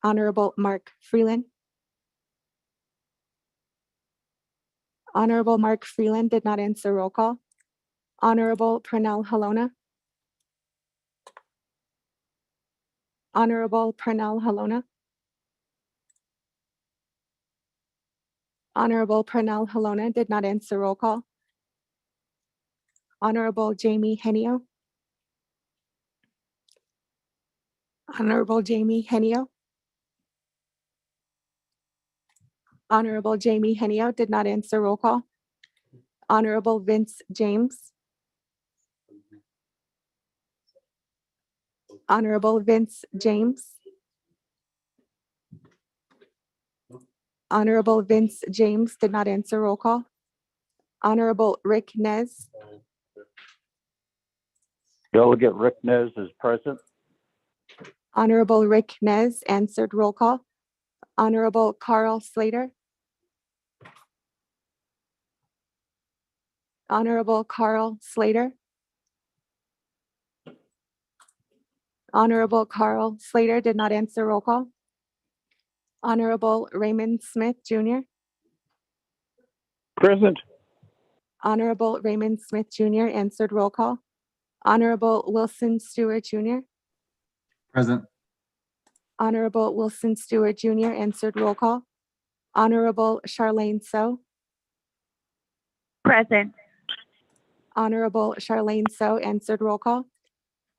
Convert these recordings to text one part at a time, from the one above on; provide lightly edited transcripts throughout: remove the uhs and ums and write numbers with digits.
Honorable Mark Freeland. Honorable Mark Freeland did not answer. Roll call. Honorable Pernell Halona. Honorable Pernell Halona. Honorable Pernell Halona did not answer. Roll call. Honorable Jamie Henio. Honorable Jamie Henio. Honorable Jamie Henio did not answer. Roll call. Honorable Vince James. Honorable Vince James. Honorable Vince James did not answer. Roll call. Honorable Rick Nez. Delegate Rick Nez is present. Honorable Rick Nez answered. Roll call. Honorable Carl Slater. Honorable Carl Slater. Honorable Carl Slater did not answer. Roll call. Honorable Raymond Smith Jr. Present. Honorable Raymond Smith Jr. answered. Roll call. Honorable Wilson Stewart Jr. Present. Honorable Wilson Stewart Jr. answered. Roll call. Honorable Charlene So. Present. Honorable Charlene So answered. Roll call.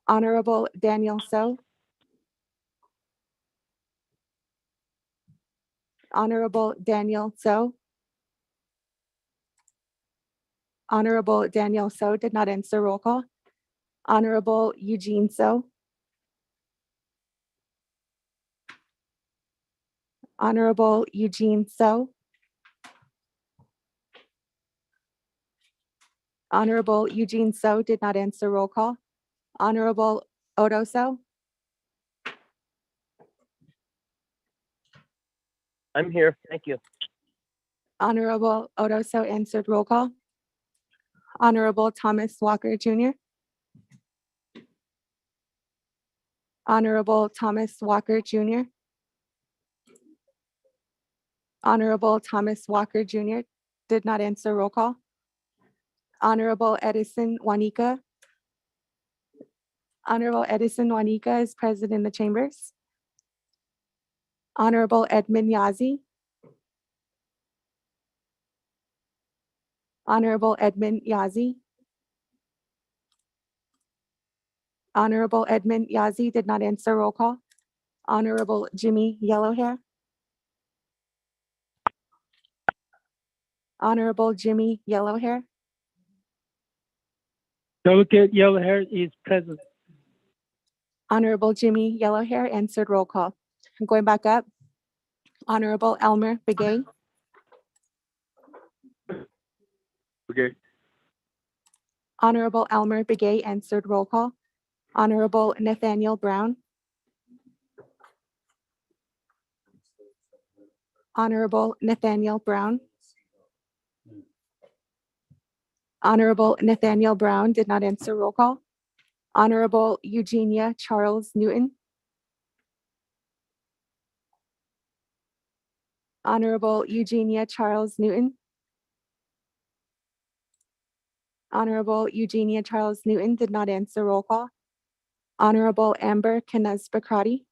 Honorable Daniel So. Honorable Daniel So. Honorable Daniel So did not answer. Roll call. Honorable Eugene So. Honorable Eugene So. Honorable Eugene So did not answer. Roll call. Honorable Odo So. I'm here. Thank you. Honorable Odo So answered. Roll call. Honorable Thomas Walker Jr. Honorable Thomas Walker Jr. Honorable Thomas Walker Jr. did not answer. Roll call. Honorable Edison Juanica. Honorable Edison Juanica is present in the chambers. Honorable Edmund Yazi. Honorable Edmund Yazi. Honorable Edmund Yazi did not answer. Roll call. Honorable Jimmy Yellowhair. Honorable Jimmy Yellowhair. Delegate Yellowhair is present. Honorable Jimmy Yellowhair answered. Roll call. I'm going back up. Honorable Elmer Begay. Okay. Honorable Elmer Begay answered. Roll call. Honorable Nathaniel Brown. Honorable Nathaniel Brown. Honorable Nathaniel Brown did not answer. Roll call. Honorable Eugenia Charles Newton. Honorable Eugenia Charles Newton. Honorable Eugenia Charles Newton did not answer. Roll call. Honorable Amber Knez Bakrati.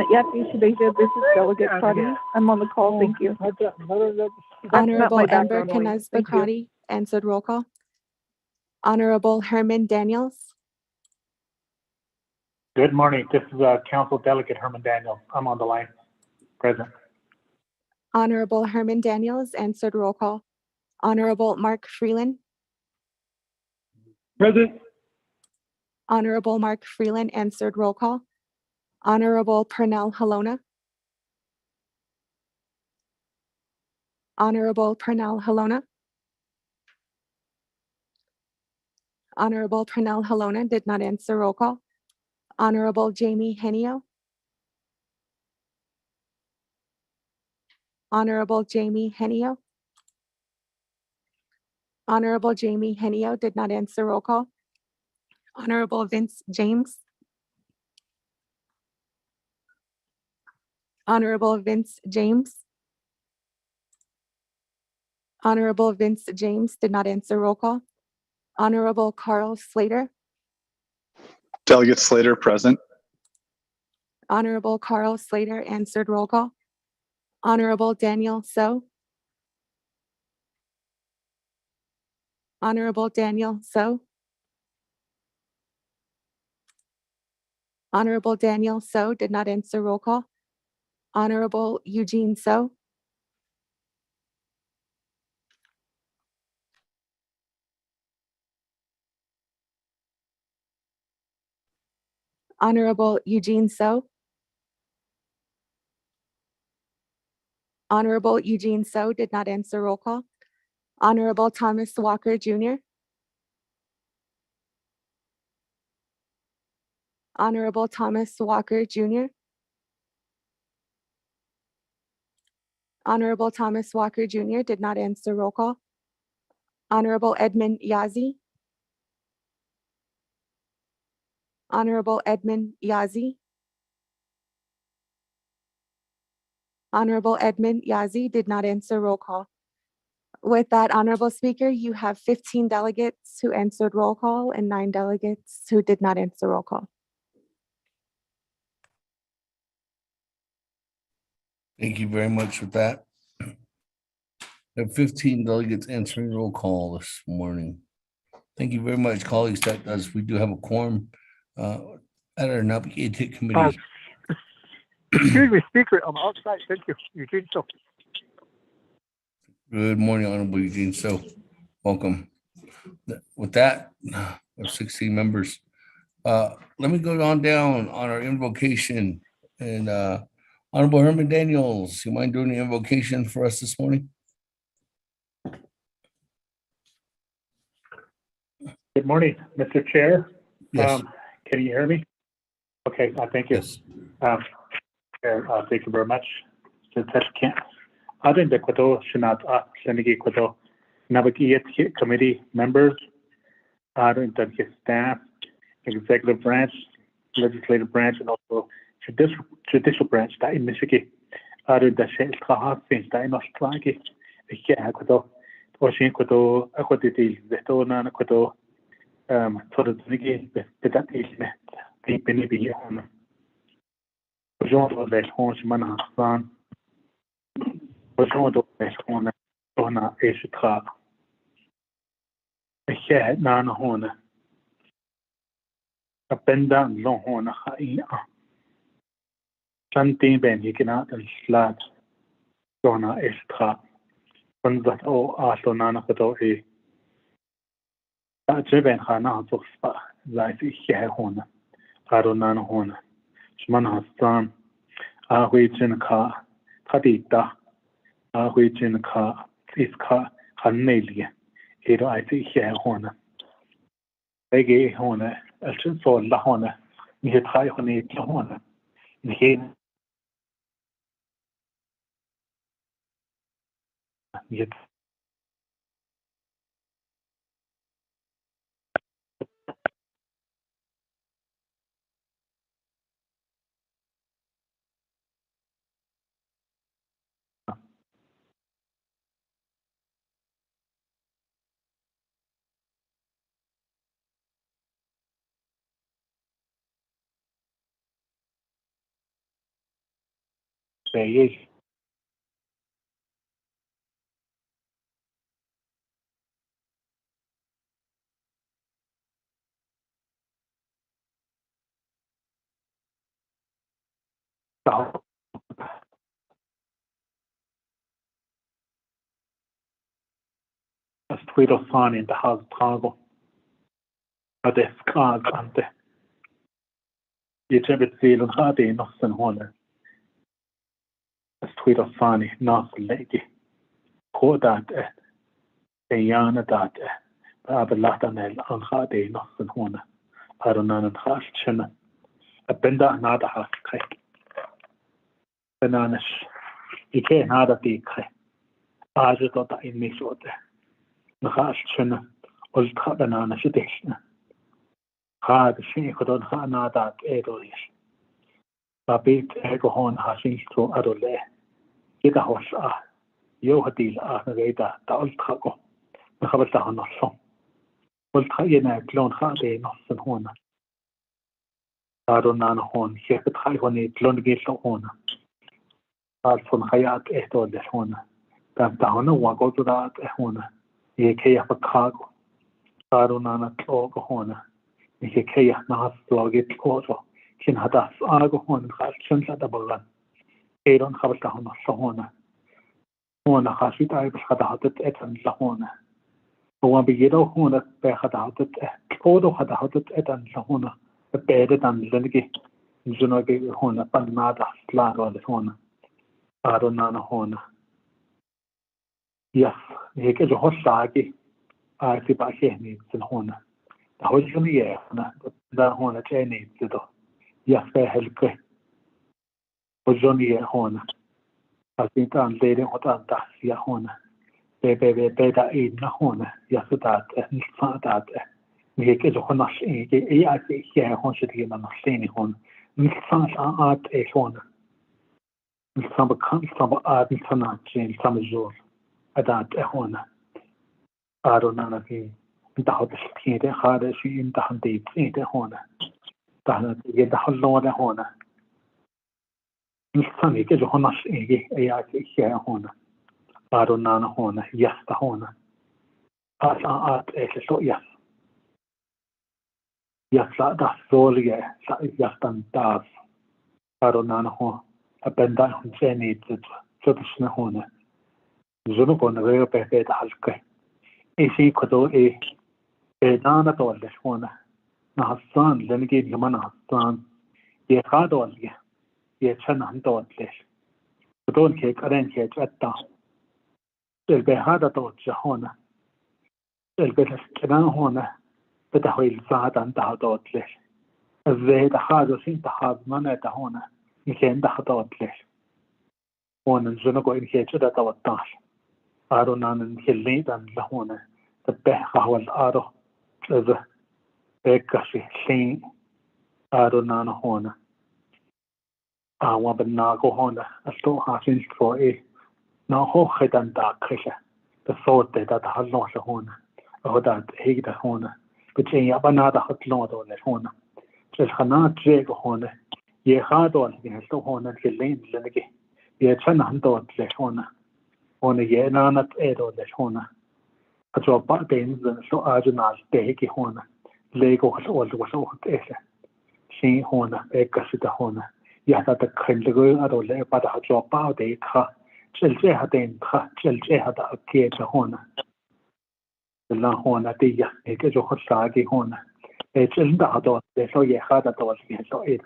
Yes, Ishadeja, this is Delegate Crotty. I'm on the call. Thank you. That's not Honorable my Amber background noise. Knez Thank you. Bakrati answered. Roll call. Honorable Herman Daniels. Good morning. This is Council Delegate Herman Daniel. I'm on the line. Present. Honorable Herman Daniels answered. Roll call. Honorable Mark Freeland. Present. Honorable Mark Freeland answered. Roll call. Honorable Pernell Halona. Honorable Pernell Halona. Honorable Pernell Halona did not answer. Roll call. Honorable Jamie Henio. Honorable Jamie Henio. Honorable Jamie Henio did not answer. Roll call. Honorable Vince James. Honorable Vince James. Honorable Vince James did not answer roll call. Honorable Carl Slater. Delegate Slater, present. Honorable Carl Slater answered roll call. Honorable Daniel So. Honorable Daniel So. Honorable Daniel So did not answer roll call. Honorable Eugene So. Honorable Eugene So. Honorable Eugene So did not answer roll call. Honorable Thomas Walker Jr. Honorable Thomas Walker Jr. Honorable Thomas Walker Jr. did not answer roll call. Honorable Edmund Yazi. Honorable Edmund Yazi. Honorable Edmund Yazi did not answer roll call. With that, Honorable Speaker, you have 15 delegates who answered roll call and 9 delegates who did not answer roll call. Thank you very much for that. There are 15 delegates answering roll call this morning. Thank you very much, colleagues. That does, we do have a quorum at our Naabik'íyáti committee. Excuse me, Speaker, I'm outside. Thank you. Eugene So. Good morning, Honorable Eugene. So, welcome. With that, we have 16 members. Let me go on down on our invocation. And Honorable Herman Daniels, you mind doing the invocation for us this morning? Good morning, Mr. Chair. Yes. Can you hear me? Okay, thank you. Yes. Chair, thank you very much. Other than Ecuador, Senate, Ecuador, Naabik'íyáti committee members, other than his staff, executive branch, legislative branch, and also judicial branch that in Michigan, other than the Kahas, that in Australia, Ecuador, Ecuador, Ecuador, Ecuador, sort of the that is the benefit on Jean de Vesconge Manhattan, Jean de Vesconge, Donna Estra, a head Nana Hona, a pendant long Hona Haia, something Ben he cannot and slat Donna Estra, when that all also Nana Kato. Driven Hana of like here Hona, Aronan Hona, Shmanastan, Ahwichin Ka, Hadita, Ahwichin Ka, Iska, Hanelia, Edo I see here Hona. Ege Hona, Elchin for La Hona, near Thai Hone Hona, in Hain. Yet say, a street of sun in the house Tago. A desk card and the Egypt seal and Hardy Nossen Honor. A street of sunny, Nos lady. Ko that a yana that Abelatanel and Hardy Nossen Honor. Aronan and Harchin. A benda nada has crack. Bananas. You can't nada the crack. Ajota in me sort. The Harchin. Ultra banana shittish. Hard she could on Hana that Edoish. Babit ego hon hashin to adole. Kita hosa. Yo hadil nagayda taol trago. Nakabata honoso. Voltayena klon khade nossen hona. Aronan hon shepet khay honi klon gelo hona. Alfon hayat esto de hona. Ta hona wago to da hona. Ye kaya pakago. Aronan tlogo hona. Ye kaya na slogit kozo. Kin hadas ago hon khalchon la da bagan. Eron khabata honoso hona. هنا خاشيت أي بس خدعت أتن لهنا هو بيجرو هنا بخدعت أودو خدعت أتن لهنا بعد عن لنجي جنوبي هنا بنادى سلار ولا هنا أرونا هنا يس هيك جو هالشاقي أي باشيني من هنا هو جنيه هنا ده هنا جاني زده يس بهلك وجنيه هنا أصلاً ليرين هذا تحسيا هنا بيدا إيدنا هنا يسدات نصادات ميك إذا خناش إيه أشياء هي هون شدينا نصيني هون نصاد آت إيه هون نصاب كان نصاب آت نصنع جين نصاب جور أدات إيه هون أرونا نبي نتاخد شيء خارج شيء نتاخد ديت هون تاخد يدخل لونه هون نصنع كذا خناش إيه أشياء هون أرونا هون يستا هون آت إيه شو يس يسلا دا سولية يستان داس أرونا هون أبدا هون جاني تدشنا هون زنو كون غير بيت حلقة إيشي كدو إيه بيدانا تولش هون نحسان لنجي لما نحسان يخا تولي يتشن هن تولش كدون كيك أرين كيك أتا البهذا توجه هون البهذا هون بتحوي الزاد عن تحضرتلش الزهد هذا سين تحض من هون يمكن تحضرتلش هون الجنوب إنك جدا توتاش أرونا نخلي دان لهون تبه هو الأرو إذا بكشي شين أرونا هون وبناقو هون أستو عشان شوي ناهو خدان داكشة الصوت ده تحلو هون هذا هيك ده هون بتشين يابنا ده حطلو ده هون الخنات جيك هون يخادو يهلو هون الجلين لنجي يتشن هندو ده هون ينانت إيدو ده هون أجوب بين شو أجناس تهيك هون ليكو خلول وشو إيشه شين هون بكشة ده هون يحتاج خلقو أدو لي بعد أجوب ده خا جلجي هذين خا جلجي هذا أكيد هون لا هون دي هيك جو خشاقي هون جلد هذا لو يخاد هذا فيه لو إيه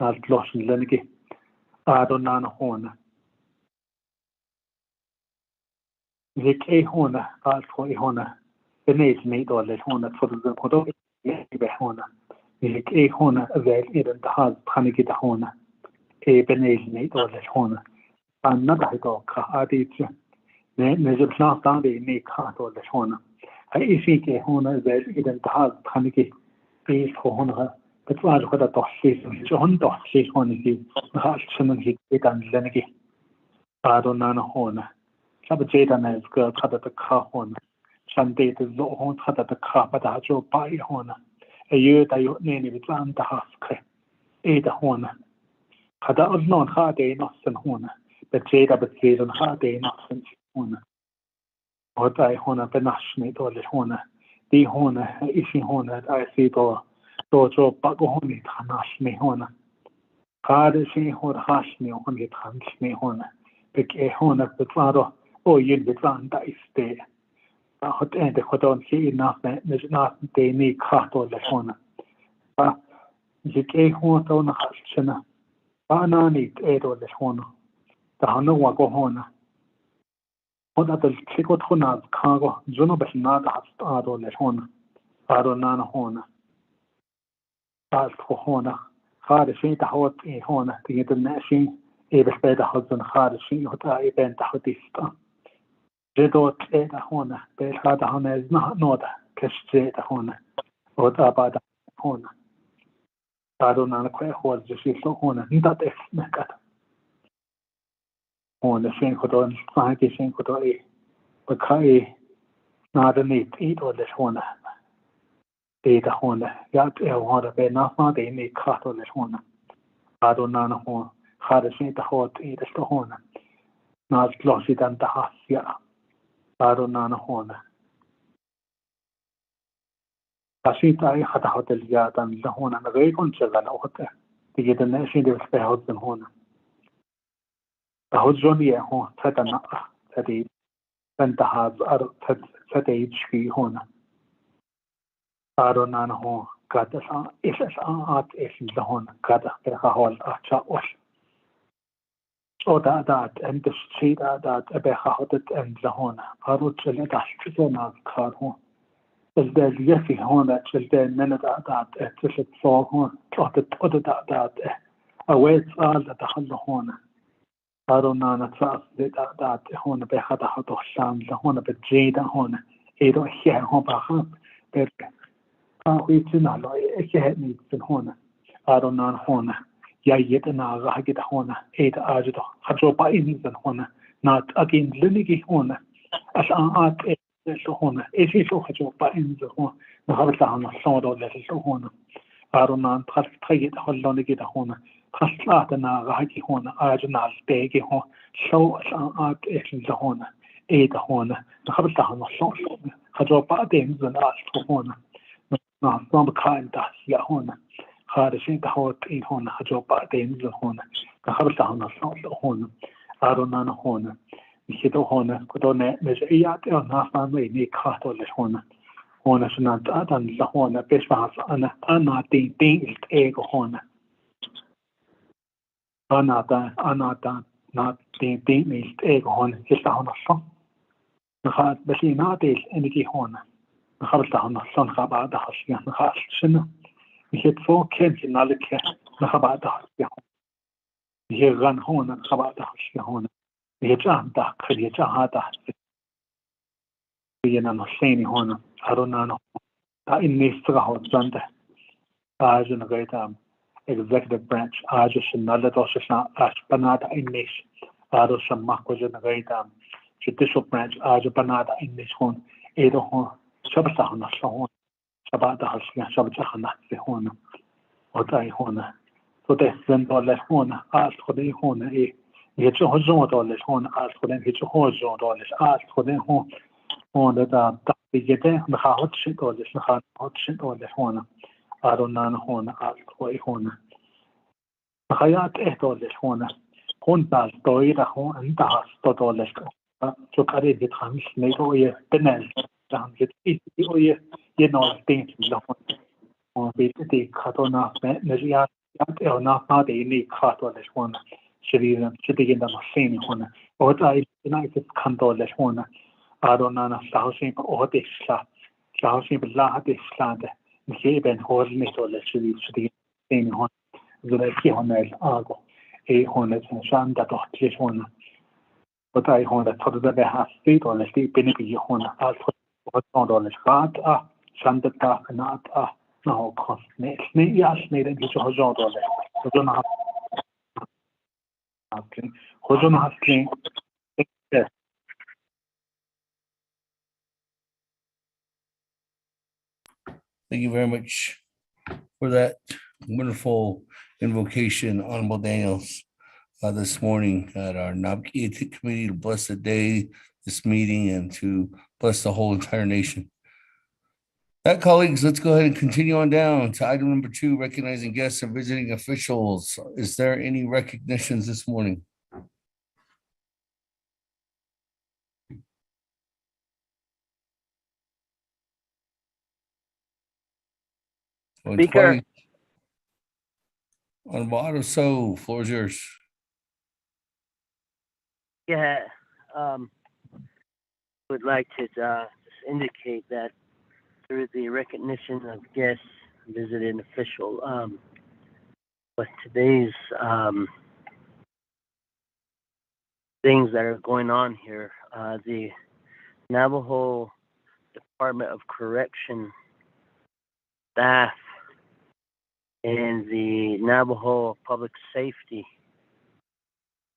نالتلوش لنجي أدونا هون هيك إيه هون قالت إيه هون بنيت ميت ولا هون تفضل خدو يبه هون هيك إيه هون زين إذا انتهى خانقي ده هون إيه بنيت ميت ولا هون أنا بحكي كهادي نجيب شنو تاني نيك ولا هون هاي شيء هون زين إذا انتهى خانقي بيس هون بتواجه هذا تحسيس جون تحسيس هون في نخاش شنو هيك إذا لنجي أدونا هون شاب جيدا نزكى هذا تكها هون شنديت الزو هون هذا تكها بدأ جو باي هون أيوة نيني بتلان تحسك إيه ده هون هذا أظن هذا نصن هون بتجيدا بتجيدا هذا نصن هون هذا هون بنشمي دول هون دي هون إيشي هون أسي دو جو باقو هون يتخنشمي هون هذا شيء هون خاشمي هون يتخنشمي هون بك هون بتوارو أو ين بتوان دايستي هاد أنت خدون شيء ناس ناس تاني خاطر لهون يك هون تونا خاشنا أنا نيت إيرو لهون تهانو واقو هون هذا الشيء هنا كاغو جنو بس نادا هستارو لهون أرونا هون هون خارج شيء تحوت إيه هون تيجي الناشي إيه بس بيدا حزن خارج شيء هتا إيه بين تحوتيستا جدوت إيه هون بيل هذا هون إزنا نودا كش جيدا هون هتا بعد هون Adonana kwe hol jisi so hona ndat es mekat. Hona shen kodon sahi shen kodoi bakai nadanit eat or this hona. Data hona yat hona be nafa de ni kato this hona. Adonana hona hada shen the hot eat the hona. Nas glossy than the hasya. Adonana hona. Asita I had a hotel yard and the hona and a conserva hotel. To get the nation of the house and hona. The house only a home, Tatana, Tati, Pentahas, or Tate hona. Adonana hona, Gata, is as art is the hona, Gata, the hall, Acha wash. So that, and the street that a behahotet and the hona, Aruchel, that's the car home. Is there Yeti hona, children, men that, it's a fall home, trotted that, awaits all that the hona. Adonana trust that hona behada hato sham, the hona bejada hona, Edo here hoba, but we do not know it needs in hona. Adonan hona, Yayet and Agit hona, Ada Ajudo, Hajoba in the hona, not again Linigi hona, as an art hona, is he so Hajoba in the hona, the Havana Sodo little hona. Adonan trust Tayet Holonigit hona. Traslat and Ragi hona, Arjunal, Begi hon, show as an art in the hona, Ada hona, the Havana Sodo, Hajoba Dings and asked hona. No, some kind that Yahona. Hard to think the whole in Hona, Hajoba, the Inzel Hona, the Habsana, Hona, Adonana Hona, Hito Hona, Kodone, Naabik'íyáti, or Nafamay, Nick Carto, Hona, Hona, Sanat, Adan, the Hona, Besmas, Anna, Ding, Ego Hona, Anata, not Ding, Ego Hona, his Hona song. The Hard Bessinati, Energy Hona. Nagabata son gabata hasya nagasina. Je voor kent je nalike nagabata hasya. Je ran hona nagabata hasya hona. Je janta je jahata. Je na noseni hona arona ta innistra hot zante. Ajen gaita executive branch ajen nalla dosha aspanata innis. Aro shamakko jen gaita judicial branch ajen panata innis hon edo hon. Shabbatahana Sahon, Shabbatah, Shabbatahana, the Hona, or die Hona. So they send all that Hona, ask for the Hona, it's a hozon dollars, Hona, ask for them, it's a hozon dollars, ask for them Hona that they get there, the hot shit dollars, the hot shit dollars, Hona, Adonan Hona, ask for a Hona. Hayat dollars, Hona, Hondas, Doira Hon, and Das dollars. So carry the transmit penal. It things on the Katona, Nadia, or not the unique Katolis one, sitting in the machine one, or I United Candoles one, Adonana, Southing or this slap, Southing La this slant, Gaben holding it or let's see the one, the Kionel Argo, a hornet and Shan that this one. But I hold a total that they have state or let's see Benny Hona, $4 gaat Santa not no cost yes made it to $100. Thank you very much for that wonderful invocation, Honorable Daniels, this morning at our Naabik'íyáti committee to bless the day, this meeting, and to bless the whole entire nation. That, colleagues, let's go ahead and continue on down to item number 2, recognizing guests and visiting officials. Is there any recognitions this morning? Speaker. Honorable Otto, so floor is yours. Yeah, would like to just indicate that through the recognition of guests, visiting official, with today's things that are going on here, the Navajo Department of Correction staff and the Navajo Public Safety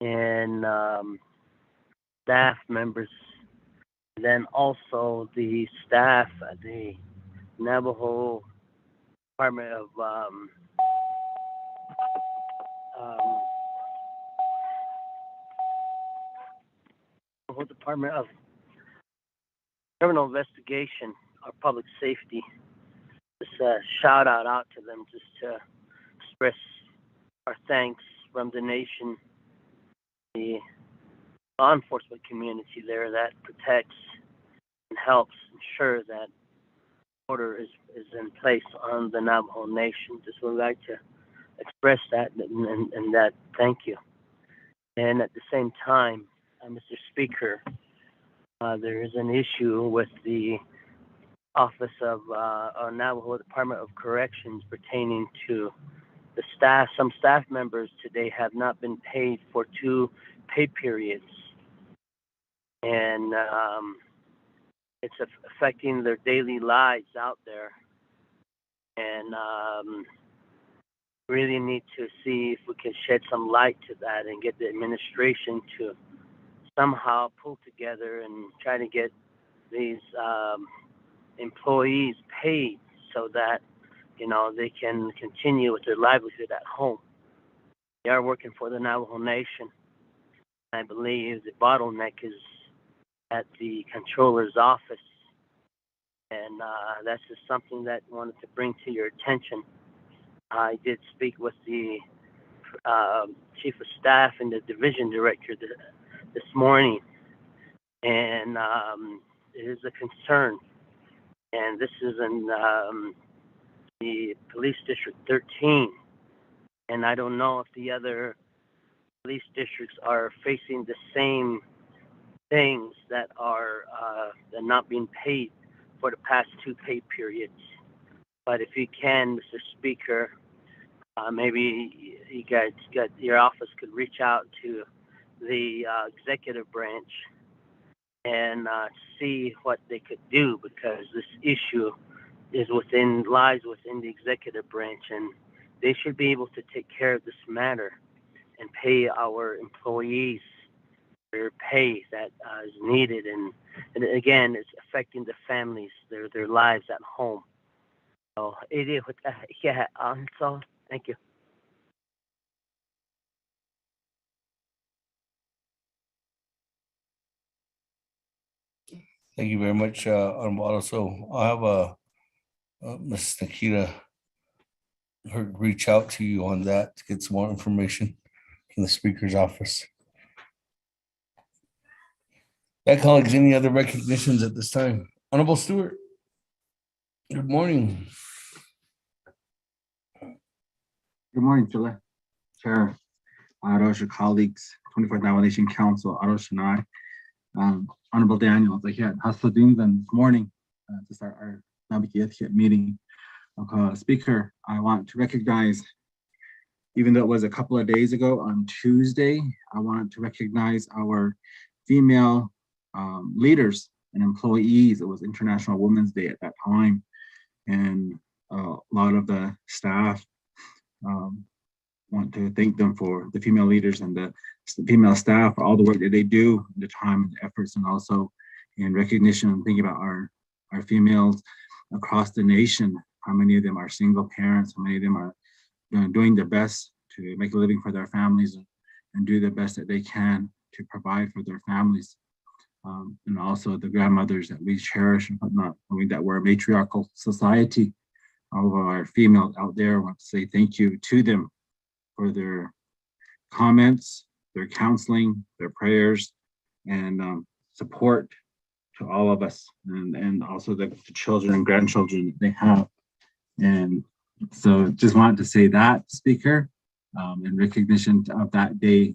and staff members, then also the staff at the Navajo Department of Navajo Department of Criminal Investigation or Public Safety. Just a shout out to them, just to express our thanks from the nation, the law enforcement community there that protects and helps ensure that order is in place on the Navajo Nation. Just would like to express that and that thank you. And at the same time, Mr. Speaker, there is an issue with the Office of Navajo Department of Corrections pertaining to the staff. Some staff members today have not been paid for 2 pay periods, and it's affecting their daily lives out there. And really need to see if we can shed some light to that and get the administration to somehow pull together and try to get these employees paid so that, you know, they can continue with their livelihood at home. They are working for the Navajo Nation. I believe the bottleneck is at the controller's office, and that's just something that I wanted to bring to your attention. I did speak with the chief of staff and the division director this morning, and it is a concern. And this is in the Police District 13, and I don't know if the other police districts are facing the same things that are they're not being paid for the past 2 pay periods. But if you can, Mr. Speaker, maybe you guys your office could reach out to the executive branch and see what they could do, because this issue lies within the executive branch, and they should be able to take care of this matter and pay our employees their pay that is needed. And again, it's affecting the families, their lives at home. So it is. Yeah. So thank you. Thank you very much, Honorable. So I'll have Ms. Nikita reach out to you on that to get some more information from the Speaker's office. Yeah, colleagues, any other recognitions at this time? Honorable Stewart, good morning. Good morning, Chair, Arosh, colleagues, 24th Navajo Nation Council, Arosh and I, Honorable Daniel, this morning to start our Naabik'íyáti meeting. Speaker, I want to recognize, even though it was a couple of days ago on Tuesday, I want to recognize our female leaders and employees. It was International Women's Day at that time, and a lot of the staff want to thank them for the female leaders and the female staff for all the work that they do, the time and efforts, and also in recognition and thinking about our females across the nation. How many of them are single parents? How many of them are doing their best to make a living for their families and do the best that they can to provide for their families. And also the grandmothers that we cherish and whatnot, knowing that we're a matriarchal society. All of our females out there, I want to say thank you to them for their comments, their counseling, their prayers, and support to all of us, and also the children and grandchildren that they have. And so just wanted to say that, Speaker, in recognition of that day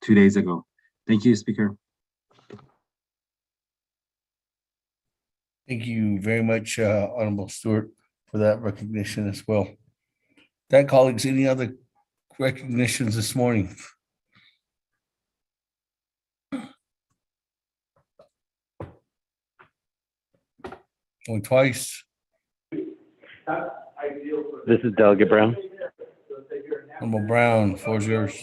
2 days ago. Thank you, Speaker. Thank you very much, Honorable Stewart, for that recognition as well. That, colleagues, any other recognitions this morning? Only twice. This is Delegate Brown. Honorable Brown, floor is yours.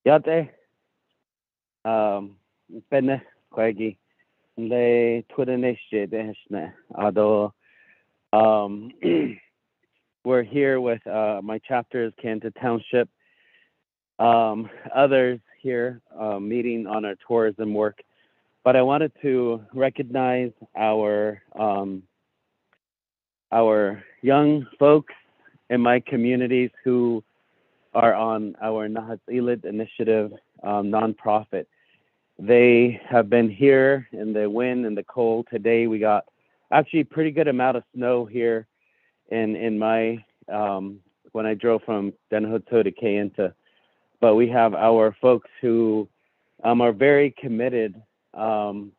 Yate, penne kwagi, le tudanishe dehne. Although, we're here with my chapters, Kanta Township, others here meeting on our tourism work. But I wanted to recognize our young folks in my communities who are on our Naabik'íyáti initiative nonprofit. They have been here in the wind and the cold. Today we got actually a pretty good amount of snow here in my when I drove from Denhoto to Kayenta. But we have our folks who are very committed. No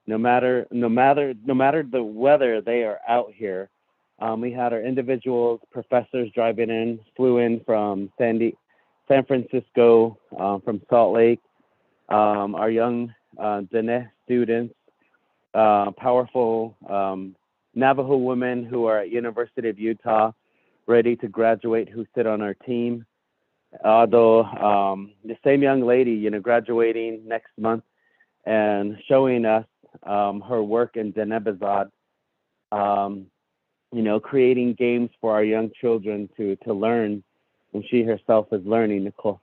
matter the weather, they are out here. We had our individuals, professors driving in, flew in from San Francisco, from Salt Lake. Our young Dene students, powerful Navajo women who are at University of Utah, ready to graduate, who sit on our team. Although the same young lady, graduating next month and showing us her work in Denebazad, creating games for our young children to learn, and she herself is learning. So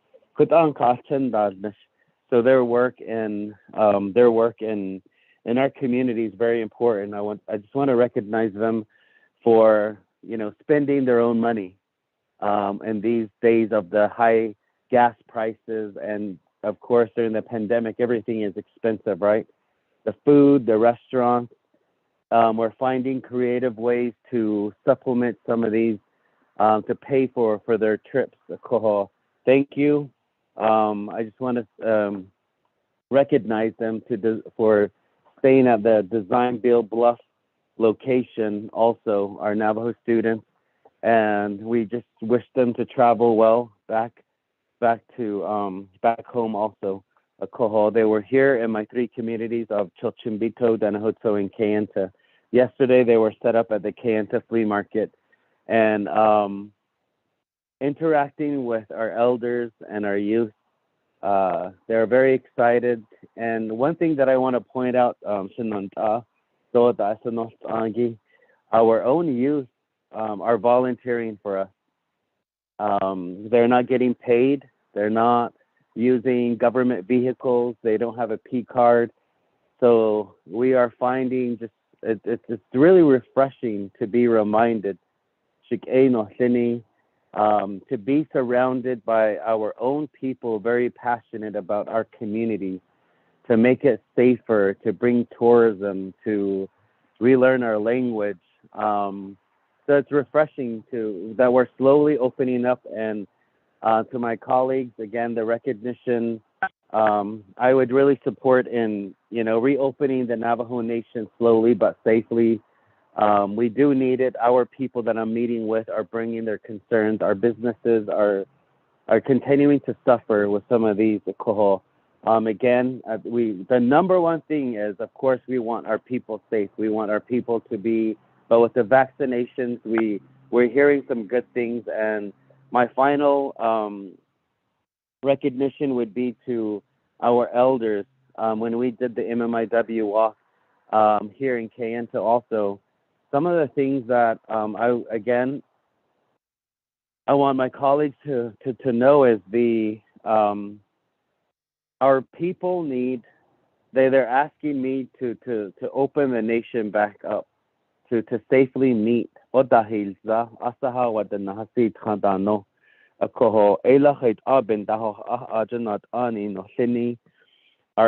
their work in our community is very important. I just want to recognize them for spending their own money in these days of the high gas prices, and of course during the pandemic everything is expensive, right? The food, the restaurants. We're finding creative ways to supplement some of these to pay for their trips. Thank you. I just want to recognize them for staying at the Design Build Bluff location, also our Navajo students, and we just wish them to travel well back home also. They were here in my three communities of Chilchimbito, Denhoto, and Kayenta. Yesterday they were set up at the Kayenta flea market and interacting with our elders and our youth. They're very excited. And one thing that I want to point out, our own youth are volunteering for us. They're not getting paid. They're not using government vehicles. They don't have a P card. So we are finding it's really refreshing to be reminded to be surrounded by our own people very passionate about our communities, to make it safer, to bring tourism, to relearn our language. So it's refreshing that we're slowly opening up. And to my colleagues, again, the recognition, I would really support in, reopening the Navajo Nation slowly but safely. We do need it. Our people that I'm meeting with are bringing their concerns. Our businesses are continuing to suffer with some of these. Again, the number one thing is, of course, we want our people safe. We want our people to be, but with the vaccinations, we're hearing some good things. And my final recognition would be to our elders. When we did the MMIW walk here in Kayenta also, some of the things that I want my colleagues to know is our people need, they're asking me to open the nation back up, to safely meet. Our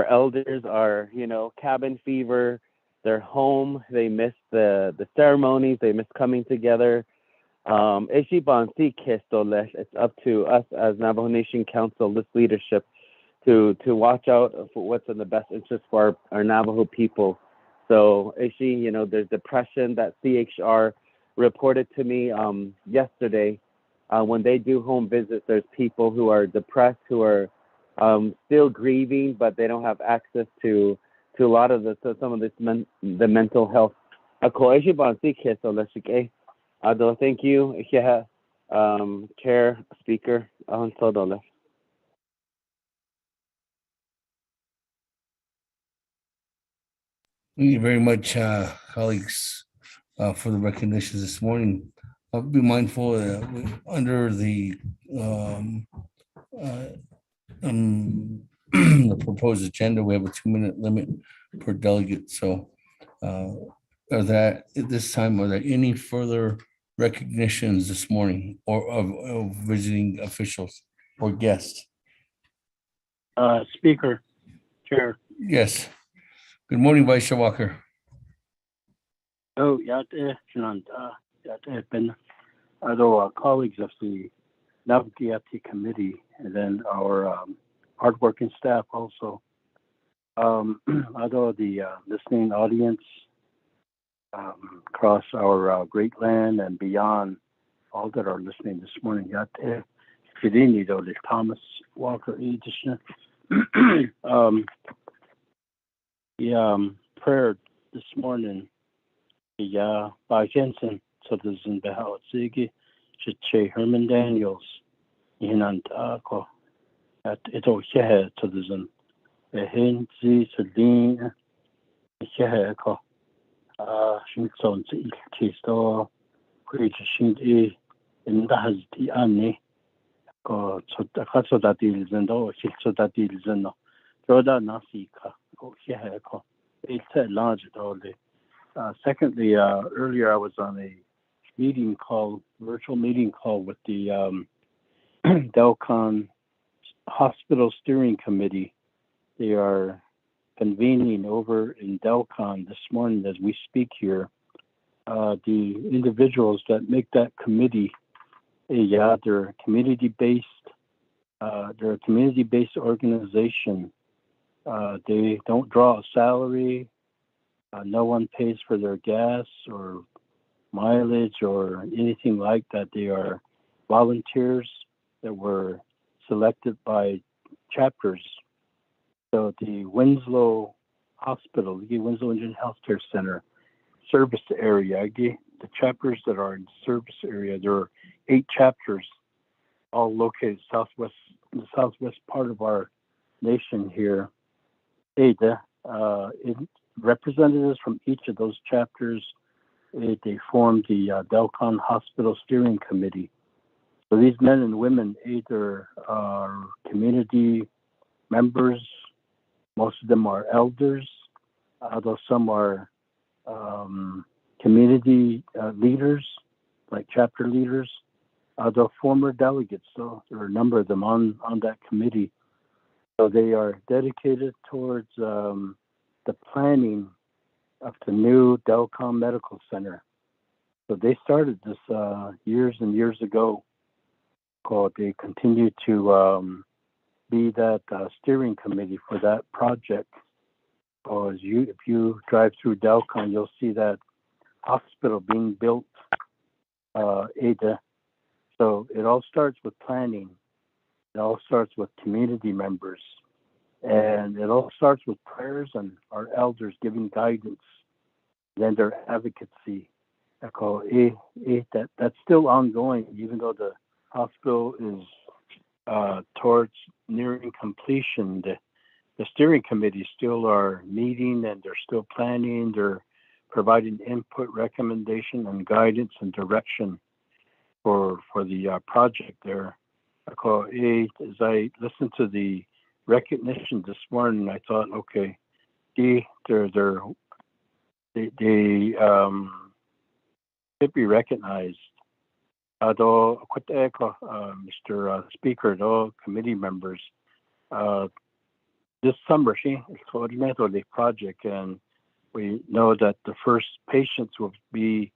elders are, cabin fever. They're home. They miss the ceremonies. They miss coming together. It's up to us as Navajo Nation Council, this leadership, to watch out for what's in the best interest for our Navajo people. So, there's depression that CHR reported to me yesterday. When they do home visits, there's people who are depressed, who are still grieving, but they don't have access to a lot of the mental health. Ado, thank you. Yeah, Chair, Speaker, Sodole. Thank you very much, colleagues, for the recognitions this morning. I'll be mindful under the uh, the proposed agenda, we have a 2-minute limit per delegate. So are there, at this time, are there any further recognitions this morning or of visiting officials or guests? Speaker, Chair. Yes. Good morning, Vice Chair Walker. Oh, been other colleagues of the Naabik'íyáti committee, and then our hardworking staff also. Although the listening audience across our great land and beyond, all that are listening this morning. Fidini though, the Thomas Walker edition. Prayer this morning. By Jensen, so there's in Behal Ziggy, Che Herman Daniels, and it's all here, so there's in a Henzi, Celine, here, Shinson, Chisto, Creature Shindy, and that has the Annie, so that deals and all, so that deals and Roda Nasika, here, it's a large all day. Secondly, earlier I was on a virtual meeting call with the Delcon Hospital Steering Committee. They are convening over in Delcon this morning as we speak here. The individuals that make that committee, they're community-based. They're a community-based organization. They don't draw a salary. No one pays for their gas or mileage or anything like that. They are volunteers that were selected by chapters. So the Winslow Hospital, the Winslow Indian Healthcare Center service area, the chapters that are in the service area, there are 8 chapters all located in the southwest part of our nation here. Representatives from each of those chapters, they formed the Delcon Hospital Steering Committee. So these men and women either are community members, most of them are elders, although some are community leaders, like chapter leaders, although former delegates. So there are a number of them on that committee. So they are dedicated towards the planning of the new Delcom Medical Center. So they started this years and years ago. They continue to be that steering committee for that project. If you drive through Delcon, you'll see that hospital being built, Ada. So it all starts with planning. It all starts with community members. And it all starts with prayers and our elders giving guidance, then their advocacy. That's still ongoing, even though the hospital is towards nearing completion. The steering committee still are meeting and they're still planning. They're providing input, recommendation, and guidance and direction for the project there. As I listened to the recognition this morning, I thought, okay, they should be recognized. Although, Mr. Speaker, though committee members, this summer, she coordinated the project, and we know that the first patients will be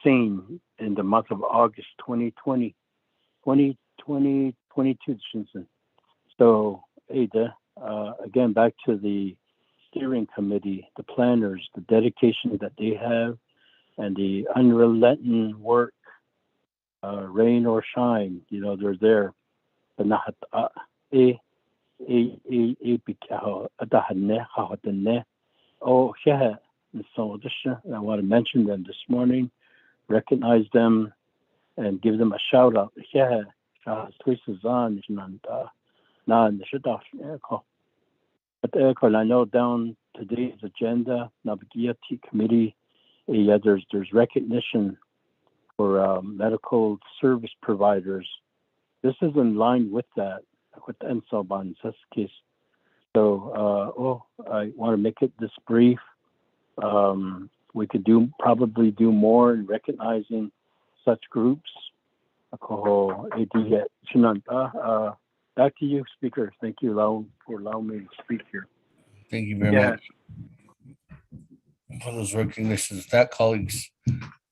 seen in the month of August 2022. So, again, back to the steering committee, the planners, the dedication that they have, and the unrelenting work, rain or shine, they're there. I want to mention them this morning. recognize them and give them a shout out. Yeah, but I know down today's agenda, Naabik'íyáti committee, there's recognition for medical service providers. This is in line with that, with the Ensoban case. So, I want to make it this brief. We could probably do more in recognizing such groups. Back to you, Speaker. Thank you for allowing me to speak here. Thank you very much for those recognitions. That, colleagues,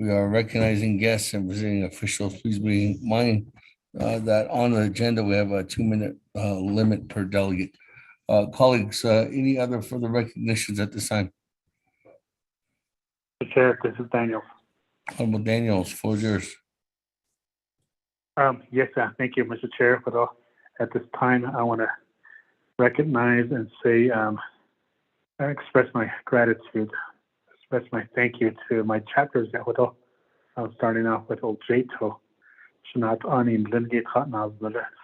we are recognizing guests and visiting officials. Please be in mind that on the agenda, we have a 2-minute limit per delegate. Colleagues, any other further recognitions at this time? Mr. Chair, this is Daniel. Honorable Daniels, floor is yours. Yes, thank you, Mr. Chair. At this time, I want to recognize and say, express my gratitude, express my thank you to my chapters. Starting off with Old Jato, Shanat Ani, Lingate Hotnaz,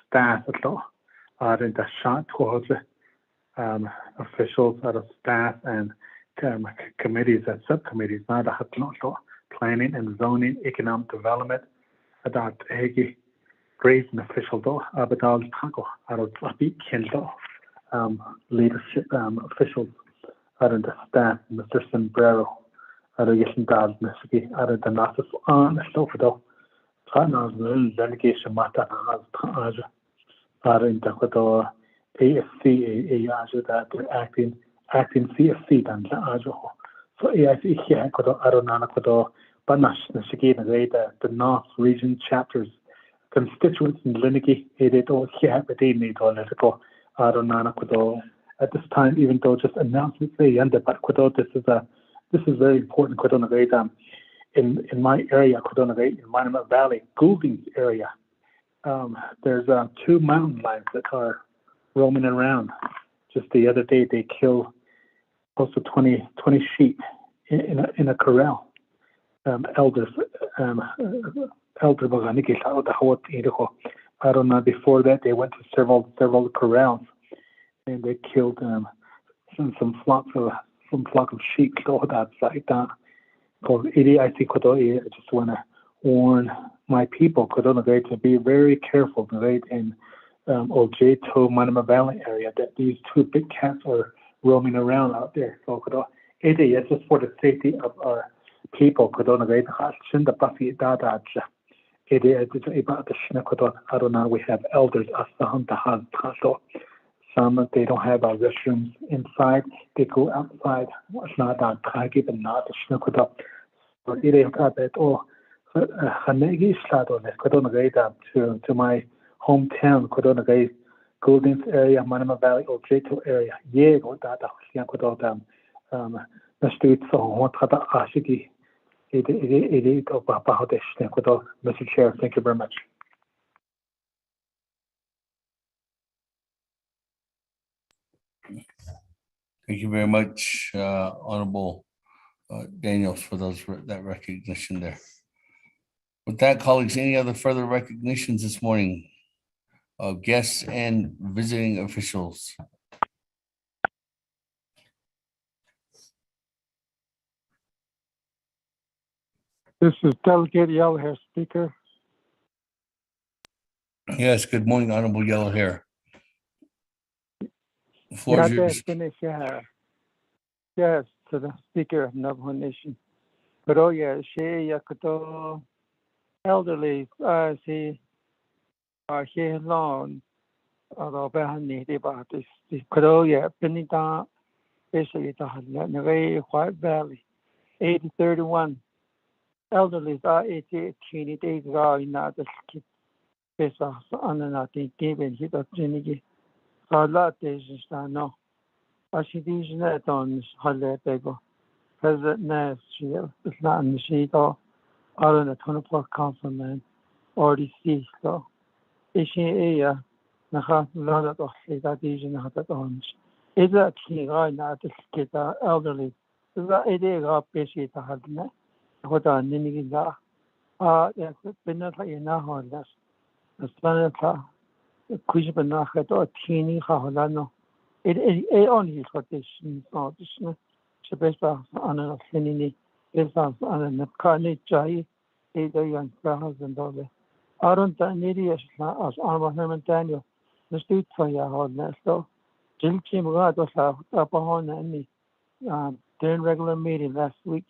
staff at law, and the shot towards officials out of staff and committees and subcommittees, not a planning and zoning, economic development, adopt Hegi, raising official but all taco out of leadership officials out of the staff, Mr. Sombrero, out of Yesendal, Mississippi, out of the Nassif on the Stofado, Hotnaz, delegation Mata, out in the AFC, that they're acting CFC than Ajo. So AIC here, Aronana, Banash, the North Region chapters, constituents in Liniki, Edo, here, but they need all political Aronana. At this time, even though just announcements say but this is very important. In my area, in Monument Valley, Goulding's area, there's 2 mountain lions that are roaming around. Just the other day, they killed close to 20 sheep in a corral. Elders, I don't know. Before that, they went to several corrals, and they killed some flock of sheep. So that's like that. I think I just want to warn my people to be very careful in Ojeto, Manama Valley area, that these 2 big cats are roaming around out there. So it is just for the safety of our people. We have elders. Some they don't have restrooms inside. They go outside. It's not that given not to my hometown, Golden's area, Manama Valley, or Jato area. Yeah, go that Mr. Chair, thank you very much. Thank you very much, Honorable Daniels, for that recognition there. With that, colleagues, any other further recognitions this morning of guests and visiting officials? This is Delegate Yellow Hair, Speaker. Yes, good morning, Honorable Yellow Hair. The floor is yours. Yes, to the Speaker of Navajo Nation. But oh yeah, she yakuto elderly see here long Robahani about this Korea Penita basically the White Valley 8031 elderly are 80 days ago in the kid based on nothing given hit of Jenny. A lot is no. I see these net on Halebego. President Ness, she is not in the sheet or on the 24 councilman or the sea. So, is she a lot of that is in the orange. Is that key right now to get the elderly? Is that idea of basically to have net? What are Niniga? Yes, Pinaka Inaho, that's the Planeta, Kujibanaka, or Tini Haholano. It only is what this not this. Shabesba on a Finini, gives us on a Carnage Jai, $8,000. I don't need as Armor Herman Daniel, the street for your so Jim Chimgato upon any during regular meeting last week.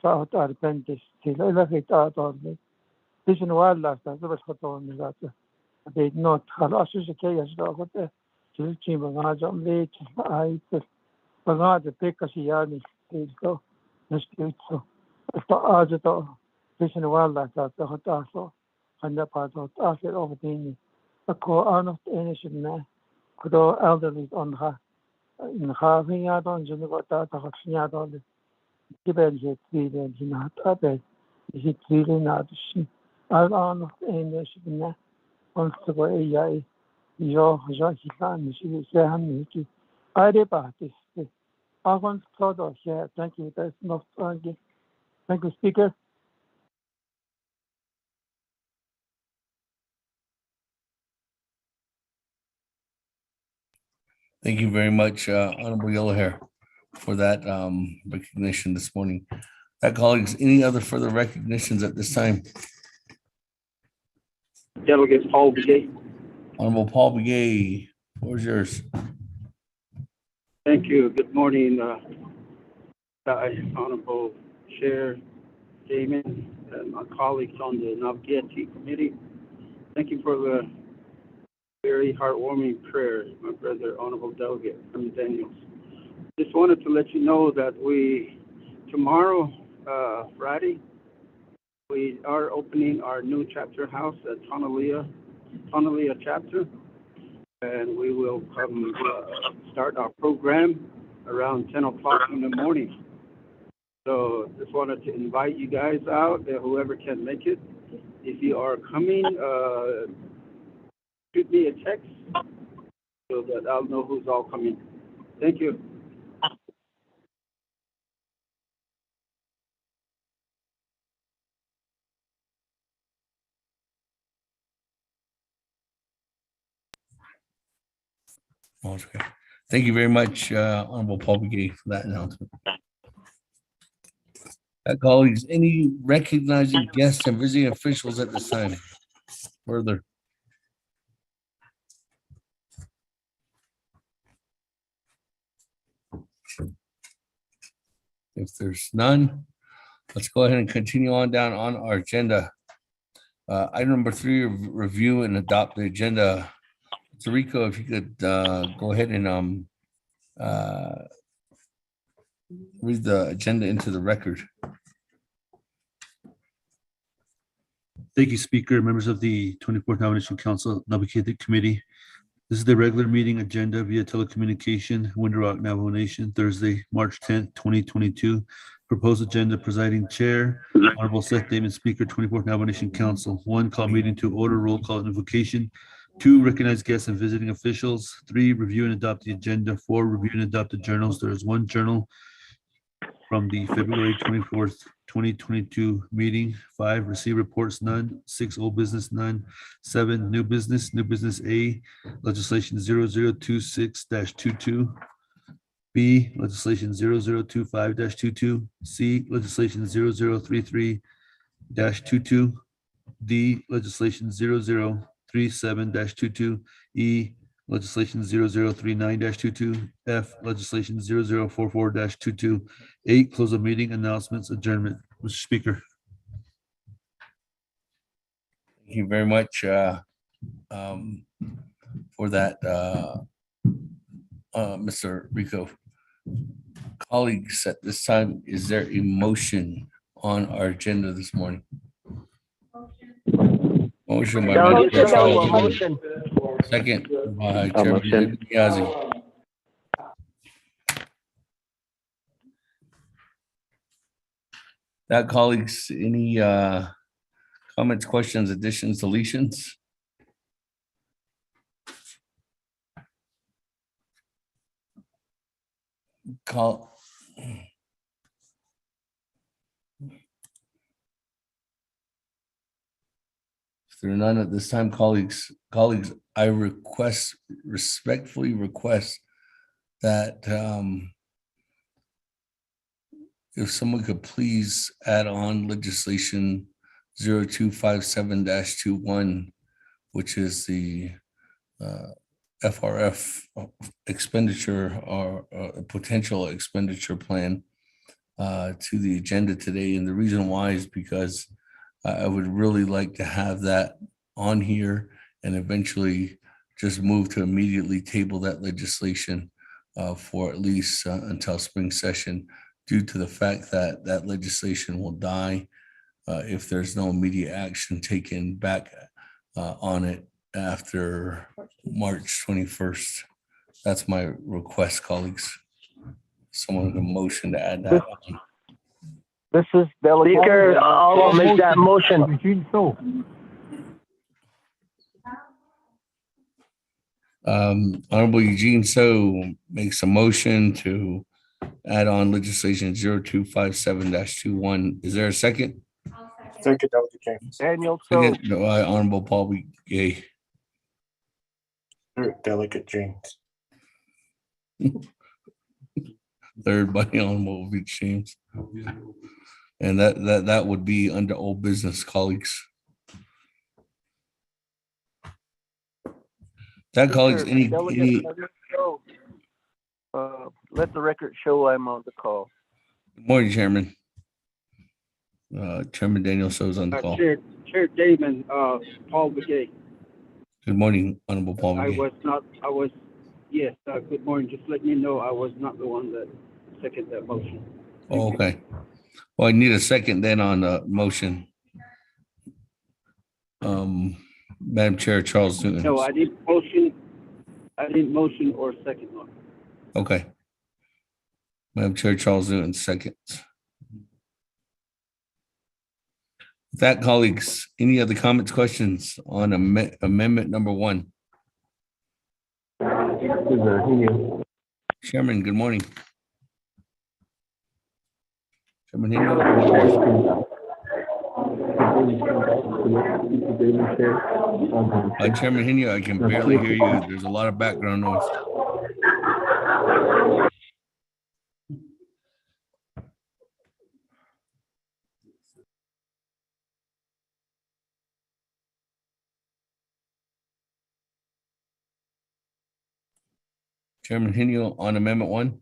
Thought our apprentice till elevate out on me. This in wildlife, that's the rest of me that they not have us as a chaos of the Jim Chimgato late. I forgot the Pekasiani, they go the street so. For us at all, this in wildlife, that's the hot also. And the part of after opinion. A core honest innocent man could all elderly on her in having out on Juniper Taxia on the Tibet and he not up it. Is it really not? I'll honest innocent man wants to go a yo, Johan, she is Hamiki. I debate this. I once thought of here. Thank you. That's not thank you. Thank you, Speaker. Thank you very much, Honorable Yellow Hair, for that recognition this morning. Colleagues, any other further recognitions at this time? Delegate Paul Begay. Honorable Paul Begay, floor is yours. Thank you. Good morning, Honorable Chair Damon and my colleagues on the Naabik'íyáti committee. Thank you for the very heartwarming prayer, my brother, Honorable Delegate from Daniels. Just wanted to let you know that tomorrow, Friday, we are opening our new chapter house at Tonalea chapter, and we will come start our program around 10 o'clock in the morning. So just wanted to invite you guys out, whoever can make it. If you are coming, shoot me a text so that I'll know who's all coming. Thank you. Okay. Thank you very much, Honorable Paul Begay, for that announcement. Colleagues, any recognizing guests and visiting officials at this time? Further. If there's none, let's go ahead and continue on down on our agenda. Item number 3, review and adopt the agenda. Rico, if you could go ahead and read the agenda into the record. Thank you, Speaker. Members of the 24th Nomination Council, Naabik'íyáti Committee. This is the regular meeting agenda via telecommunication, Window Rock, Navajo Nation, Thursday, March 10th, 2022. Proposed agenda, presiding chair, Honorable Seth Damon, Speaker, 24th Navajo Nation Council. 1, call meeting to order, roll call and invocation. 2, recognize guests and visiting officials. 3, review and adopt the agenda. 4, review and adopt the journals. There is 1 journal from the February 24th, 2022 meeting. 5, receive reports, none. 6, old business, none. 7, new business A, legislation 0026-22. B, legislation 0025-22. C, legislation 0033-22. D, legislation 0037-22. E, legislation 0039-22. F, legislation 0044-22. 8, close the meeting, announcements, adjournment. Mr. Speaker. Thank you very much for that, Mr. Rico. Colleagues, at this time, is there a motion on our agenda this morning? Motion by Chair Charles. Motion. Second by Chair Naabik'íyáti. Colleagues, any comments, questions, additions, deletions? there are none at this time, colleagues, I respectfully request that if someone could please add on legislation 0257-21, which is the FRF expenditure or a potential expenditure plan to the agenda today. And the reason why is because I would really like to have that on here and eventually just move to immediately table that legislation for at least until spring session, due to the fact that that legislation will die if there's no immediate action taken back on it after March 21st. That's my request, colleagues. Someone with a motion to add that on. This is Delegate. Speaker, I'll make that motion. Honorable Eugene So makes a motion to add on legislation 0257-21. Is there a second? Second, Delegate James. Daniel So. Second by Honorable Paul B. Gay. Delegate James. Third by Honorable V. James. And that would be under old business, colleagues. That, colleagues, any Let the record show I'm on the call. Good morning, Chairman. Chairman Daniel So's on the call. Chair Damon, Paul Begay. Good morning, Honorable Paul I McGee. was, yes, good morning. Just let me know I was not the one that seconded that motion. Oh, okay. Well, I need a second then on the motion. Madam Chair, Charles Newton. No, I didn't motion or second one. Okay. Madam Chair, Charles Newton, seconds. With that, colleagues, any other comments, questions on amendment number 1? Chairman, good morning. Chairman Henry. Chairman Henry, I can barely hear you. There's a lot of background noise. Chairman Henry on amendment 1.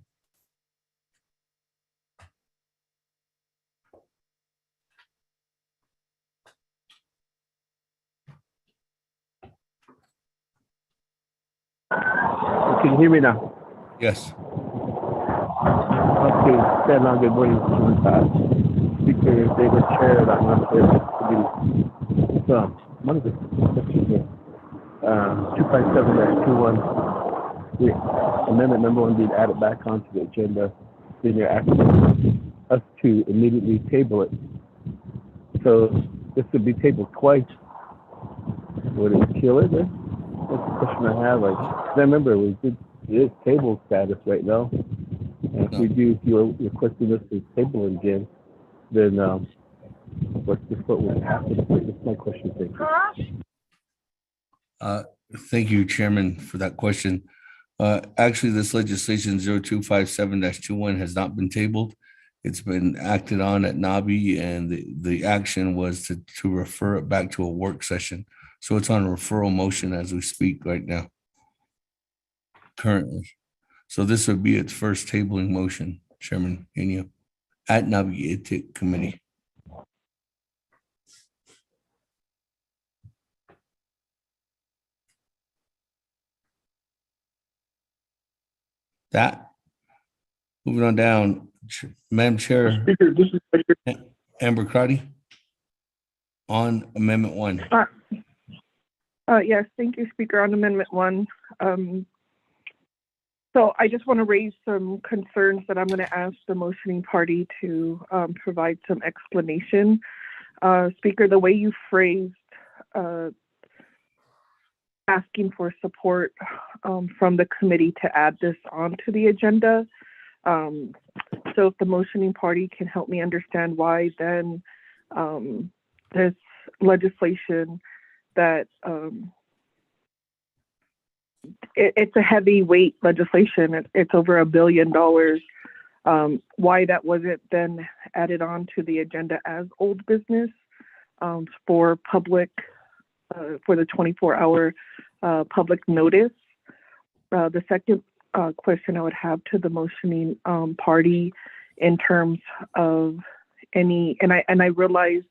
Can you hear me now? Yes. Okay, good morning, Speaker David, Chair of that committee. So, one of the questions here, 257-21, the amendment number 1 being added back onto the agenda, then you're asking us to immediately table it. So this would be tabled twice. Would it kill it then? That's the question I have. Like, 'cause I remember it is table status right now. And if we do, if you're requesting us to table it again, then what's what would happen? That's my question. Thank you. Thank you, Chairman, for that question. Actually, this legislation 0257-21 has not been tabled. It's been acted on at NABI, and the action was to refer it back to a work session. So it's on a referral motion as we speak right now, currently. So this would be its first tabling motion, Chairman Inyo, at Naabik'íyáti committee. That, moving on down, Madam Chair, Speaker, this is Amber Crotty on Amendment 1. Yes, thank you, Speaker, on Amendment 1. So I just want to raise some concerns that I'm going to ask the motioning party to provide some explanation. Speaker, the way you phrased asking for support from the committee to add this onto the agenda. So if the motioning party can help me understand why then this legislation that it's a heavyweight legislation. It's over $1 billion. Why that wasn't then added on to the agenda as old business for public, for the 24-hour public notice. The second question I would have to the motioning party in terms of any, and I realize,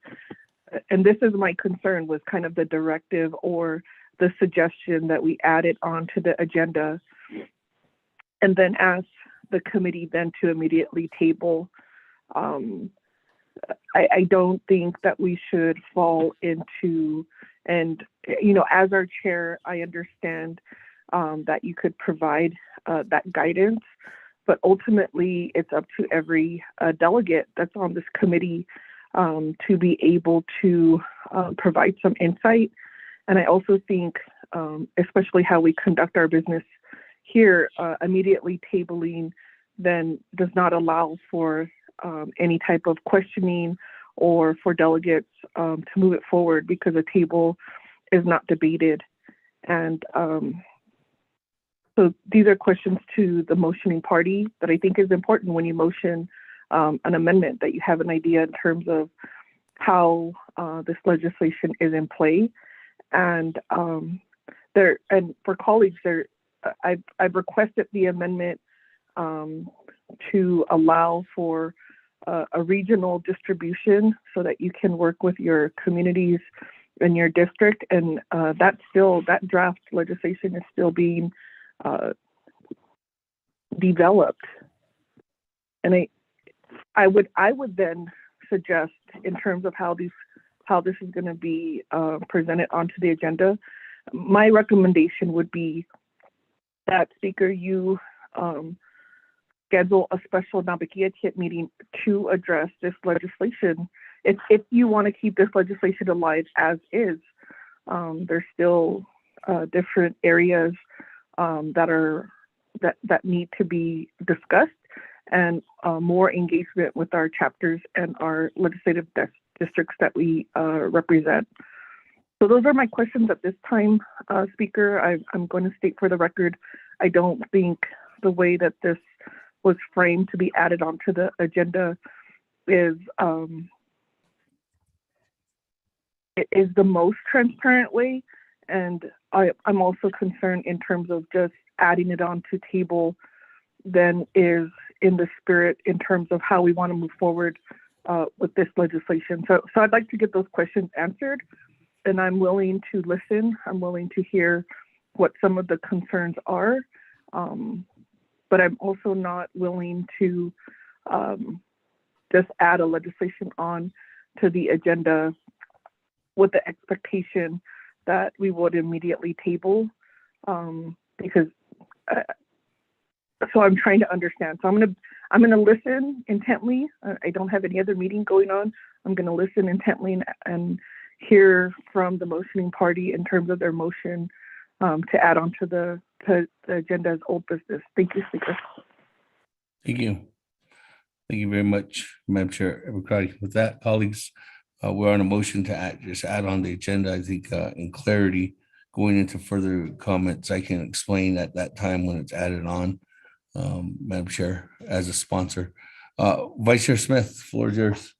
and this is my concern, was kind of the directive or the suggestion that we added onto the agenda and then ask the committee then to immediately table. I don't think that we should fall into, and as our chair, I understand that you could provide that guidance, but ultimately it's up to every delegate that's on this committee to be able to provide some insight. And I also think, especially how we conduct our business here, immediately tabling then does not allow for any type of questioning or for delegates to move it forward because a table is not debated. And so these are questions to the motioning party that I think is important when you motion an amendment, that you have an idea in terms of how this legislation is in play. And and for colleagues, I've requested the amendment to allow for a regional distribution so that you can work with your communities in your district. And that draft legislation is still being developed. And I would then suggest, in terms of how this is going to be presented onto the agenda, my recommendation would be that, Speaker, you schedule a special Naabik'íyáti meeting to address this legislation. If you want to keep this legislation alive as is, there's still different areas that need to be discussed, and more engagement with our chapters and our legislative districts that we represent. So those are my questions at this time, Speaker. I'm going to state for the record, I don't think the way that this was framed to be added onto the agenda is the most transparent way. And I'm also concerned in terms of just adding it onto table then is in the spirit in terms of how we want to move forward with this legislation. So I'd like to get those questions answered, and I'm willing to listen. I'm willing to hear what some of the concerns are, but I'm also not willing to just add a legislation on to the agenda with the expectation that we would immediately table, because so I'm trying to understand. So I'm gonna listen intently. I don't have any other meeting going on. I'm gonna listen intently and hear from the motioning party in terms of their motion to add on to the agenda as old business. Thank you, Speaker. Thank you. Thank you very much, Madam Chair Naabik'íyáti. With that, colleagues, we're on a motion to just add on the agenda. I think in clarity, going into further comments, I can explain at that time when it's added on, Madam Chair, as a sponsor. Vice Chair Smith, the floor is yours.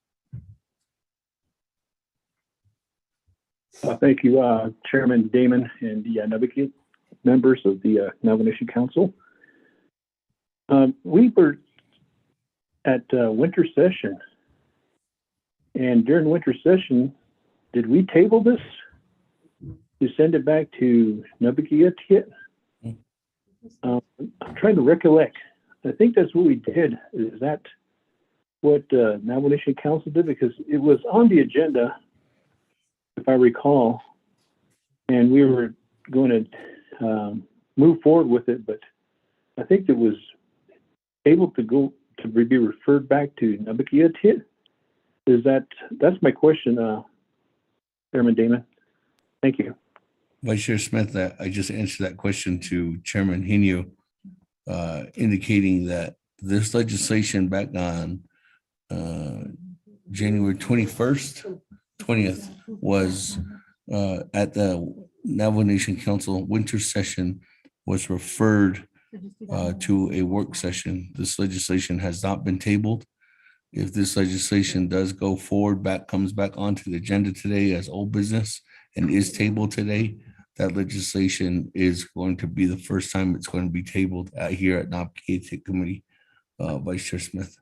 Thank you, Chairman Damon and the Naabik'íyáti members of the Navajo Nation Council. We were at winter session, and during winter session, did we table this to send it back to Naabik'íyáti? I'm trying to recollect. I think that's what we did. Is that what Navajo Nation Council did? Because it was on the agenda, if I recall, and we were going to move forward with it, but I think it was able to go to be referred back to Naabik'íyáti. That's my question, Chairman Damon. Thank you. Vice Chair Smith, I just answered that question to Chairman Hinu, indicating that this legislation back on January 20th was at the Navajo Nation Council winter session was referred to a work session. This legislation has not been tabled. If this legislation does go forward, comes back onto the agenda today as old business and is tabled today, that legislation is going to be the first time it's going to be tabled here at Naabik'íyáti Committee. Vice Chair Smith.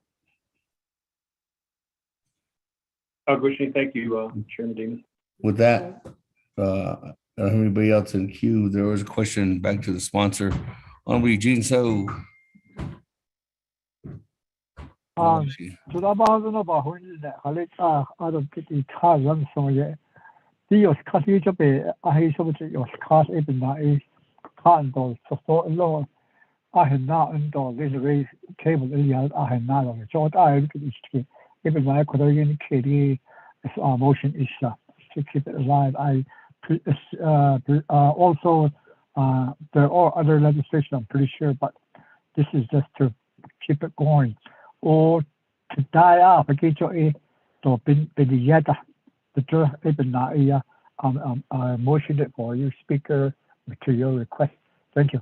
Thank you, Chairman Davis. With that, I don't have anybody else in queue. There was a question back to the sponsor. Honorable Eugene So. Motion is to keep it alive. Also, there are other legislation, I'm pretty sure, but this is just to keep it going. Or to die off, to motion it for you, Speaker, to your request. Thank you.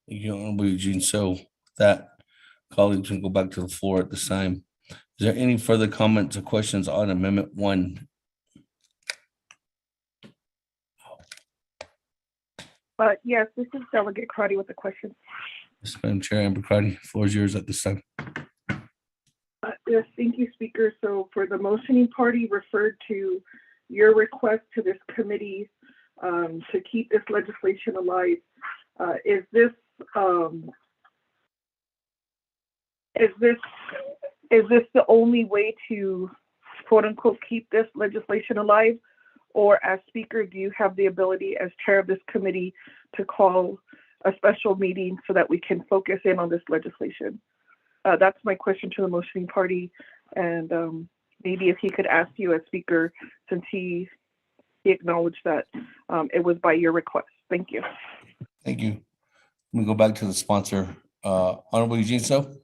Thank you, Honorable Eugene. So that colleagues can go back to the floor at this time. Is there any further comments or questions on Amendment 1? Yes, this is Delegate Crotty with a question. Yes, Madam Chair, Amber Crotty, floor is yours at this time. Yes, thank you, Speaker. So for the motioning party referred to your request to this committee to keep this legislation alive, is this the only way to quote unquote keep this legislation alive? Or as Speaker, do you have the ability as chair of this committee to call a special meeting so that we can focus in on this legislation? That's my question to the motioning party. And maybe if he could ask you as Speaker, since he acknowledged that it was by your request. Thank you. Thank you. Let me go back to the sponsor. Honorable Eugene So.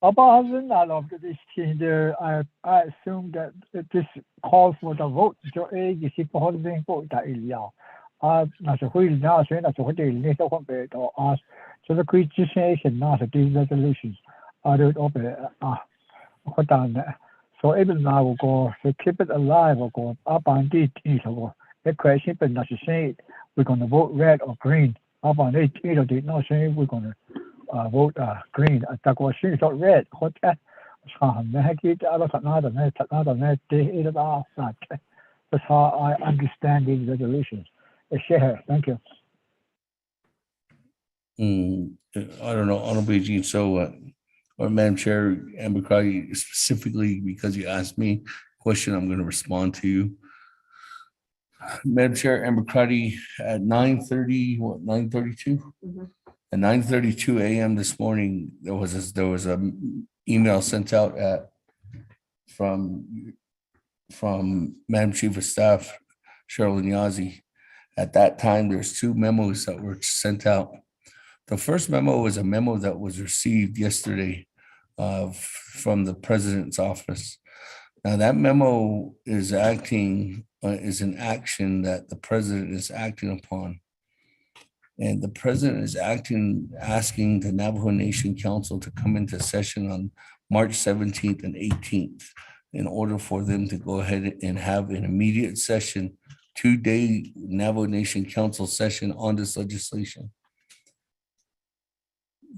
About of this change there, I assume that this calls for the vote. So you see for the vote that not a wheel now, so that's what they need to compare to us. So the creation not these resolutions are open. What done that? So even now will go to keep it alive or go up on it. The question, but not to say we're going to vote red or green. Up on it, did not say we're going to vote green. That was not red. What that? That's how I understand these resolutions. Share. Thank you. I don't know, Honorable Eugene So, or Madam Chair, Amber Crotty, specifically because you asked me a question, I'm going to respond to you. Madam Chair, Amber Crotty, at 9:30, what, 9:32? Mm-hmm. At 9:32 a.m. this morning, there was a email sent out from Madam Chief of Staff Cheryl Nyazi. At that time, there's two memos that were sent out. The first memo was a memo that was received yesterday from the president's office. Now that memo is is an action that the president is acting upon. And the president is asking the Navajo Nation Council to come into session on March 17th and 18th in order for them to go ahead and have an immediate session, 2-day Navajo Nation Council session on this legislation.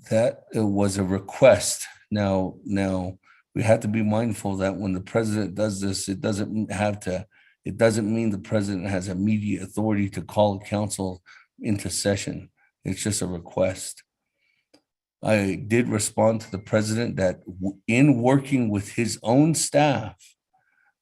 That was a request. Now we have to be mindful that when the president does this, it doesn't mean the president has immediate authority to call a council into session. It's just a request. I did respond to the president that in working with his own staff,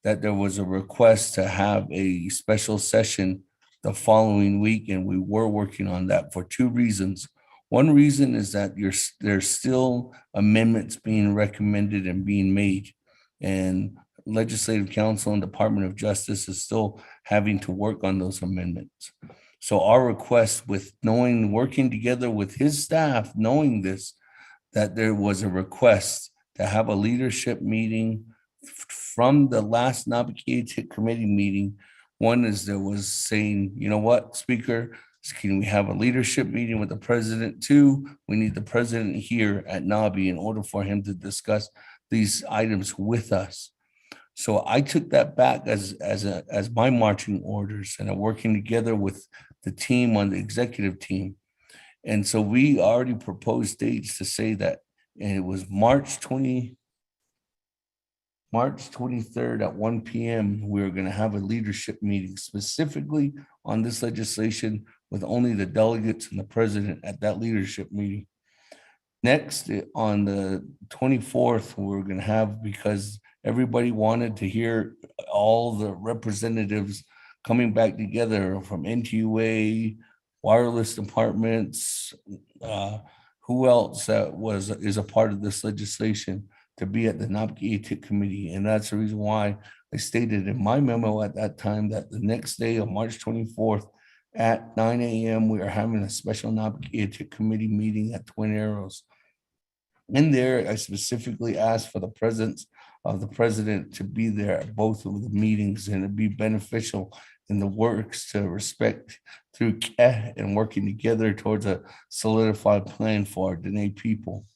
that there was a request to have a special session the following week, and we were working on that for two reasons. One reason is that there's still amendments being recommended and being made, and Legislative Council and Department of Justice is still having to work on those amendments. So our request with working together with his staff, knowing this, that there was a request to have a leadership meeting from the last Naabik'íyáti committee meeting. One is there was saying, you know what, Speaker, can we have a leadership meeting with the president? Two, we need the president here at Nabi in order for him to discuss these items with us. So I took that back as my marching orders, and I'm working together with the team on the executive team. And so we already proposed dates to say that, and it was March 23rd at 1 p.m. we were going to have a leadership meeting specifically on this legislation with only the delegates and the president at that leadership meeting. Next, on the 24th, we were going to have, because everybody wanted to hear all the representatives coming back together from NTUA, wireless departments, who else is a part of this legislation, to be at the Naabik'íyáti committee. And that's the reason why I stated in my memo at that time that the next day of March 24th at 9 a.m. we are having a special Naabik'íyáti committee meeting at Twin Arrows. In there, I specifically asked for the presence of the president to be there at both of the meetings, and it'd be beneficial in the works to respect through KEH and working together towards a solidified plan for our Dene people.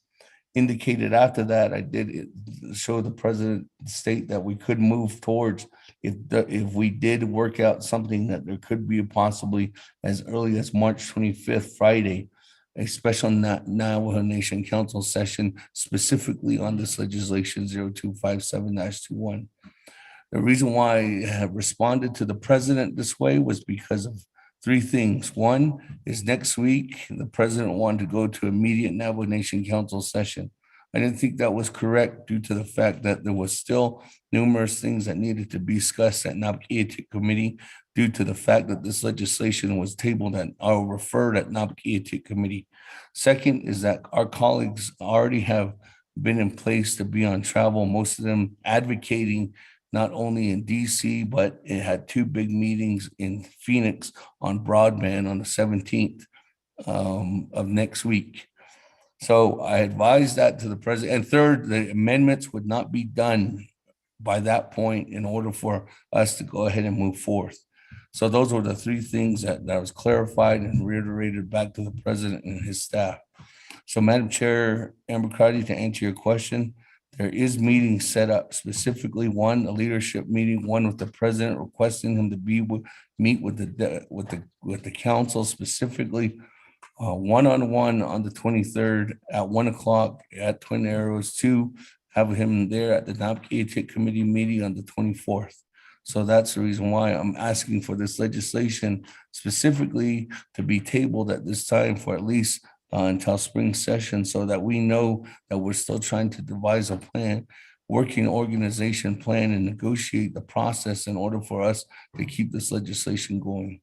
Indicated after that, I did show the president state that we could move towards, if we did work out something, that there could be possibly as early as March 25th, Friday, a special Navajo Nation Council session specifically on this legislation 0257-21. The reason why I have responded to the president this way was because of three things. One is next week, the president wanted to go to immediate Navajo Nation Council session. I didn't think that was correct due to the fact that there was still numerous things that needed to be discussed at Naabik'íyáti committee due to the fact that this legislation was tabled or referred at Naabik'íyáti committee. Second is that our colleagues already have been in place to be on travel, most of them advocating not only in DC, but it had two big meetings in Phoenix on broadband on the 17th of next week. So I advised that to the president. And third, the amendments would not be done by that point in order for us to go ahead and move forth. So those were the three things that was clarified and reiterated back to the president and his staff. So Madam Chair Naabik'íyáti, to answer your question, there is meetings set up, specifically one, a leadership meeting, one with the president requesting him to meet with the council, specifically one-on-one on the 23rd at 1 o'clock at Twin Arrows, to have him there at the Naabik'íyáti committee meeting on the 24th. So that's the reason why I'm asking for this legislation specifically to be tabled at this time for at least until spring session, so that we know that we're still trying to devise a plan, working organization plan, and negotiate the process in order for us to keep this legislation going.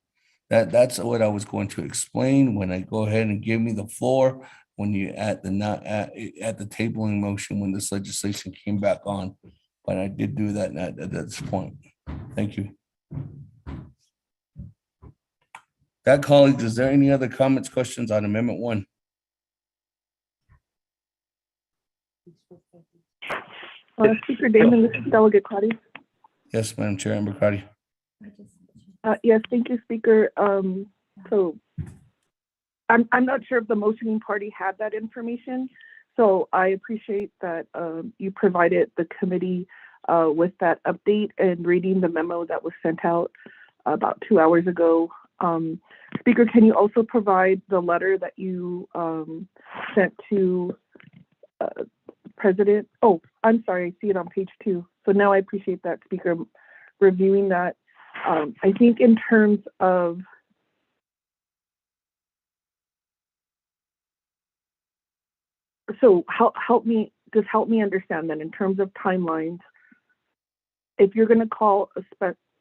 That's what I was going to explain when I go ahead and give me the floor when you at the tabling motion when this legislation came back on. But I did do that at this point. Thank you. That, colleagues, is there any other comments, questions on Amendment 1? Speaker Damon, this is Delegate Claudia. Yes, Madam Chair Naabik'íyáti. Yes, thank you, Speaker. So I'm not sure if the motioning party had that information. So I appreciate that you provided the committee with that update and reading the memo that was sent out about 2 hours ago. Speaker, can you also provide the letter that you sent to President? Oh, I'm sorry, I see it on page 2. So now I appreciate that, Speaker, reviewing that. I think in terms of help me understand then in terms of timelines. If you're going to call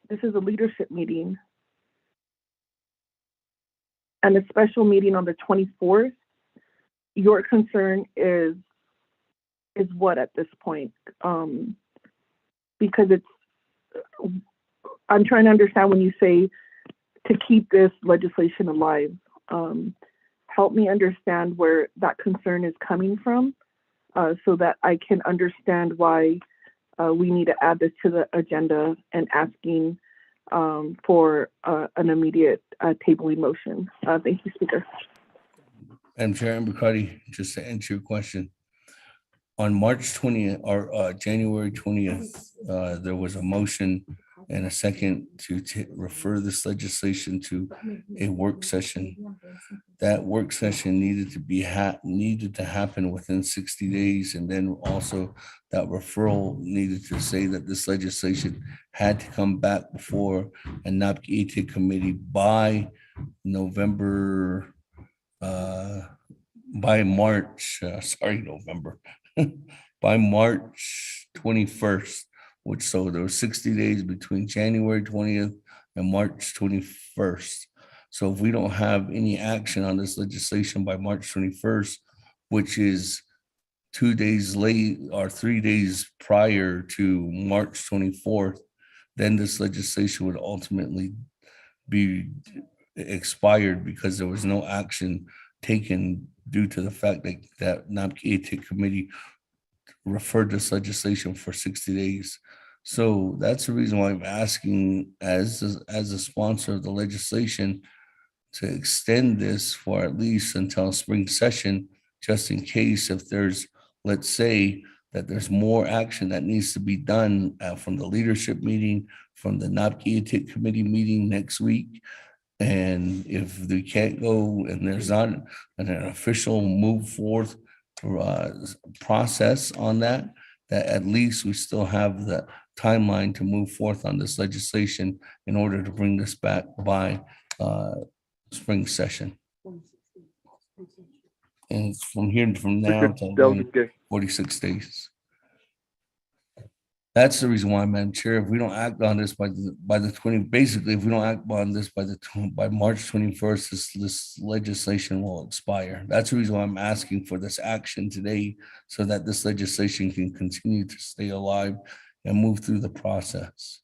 this is a leadership meeting and a special meeting on the 24th, your concern is what at this point? Because I'm trying to understand when you say to keep this legislation alive. Help me understand where that concern is coming from, so that I can understand why we need to add this to the agenda and asking for an immediate tabling motion. Thank you, Speaker. Madam Chair, Naabik'íyáti, just to answer your question. On March 20th or January 20th, there was a motion and a second to refer this legislation to a work session. That work session needed to happen within 60 days, and then also that referral needed to say that this legislation had to come back before a Naabik'íyáti committee by November, by March, November, by March 21st, which so there was 60 days between January 20th and March 21st. So if we don't have any action on this legislation by March 21st, which is 2 days late or 3 days prior to March 24th, then this legislation would ultimately be expired because there was no action taken due to the fact that Naabik'íyáti committee referred this legislation for 60 days. So that's the reason why I'm asking as a sponsor of the legislation to extend this for at least until spring session, just in case if there's, let's say, that there's more action that needs to be done from the leadership meeting, from the Naabik'íyáti committee meeting next week. And if they can't go and there's not an official move forth process on that at least we still have the timeline to move forth on this legislation in order to bring this back by spring session. And from here from now to 46 days. That's the reason why, Madam Chair, if we don't act on this by the 20, basically, if we don't act on this by March 21st, this legislation will expire. That's the reason why I'm asking for this action today, so that this legislation can continue to stay alive and move through the process.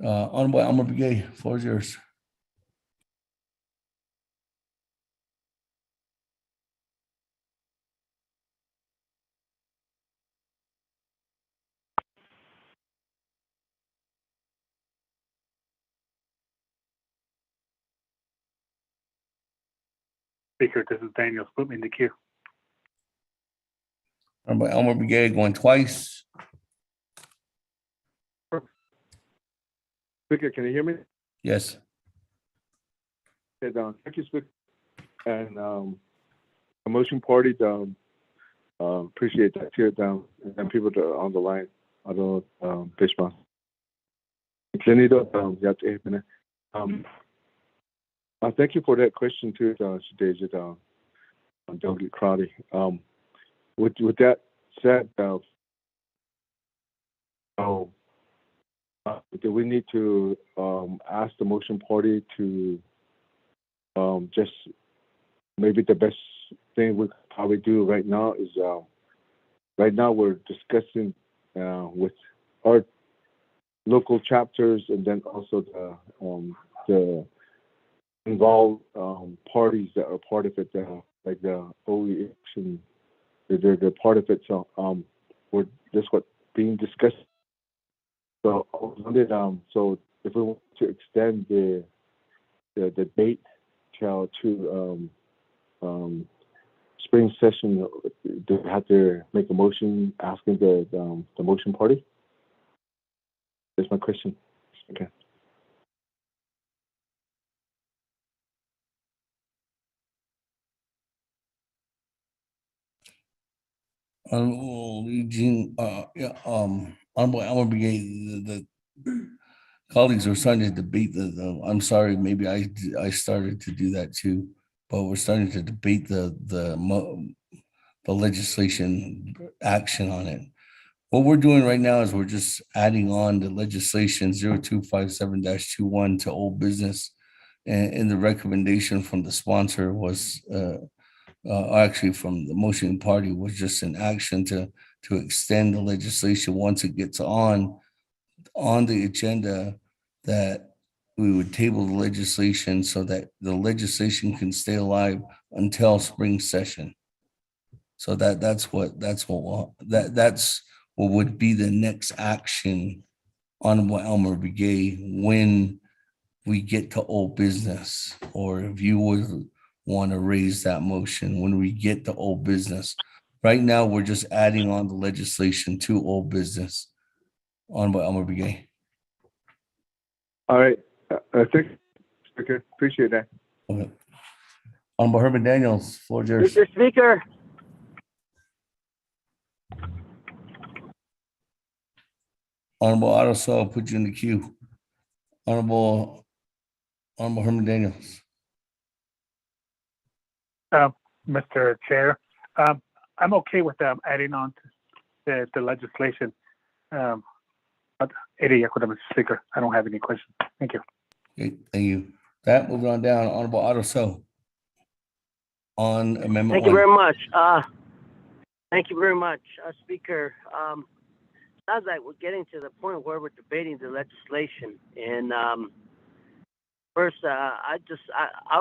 Honorable Naabik'íyáti, floor is yours. Speaker, this is Daniel. Put me in the queue. Honorable Naabik'íyáti going twice. Speaker, can you hear me? Yes. Okay, thank you, Speaker. And the motion party, appreciate that here down and people that are on the line. I don't Bishma. Thank you for that question too, Shadejit, Naabik'íyáti. With that said, do we need to ask the motion party to just maybe the best thing we could probably do right now is right now we're discussing with our local chapters and then also the involved parties that are part of it, like the OE and they're part of it. So we're just what being discussed. So I was wondering, so if we want to extend the date to spring session, do we have to make a motion asking the motion party? That's my question. Okay. Honorable Naabik'íyáti, the colleagues are starting to debate I'm sorry, maybe I started to do that too, but we're starting to debate the legislation action on it. What we're doing right now is we're just adding on the legislation 0257-21 to old business, and the recommendation from the sponsor was actually from the motion party was just an action to extend the legislation once it gets on the agenda, that we would table the legislation so that the legislation can stay alive until spring session. So that's what would be the next action on Elmer Begay when we get to old business, or if you would want to raise that motion when we get to old business. Right now, we're just adding on the legislation to old business on by Elmer Begay. All right. Thank you. Okay, appreciate that. Okay. Honorable Herman Daniels, floor is yours. Mr. Speaker. Honorable Otto, I'll put you in the queue. Honorable Herman Daniels. Mr. Chair, I'm okay with adding on to the legislation. But Mr. Speaker, I don't have any questions. Thank you. Okay, thank you. That moving on down, Honorable Otto on Amendment 1. Thank you very much. Thank you very much, Speaker. Sounds like we're getting to the point where we're debating the legislation. And first, I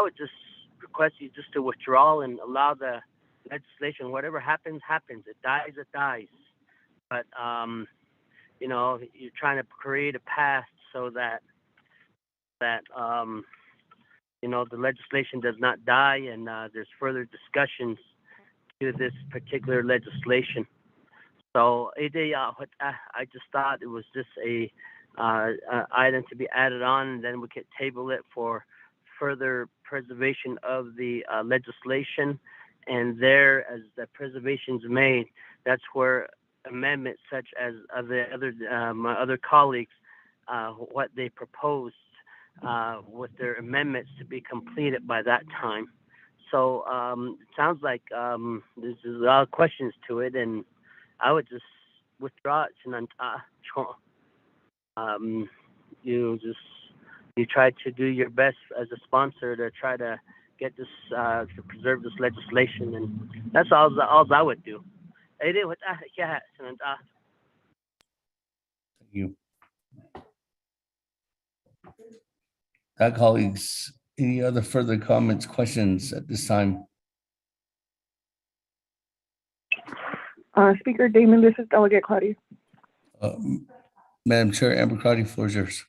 would just request you just to withdraw and allow the legislation. Whatever happens, happens. It dies, it dies. But you know, you're trying to create a path so that you know, the legislation does not die, and there's further discussions to this particular legislation. So I just thought it was just a item to be added on, and then we could table it for further preservation of the legislation. And there, as the preservation's made, that's where amendments such as the other my other colleagues, what they proposed with their amendments to be completed by that time. So it sounds like there's a lot of questions to it, and I would just withdraw it. You try to do your best as a sponsor to try to get this to preserve this legislation, and that's all I would do. Thank you. Colleagues, any other further comments, questions at this time? Speaker Damon, this is Delegate Claudia. Madam Chair, Amber Crowdy, floor is yours.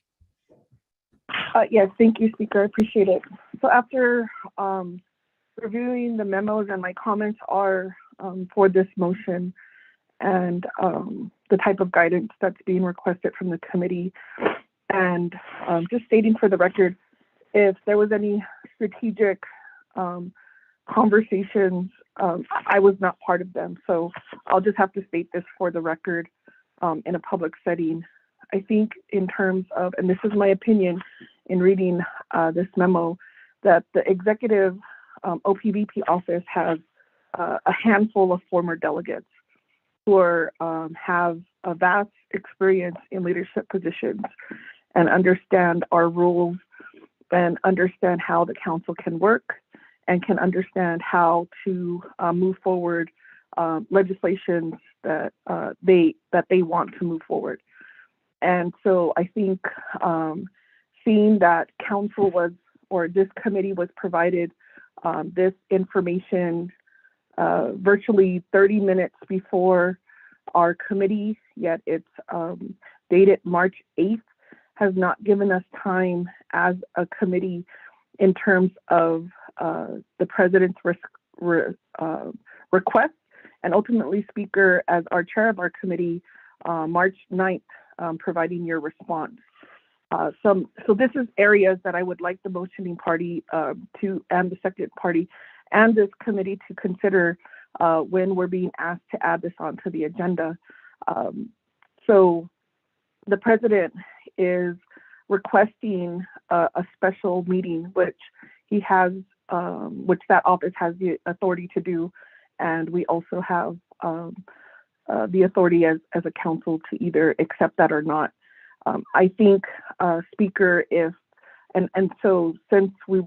Yes, thank you, Speaker. I appreciate it. So after reviewing the memos, and my comments are for this motion and the type of guidance that's being requested from the committee, and just stating for the record, if there was any strategic conversations, I was not part of them. So I'll just have to state this for the record in a public setting. I think in terms of, and this is my opinion in reading this memo, that the executive OPVP office has a handful of former delegates who have a vast experience in leadership positions and understand our rules and understand how the council can work and can understand how to move forward legislation that they want to move forward. And so I think seeing that council was, or this committee was provided this information virtually 30 minutes before our committee, yet it's dated March 8th, has not given us time as a committee in terms of the president's request, and ultimately, Speaker, as our chair of our committee, March 9th, providing your response. So this is areas that I would like the motioning party and the second party and this committee to consider when we're being asked to add this onto the agenda. So the president is requesting a special meeting, which he has, which that office has the authority to do, and we also have the authority as a council to either accept that or not. I think, Speaker, and so since we've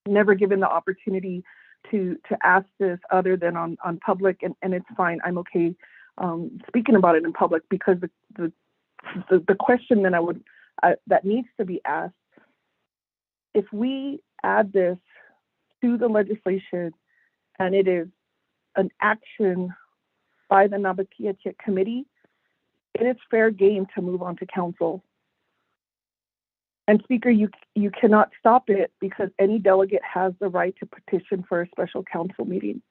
never given the opportunity to ask this other than on public, and it's fine, I'm okay speaking about it in public, because the question that that needs to be asked if we add this to the legislation and it is an action by the Naabik'íyáti committee, it is fair game to move on to council. And Speaker, you cannot stop it because any delegate has the right to petition for a special council meeting.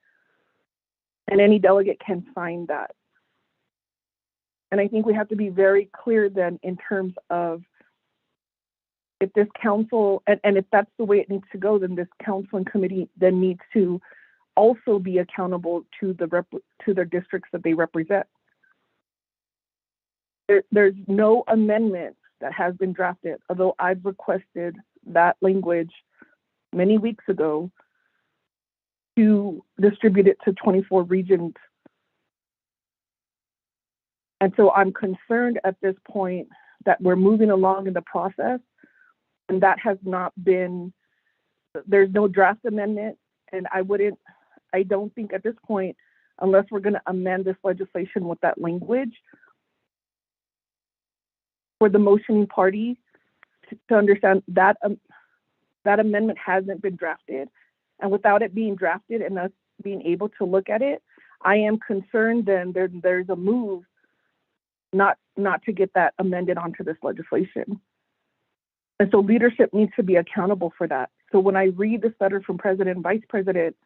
And any delegate can sign that. And I think we have to be very clear then in terms of if this council, and if that's the way it needs to go, then this council and committee then needs to also be accountable to their districts that they represent. There's no amendment that has been drafted, although I've requested that language many weeks ago to distribute it to 24 regions. And so I'm concerned at this point that we're moving along in the process and that has not been, there's no draft amendment. And I don't think at this point, unless we're going to amend this legislation with that language, for the motioning party to understand that that amendment hasn't been drafted. And without it being drafted and us being able to look at it, I am concerned then there's a move not to get that amended onto this legislation. And so leadership needs to be accountable for that. So when I read this letter from President and Vice President,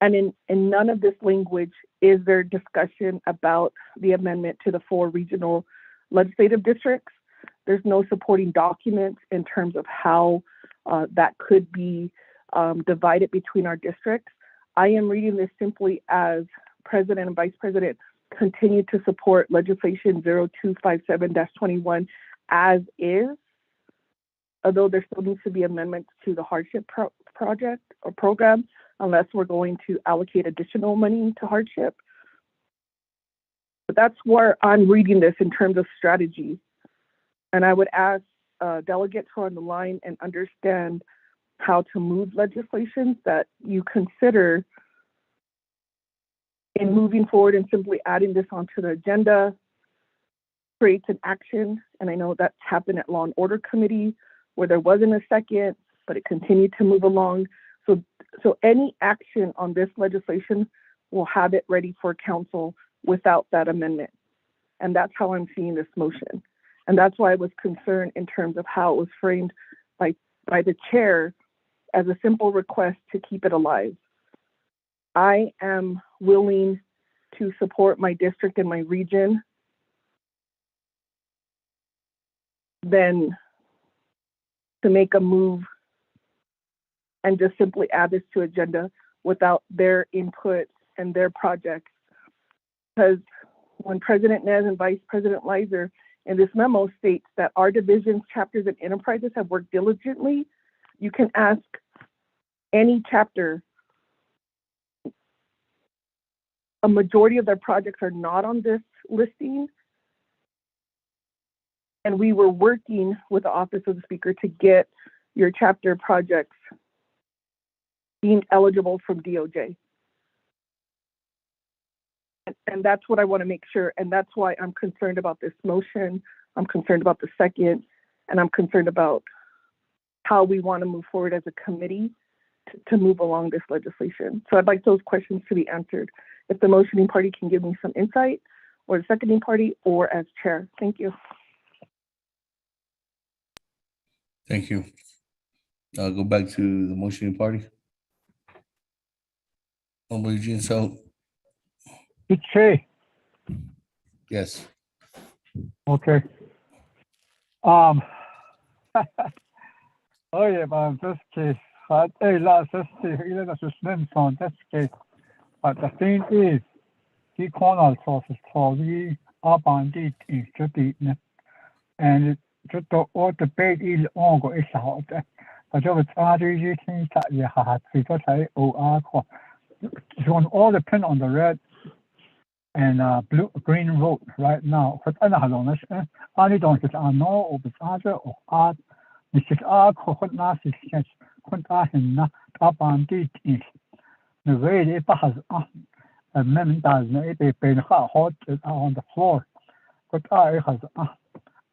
and in none of this language is there discussion about the amendment to the 4 regional legislative districts. There's no supporting documents in terms of how that could be divided between our districts. I am reading this simply as President and Vice President continue to support legislation 0257-21 as is, although there still needs to be amendments to the hardship project or program, unless we're going to allocate additional money to hardship. But that's where I'm reading this in terms of strategy. And I would ask delegates who are on the line and understand how to move legislations that you consider in moving forward and simply adding this onto the agenda creates an action. And I know that's happened at Law and Order Committee where there wasn't a second, but it continued to move along. So any action on this legislation will have it ready for council without that amendment. And that's how I'm seeing this motion. And that's why I was concerned in terms of how it was framed by the chair as a simple request to keep it alive. I am willing to support my district and my region than to make a move and just simply add this to agenda without their input and their projects. Because when President Nez and Vice President Leiser in this memo states that our divisions, chapters, and enterprises have worked diligently, you can ask any chapter. A majority of their projects are not on this listing. And we were working with the Office of the Speaker to get your chapter projects deemed eligible from DOJ. And that's what I want to make sure. And that's why I'm concerned about this motion. I'm concerned about the second. And I'm concerned about how we want to move forward as a committee to move along this legislation. So I'd like those questions to be answered. If the motioning party can give me some insight, or the seconding party, or as chair. Thank you. Thank you. I'll go back to the motioning party. Eugene, so. Chair. Yes. Okay. Oh yeah, but this case, last this case. But the thing is, the corner sources for the bandit institute, and just all the bait is on go is out. But just RGG things that you have to say OR. So all depend on the red and green road right now. But I don't know. I don't know or the other or art. This is our what not is what I not bandit is. The way it has a man does it been hot on the floor. But I has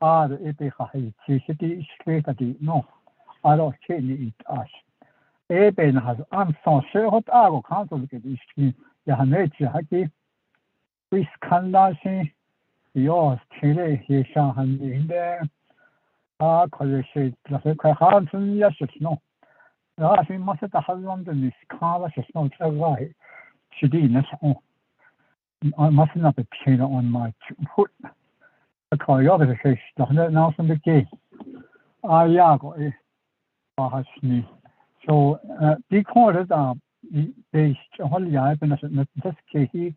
it has city straight at the no. allocated us. Eben has Amson Shehot Ago Council is Yahaneti Haki, Chris Kandashi, yours, Chile, he shall hand in there. College, the Hanson Yashno. I think most of the husband is Carla Shasno Tawai. She didn't. I must not be paid on my foot. I call you the fish, the announcement the gate. Yago, has me. So, because based on the evidence, in this case,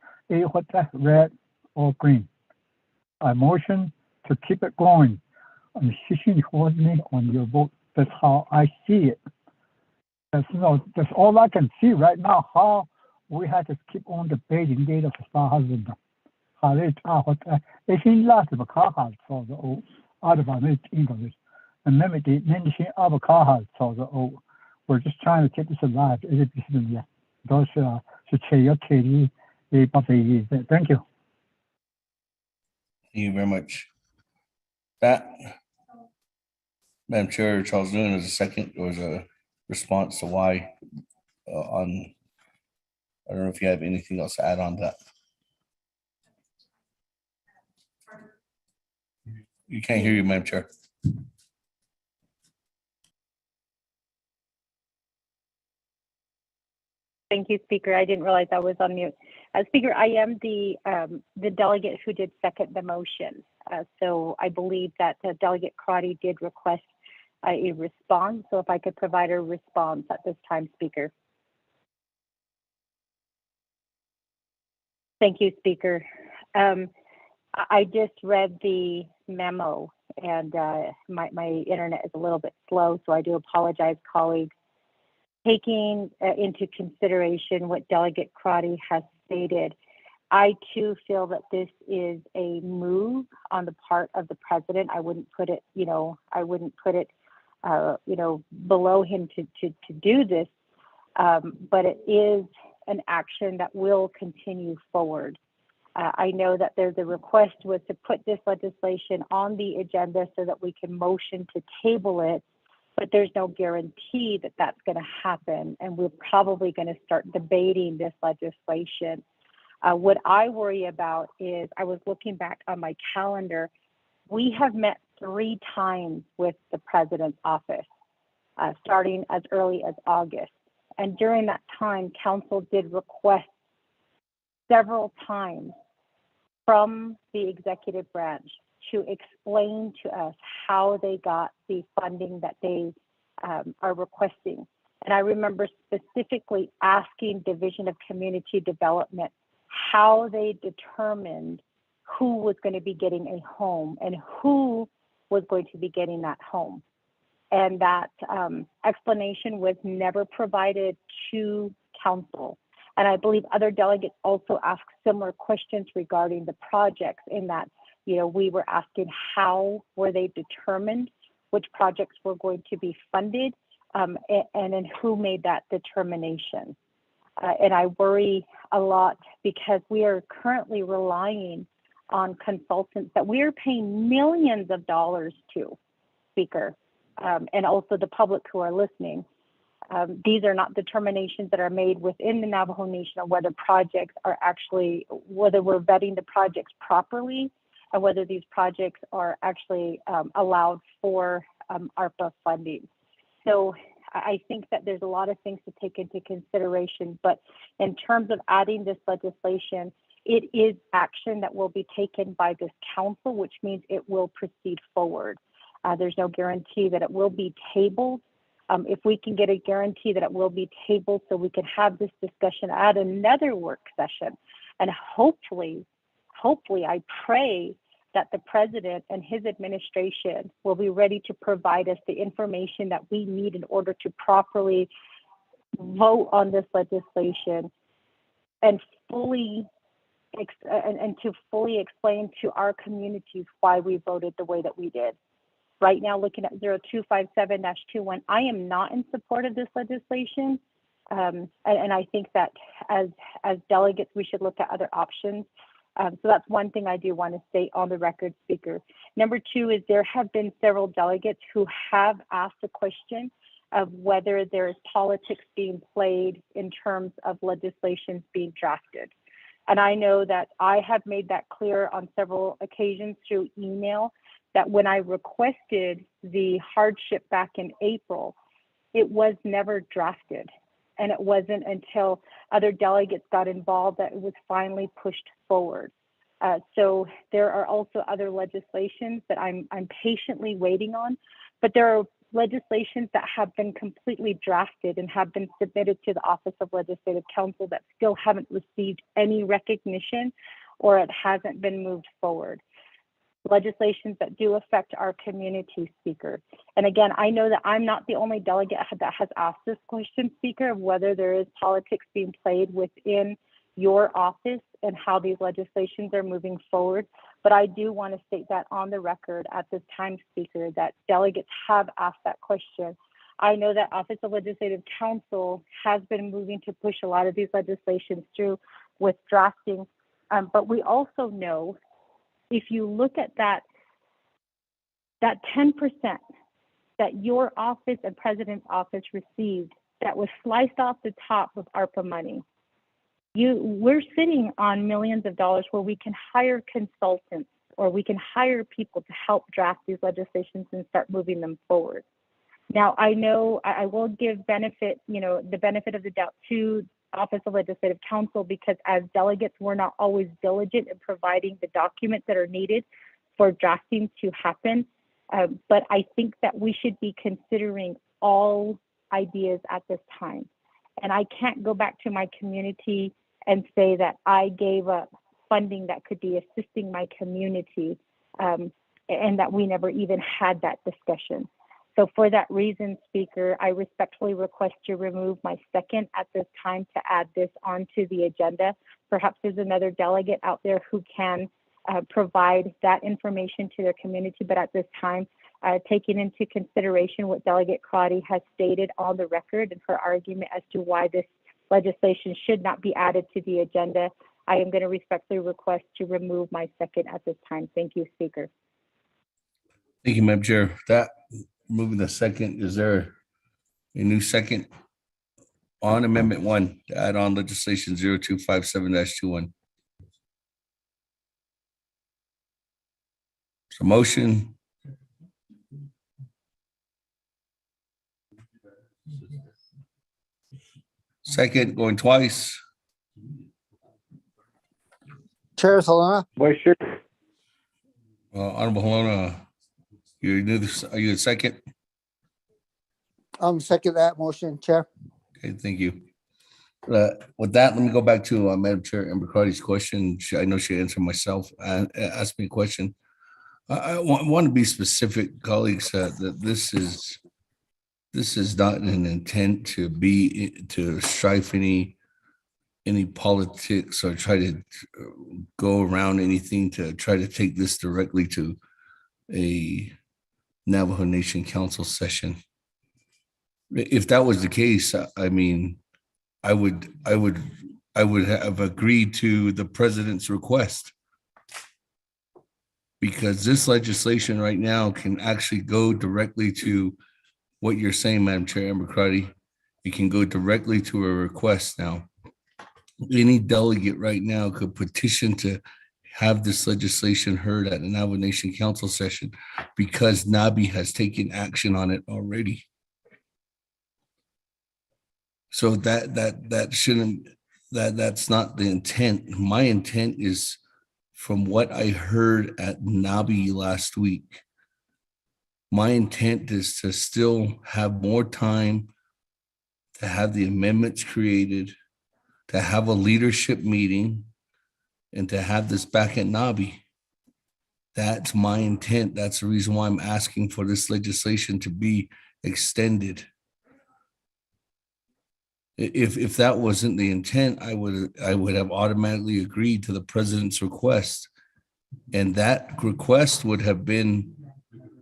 what red or green. I motion to keep it going. I'm sitting holding on your vote. That's how I see it. That's all I can see right now. How we have to keep on debating data for Star Husband. How they are what if in last of a car house for the old out of our English. And maybe the mention of a car house for the old. We're just trying to keep this alive. Those should say your Katie, thank you. Thank you very much. That, Madam Chair, Charles Lewin, is a second, or is a response to why on, I don't know if you have anything else to add on that. You can't hear you, Madam Chair. Thank you, Speaker. I didn't realize I was on mute. Speaker, I am the delegate who did second the motion. So I believe that Delegate Crotty did request a response. So if I could provide a response at this time, Speaker. Thank you, Speaker. I just read the memo, and my internet is a little bit slow, so I do apologize, colleagues. Taking into consideration what Delegate Crotty has stated, I too feel that this is a move on the part of the president. I wouldn't put it, I wouldn't put it, below him to do this, but it is an action that will continue forward. I know that there's a request was to put this legislation on the agenda so that we can motion to table it, but there's no guarantee that that's going to happen, and we're probably going to start debating this legislation. What I worry about is, I was looking back on my calendar, we have met 3 times with the president's office, starting as early as August. And during that time, council did request several times from the executive branch to explain to us how they got the funding that they are requesting. And I remember specifically asking Division of Community Development how they determined who was going to be getting a home and who was going to be getting that home. And that explanation was never provided to council. And I believe other delegates also asked similar questions regarding the projects, in that, we were asking how were they determined, which projects were going to be funded, and then who made that determination. And I worry a lot because we are currently relying on consultants that we are paying millions of dollars to, Speaker, and also the public who are listening. These are not determinations that are made within the Navajo Nation on whether projects are actually, whether we're vetting the projects properly, and whether these projects are actually allowed for ARPA funding. So I think that there's a lot of things to take into consideration, but in terms of adding this legislation, it is action that will be taken by this council, which means it will proceed forward. There's no guarantee that it will be tabled. If we can get a guarantee that it will be tabled so we can have this discussion at another work session, and hopefully I pray that the president and his administration will be ready to provide us the information that we need in order to properly vote on this legislation and to fully explain to our communities why we voted the way that we did. Right now, looking at 0257-21, I am not in support of this legislation. And I think that as delegates, we should look at other options. So that's one thing I do want to state on the record, Speaker. Number two is there have been several delegates who have asked the question of whether there is politics being played in terms of legislation being drafted. And I know that I have made that clear on several occasions through email that when I requested the hardship back in April, it was never drafted. And it wasn't until other delegates got involved that it was finally pushed forward. So there are also other legislations that I'm patiently waiting on, but there are legislations that have been completely drafted and have been submitted to the Office of Legislative Counsel that still haven't received any recognition or it hasn't been moved forward. Legislations that do affect our community, Speaker. And again, I know that I'm not the only delegate that has asked this question, Speaker, of whether there is politics being played within your office and how these legislations are moving forward. But I do want to state that on the record at this time, Speaker, that delegates have asked that question. I know that Office of Legislative Counsel has been moving to push a lot of these legislations through with drafting. But we also know if you look at that 10% that your office and President's office received that was sliced off the top of ARPA money, we're sitting on millions of dollars where we can hire consultants or we can hire people to help draft these legislations and start moving them forward. Now, I know I will give the benefit of the doubt to Office of Legislative Counsel because as delegates, we're not always diligent in providing the documents that are needed for drafting to happen. But I think that we should be considering all ideas at this time. And I can't go back to my community and say that I gave up funding that could be assisting my community and that we never even had that discussion. So for that reason, Speaker, I respectfully request to remove my second at this time to add this onto the agenda. Perhaps there's another delegate out there who can provide that information to their community, but at this time, taking into consideration what Delegate Crotty has stated on the record and her argument as to why this legislation should not be added to the agenda, I am going to respectfully request to remove my second at this time. Thank you, Speaker. Thank you, Madam Chair. That moving the second, is there a new second on Amendment 1 to add on legislation 0257-21? So motion. Second, going twice. Chair Solana. Honorable Helena, are you a second? Second that motion, Chair. Okay, thank you. With that, let me go back to Madam Chair Amber Crotty's question. I know she answered myself and asked me a question. I want to be specific, colleagues, that this is not an intent to strife any politics or try to go around anything to try to take this directly to a Navajo Nation Council session. If that was the case, I mean, I would have agreed to the president's request, because this legislation right now can actually go directly to what you're saying, Madam Chair Amber Crotty. It can go directly to a request now. Any delegate right now could petition to have this legislation heard at the Navajo Nation Council session because NABI has taken action on it already. So that's not the intent. My intent is, from what I heard at NABI last week, my intent is to still have more time to have the amendments created, to have a leadership meeting, and to have this back at NABI. That's my intent. That's the reason why I'm asking for this legislation to be extended. If that wasn't the intent, I would have automatically agreed to the president's request, and that request would have been,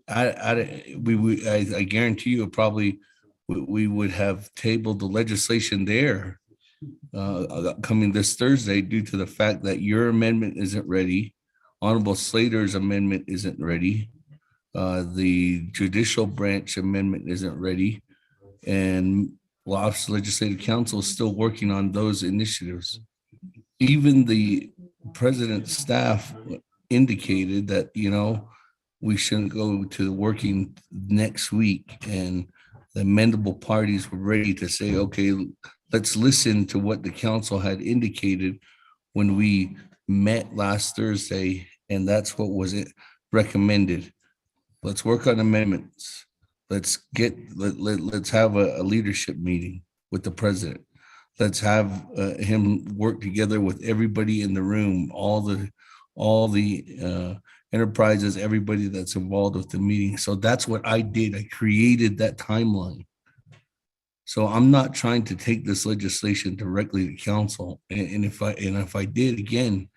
I guarantee you, probably we would have tabled the legislation there coming this Thursday due to the fact that your amendment isn't ready. Honorable Slater's amendment isn't ready. The judicial branch amendment isn't ready. And Office of Legislative Council is still working on those initiatives. Even the president's staff indicated that, we shouldn't go to working next week, and the amendable parties were ready to say, okay, let's listen to what the council had indicated when we met last Thursday, and that's what was recommended. Let's work on amendments. Let's have a leadership meeting with the president. Let's have him work together with everybody in the room, all the enterprises, everybody that's involved with the meeting. So that's what I did. I created that timeline. So I'm not trying to take this legislation directly to council. And if I did, again,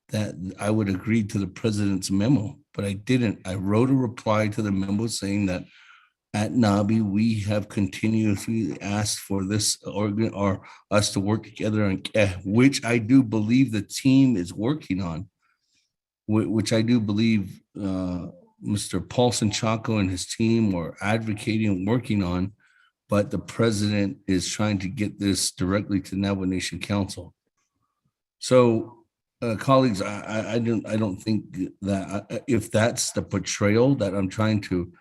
that I would agree to the president's memo, but I didn't. I wrote a reply to the memo saying that at NABI, we have continuously asked for this organ or us to work together on, which I do believe the team is working on, which I do believe Mr. Paulson Chaco and his team are advocating and working on, but the president is trying to get this directly to Navajo Nation Council. So, colleagues, I don't think that if that's the portrayal that I'm trying to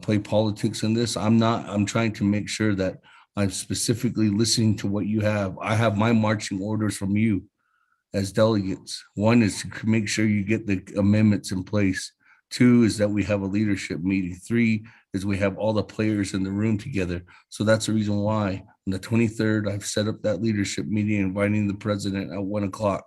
play politics in this, I'm trying to make sure that I'm specifically listening to what you have. I have my marching orders from you as delegates. One is to make sure you get the amendments in place. Two is that we have a leadership meeting. Three is we have all the players in the room together. So that's the reason why on the 23rd, I've set up that leadership meeting, inviting the president at 1 o'clock.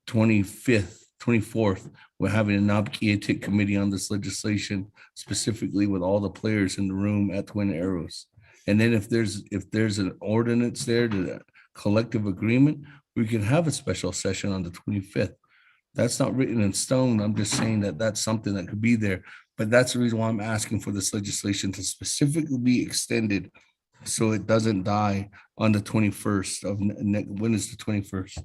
25th, 24th, we're having a Naabik'íyáti committee on this legislation, specifically with all the players in the room at Twin Arrows. And then if there's an ordinance there, to collective agreement, we can have a special session on the 25th. That's not written in stone. I'm just saying that that's something that could be there. But that's the reason why I'm asking for this legislation to specifically be extended so it doesn't die on the 21st of when is the 21st?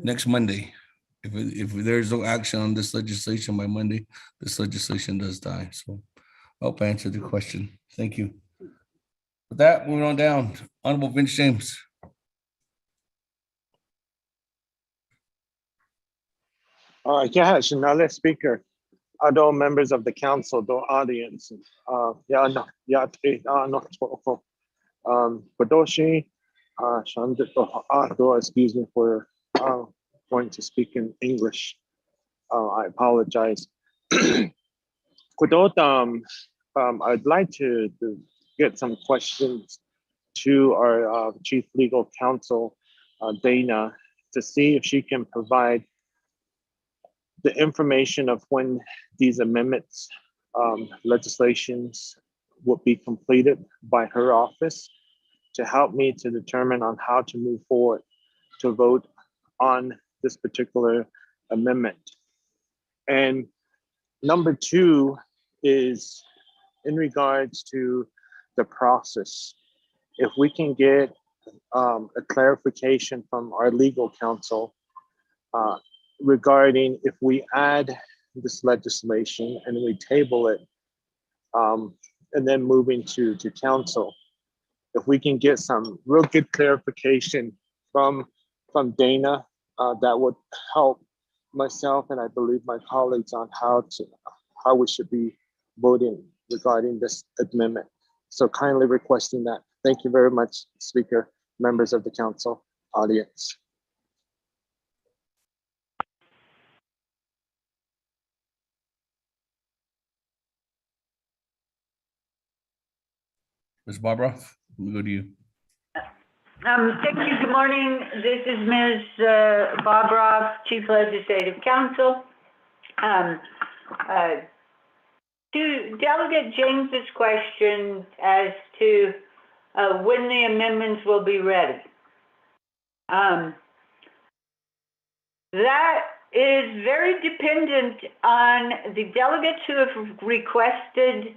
Next Monday. If there's no action on this legislation by Monday, this legislation does die. So I hope I answered the question. Thank you. With that, moving on down, Honorable Vince James. Yes, another speaker. Other members of the council, the audience. Badoshi, excuse me for going to speak in English. I apologize. I'd like to get some questions to our Chief Legal Counsel, Dana, to see if she can provide the information of when these amendments, legislations will be completed by her office to help me to determine on how to move forward to vote on this particular amendment. And number two is in regards to the process. If we can get a clarification from our legal counsel regarding if we add this legislation and we table it and then moving to council, if we can get some real good clarification from Dana, that would help myself and I believe my colleagues on how we should be voting regarding this amendment. So kindly requesting that. Thank you very much, Speaker, members of the council, audience. Ms. Barbara, let me go to you. Thank you. Good morning. This is Ms. Barbara, Chief Legislative Counsel. To Delegate James's question as to when the amendments will be ready. That is very dependent on the delegates who have requested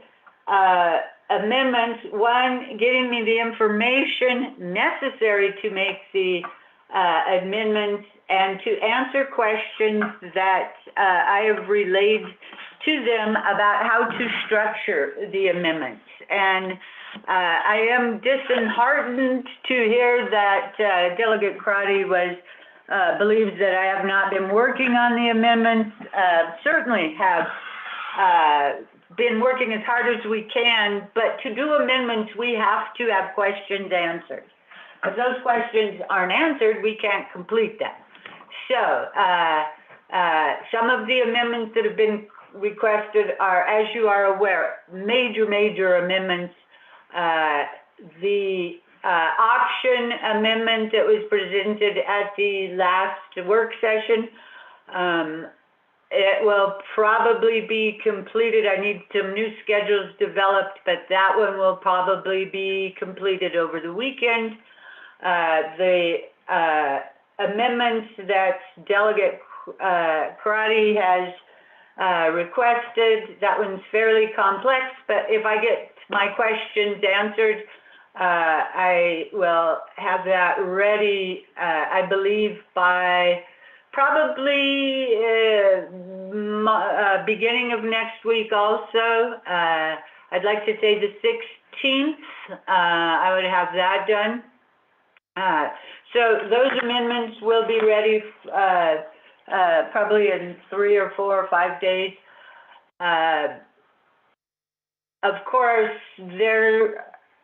amendments. One, getting me the information necessary to make the amendments and to answer questions that I have relayed to them about how to structure the amendments. And I am disheartened to hear that Delegate Crotty believes that I have not been working on the amendments. Certainly have been working as hard as we can, but to do amendments, we have to have questions answered. If those questions aren't answered, we can't complete them. So some of the amendments that have been requested are, as you are aware, major amendments. The option amendment that was presented at the last work session, it will probably be completed. I need some new schedules developed, but that one will probably be completed over the weekend. The amendments that Delegate Crotty has requested, that one's fairly complex, but if I get my questions answered, I will have that ready, I believe, by probably beginning of next week also. I'd like to say the 16th, I would have that done. So those amendments will be ready probably in 3 or 4 or 5 days. Of course,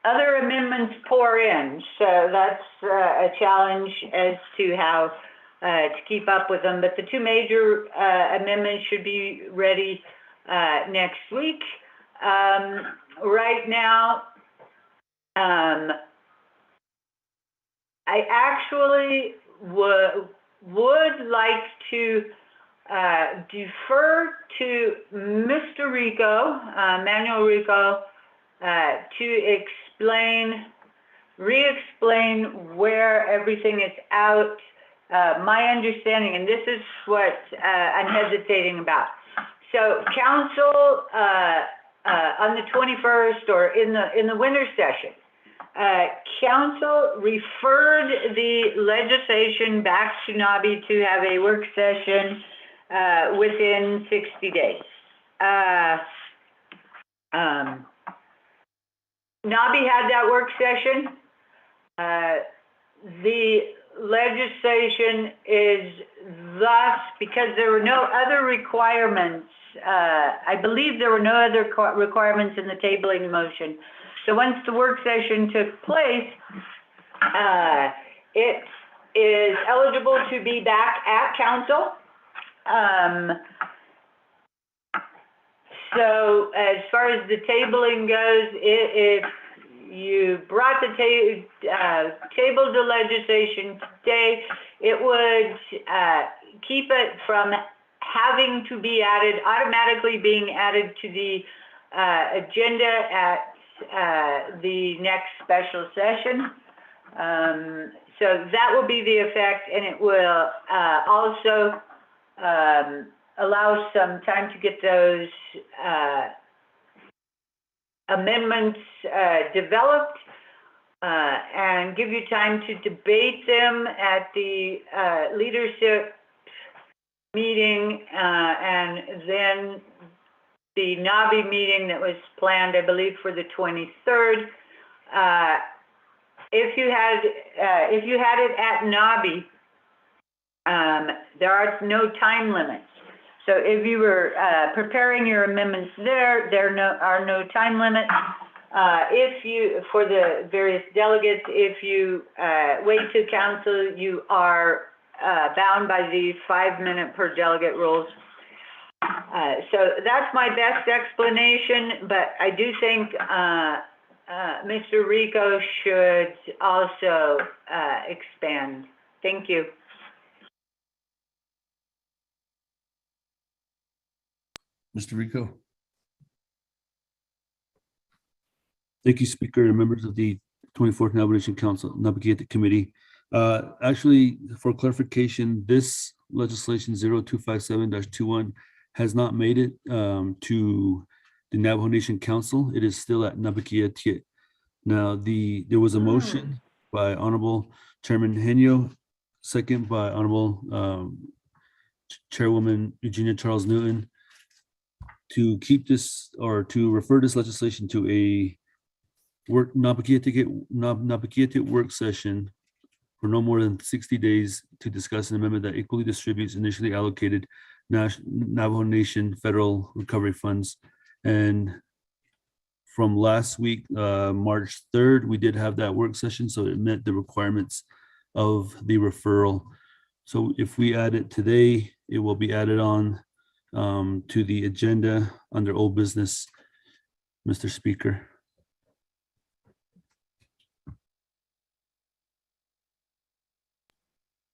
other amendments pour in, so that's a challenge as to how to keep up with them. But the two major amendments should be ready next week. Right now, I actually would like to defer to Mr. Rico, Manuel Rico, to re-explain where everything is out. My understanding, and this is what I'm hesitating about. So council on the 21st or in the winter session, council referred the legislation back to NABI to have a work session within 60 days. NABI had that work session. The legislation is thus, because there were no other requirements, I believe there were no other requirements in the tabling motion. So once the work session took place, it is eligible to be back at council. So as far as the tabling goes, if you brought the tabled the legislation today, it would keep it from having to be added, automatically being added to the agenda at the next special session. So that will be the effect, and it will also allow some time to get those amendments developed and give you time to debate them at the leadership meeting and then the NABI meeting that was planned, I believe, for the 23rd. If you had it at NABI, there are no time limits. So if you were preparing your amendments there are no time limits. For the various delegates, if you wait to council, you are bound by the 5-minute per delegate rules. So that's my best explanation, but I do think Mr. Rico should also expand. Thank you. Mr. Rico. Thank you, Speaker and members of the 24th Navajo Council, Naabik'íyáti Committee. Actually, for clarification, this legislation 0257-21 has not made it to the Navajo Nation Council. It is still at Naabik'íyáti. Now, there was a motion by Honorable Chairman Henyo, second by Honorable Chairwoman Eugenia Charles Newton, to keep this or to refer this legislation to a Naabik'íyáti work session for no more than 60 days to discuss an amendment that equally distributes initially allocated Navajo Nation federal recovery funds. And from last week, March 3rd, we did have that work session, so it met the requirements of the referral. So if we add it today, it will be added on to the agenda under old business, Mr. Speaker.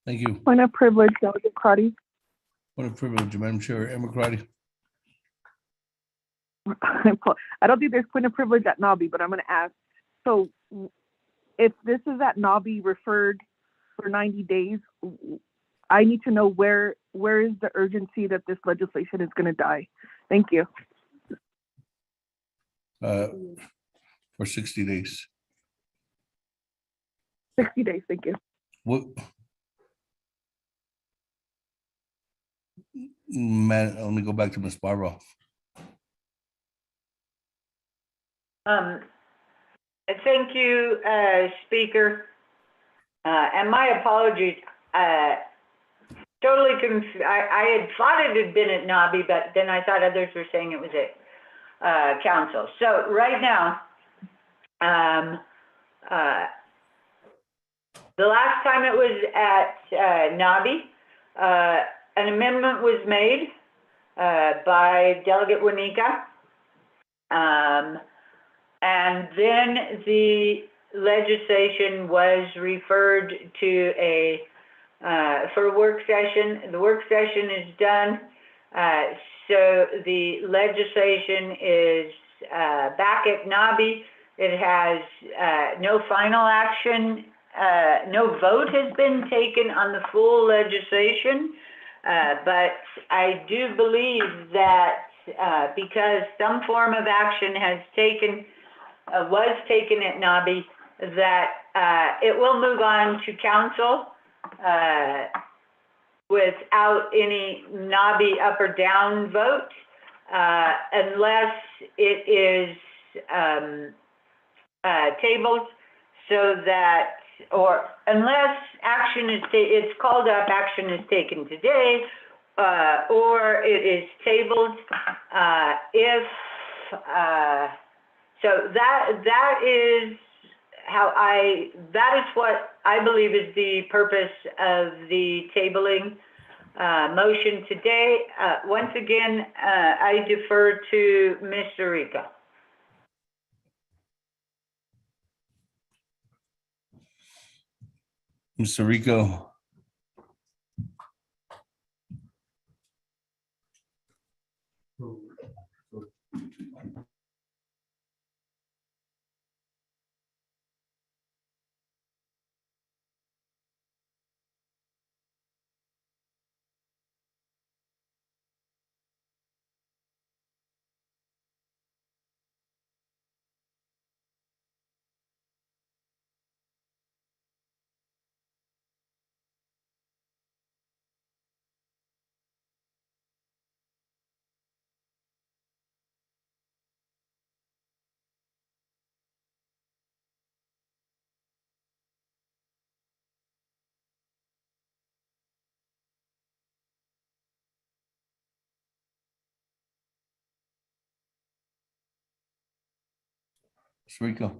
Thank you. Point of privilege, Delegate Crotty. What a privilege, Madam Chair. Emma Crotty. I don't think there's point of privilege at Nabi, but I'm going to ask. So if this is at Nabi referred for 90 days, I need to know where is the urgency that this legislation is going to die. Thank you. For 60 days. 60 days, thank you. What? Man, let me go back to Ms. Barbara. Thank you, Speaker. And my apologies. Totally confused. I had thought it had been at Nabi, but then I thought others were saying it was at Council. So right now, the last time it was at Nabi, an amendment was made by Delegate Wanika. And then the legislation was referred to for a work session. The work session is done. So the legislation is back at Nabi. It has no final action. No vote has been taken on the full legislation. But I do believe that because some form of action was taken at Nabi, that it will move on to Council without any Nabi up or down vote, unless it is tabled so that, or unless action is it's called up, action is taken today, or it is tabled. So that is what I believe is the purpose of the tabling motion today. Once again, I defer to Mr. Rico. Mr. Rico. Rico.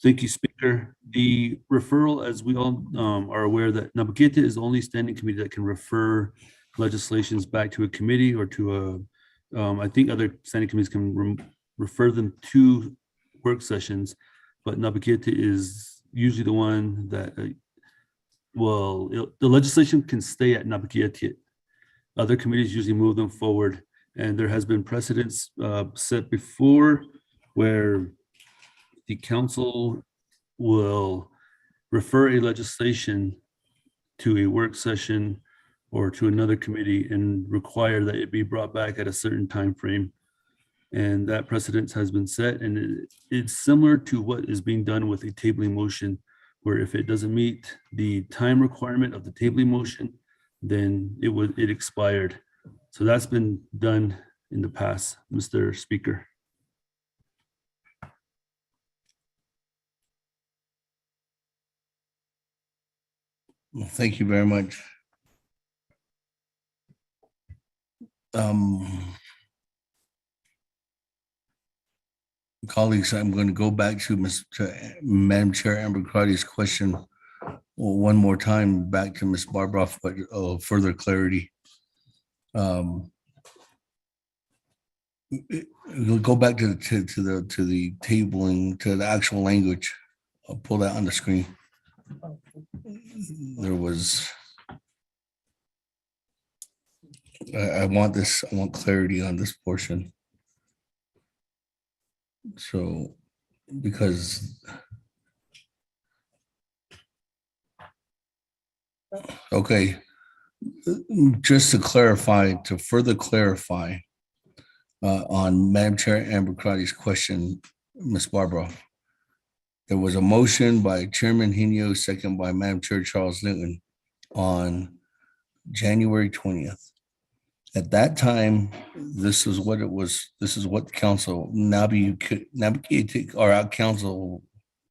Thank you, Speaker. The referral, as we all are aware, that Naabik'íyáti is the only standing committee that can refer legislations back to a committee or to I think other standing committees can refer them to work sessions, but Naabik'íyáti is usually the one that, the legislation can stay at Naabik'íyáti. Other committees usually move them forward, and there has been precedents set before where the council will refer a legislation to a work session or to another committee and require that it be brought back at a certain time frame. And that precedence has been set, and it's similar to what is being done with a tabling motion, where if it doesn't meet the time requirement of the tabling motion, then it expired. So that's been done in the past, Mr. Speaker. Well, thank you very much. Colleagues, I'm going to go back to Madam Chair Amber Crotty's question one more time, back to Ms. Barbara for further clarity. We'll go back to the tabling, to the actual language. I'll pull that on the screen. There was, I want clarity on this portion. So, because, okay, just to clarify, to further clarify on Madam Chair Amber Crotty's question, Ms. Barbara, there was a motion by Chairman Hino, second by Madam Chair Charles Newton on January 20th. At that time, this is what it was. This is what the council, Naabik'íyáti, or our council,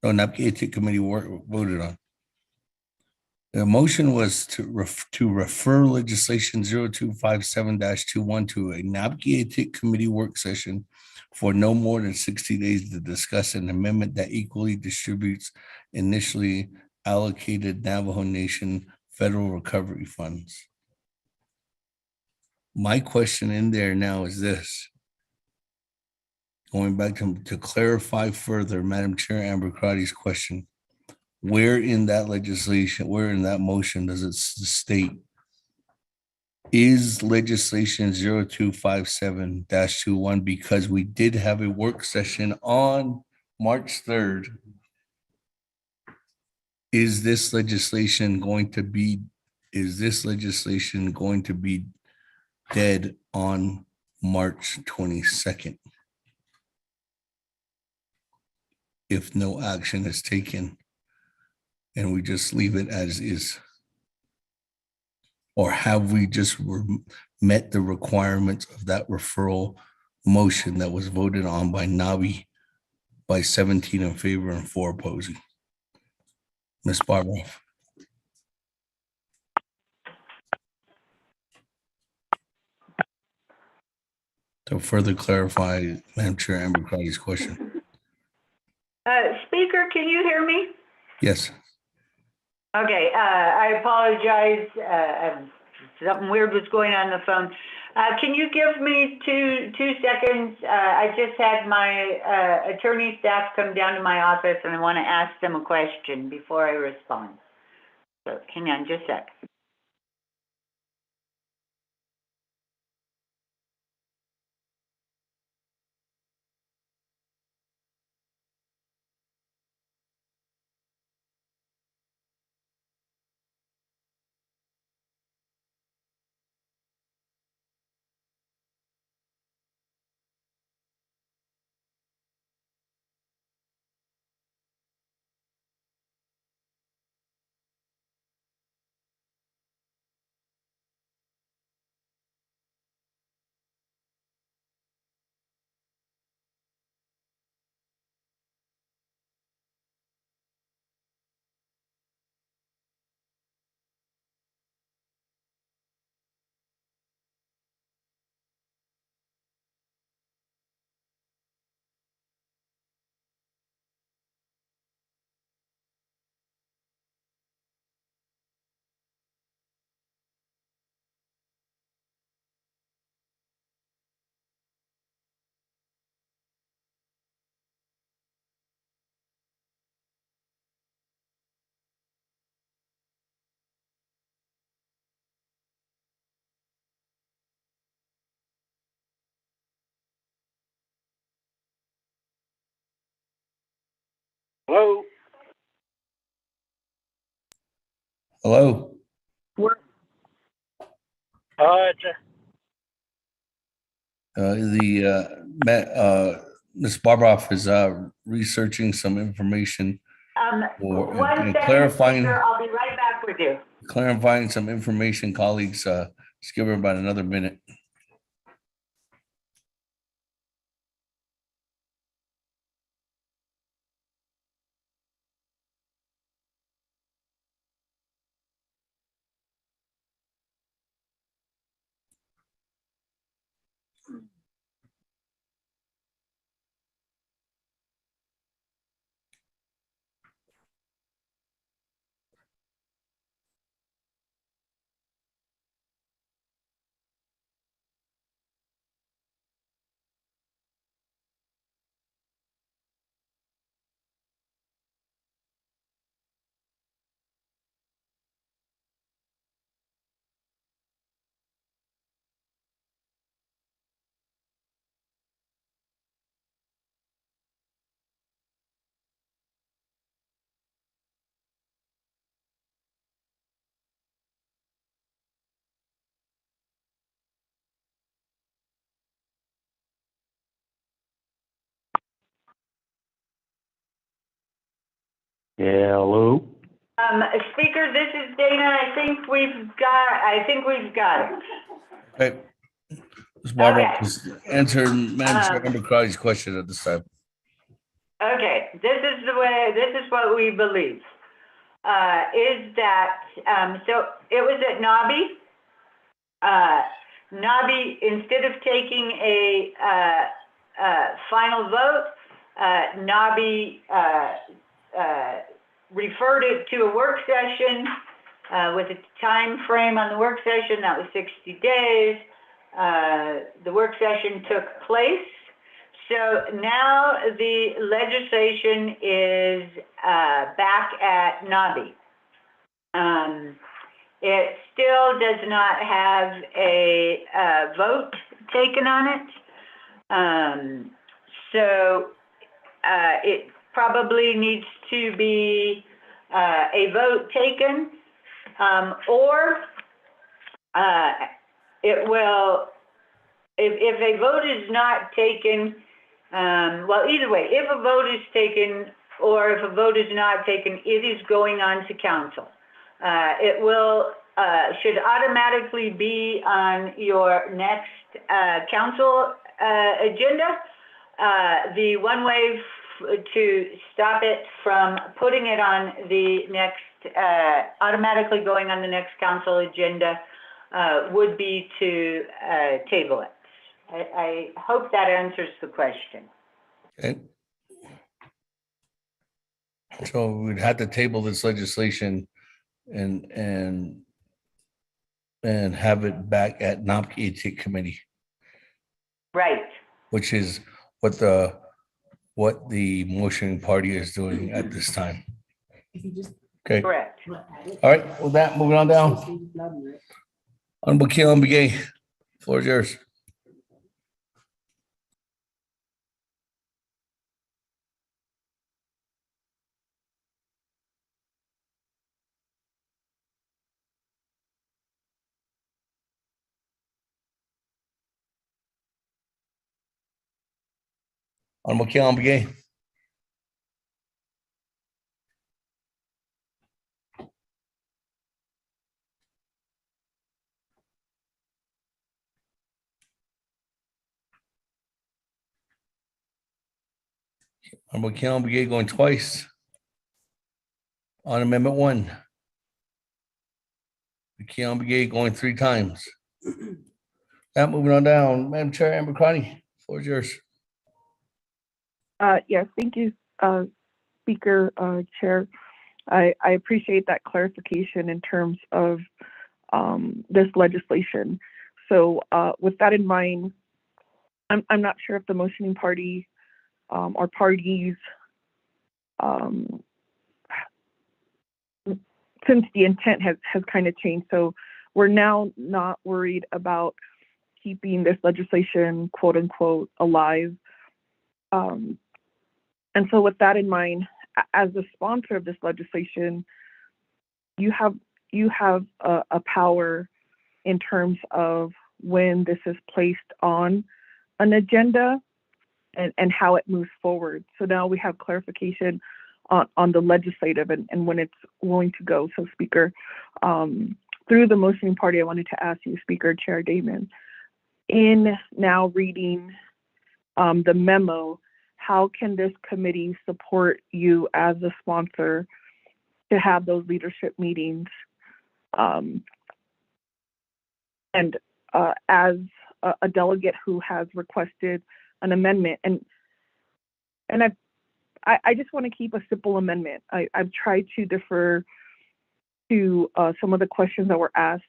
no, Naabik'íyáti committee voted on. The motion was to refer legislation 0257-21 to a Naabik'íyáti committee work session for no more than 60 days to discuss an amendment that equally distributes initially allocated Navajo Nation federal recovery funds. My question in there now is this. Going back to clarify further, Madam Chair Amber Crotty's question, where in that legislation, where in that motion does it state, is legislation 0257-21, because we did have a work session on March 3rd. Is this legislation going to be dead on March 22nd? If no action is taken and we just leave it as is? Or have we just met the requirements of that referral motion that was voted on by Navi by 17 in favor and 4 opposing? Ms. Barbara. To further clarify Madam Chair Amber Crotty's question. Speaker, can you hear me? Yes. Okay, I apologize. Something weird was going on the phone. Can you give me two seconds? I just had my attorney staff come down to my office and I want to ask them a question before I respond. So hang on just a sec. Hello? Hello? Ms. Barbroff is researching some information or One and second, clarifying Speaker, I'll be right back with you. some information, colleagues. Just give her about another minute. Yeah, hello. Speaker, this is Dana. I think we've got it. Okay. Ms. Barbroff, Okay. just answer Madam Chair Member Crowley's question at this time. Okay, this is what we believe, is that, so it was at Nabi, instead of taking a final vote, Nabi referred it to a work session with a time frame on the work session, that was 60 days. The work session took place. So now the legislation is back at Nabi. It still does not have a vote taken on it. So it probably needs to be a vote taken, or it will, if a vote is not taken, well, either way, if a vote is taken or if a vote is not taken, it is going on to council. It will, should automatically be on your next council agenda. The one way to stop it from putting it on the next, automatically going on the next council agenda would be to table it. I hope that answers the question. Okay. So we'd have to table this legislation and have it back at Naabik'íyáti committee. Right. Which is what the motioning party is doing at this time. Okay. Correct. All right. With that, moving on down. Honorable Keelan Begay, floor is yours. Honorable Keelan Begay. Honorable Keelan Begay going twice. On Amendment 1. Keelan Begay going 3 times. That moving on down. Madam Chair Amber Crotty, floor is yours. Yes, thank you, Speaker, Chair. I appreciate that clarification in terms of this legislation. So with that in mind, I'm not sure if the motioning party or parties, since the intent has kind of changed, so we're now not worried about keeping this legislation, quote unquote, alive. And so with that in mind, as the sponsor of this legislation, you have a power in terms of when this is placed on an agenda and how it moves forward. So now we have clarification on the legislative and when it's going to go. So Speaker, through the motioning party, I wanted to ask you, Speaker, Chair Damon, in now reading the memo, how can this committee support you as a sponsor to have those leadership meetings? And as a delegate who has requested an amendment, and I just want to keep a simple amendment. I've tried to defer to some of the questions that were asked.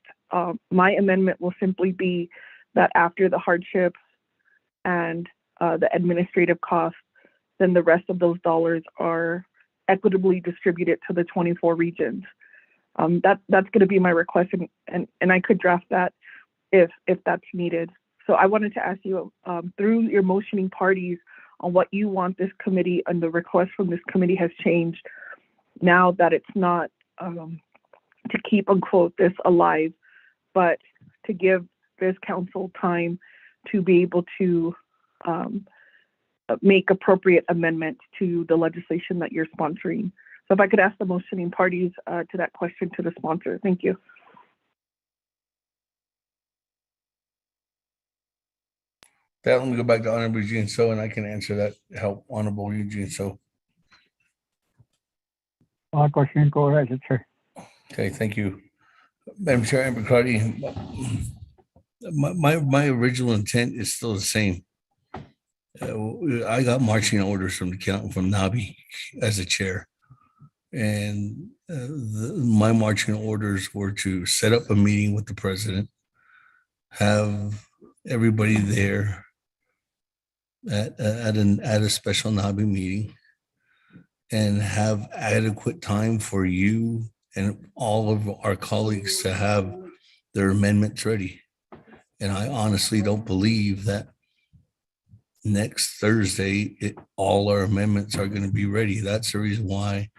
My amendment will simply be that after the hardship and the administrative costs, then the rest of those dollars are equitably distributed to the 24 regions. That's going to be my request, and I could draft that if that's needed. So I wanted to ask you through your motioning parties on what you want this committee and the request from this committee has changed now that it's not to keep, unquote, this alive, but to give this council time to be able to make appropriate amendments to the legislation that you're sponsoring. So if I could ask the motioning parties to that question to the sponsor. Thank you. Let me go back to Honorable Eugene So, and I can answer that. Help Honorable Eugene So. Question, go ahead, Chair. Okay, thank you. Madam Chair, Amber Cardi, my original intent is still the same. I got marching orders from Nabi as a chair, and my marching orders were to set up a meeting with the president, have everybody there at a special Nabi meeting, and have adequate time for you and all of our colleagues to have their amendments ready. And I honestly don't believe that next Thursday, all our amendments are going to be ready. That's the reason why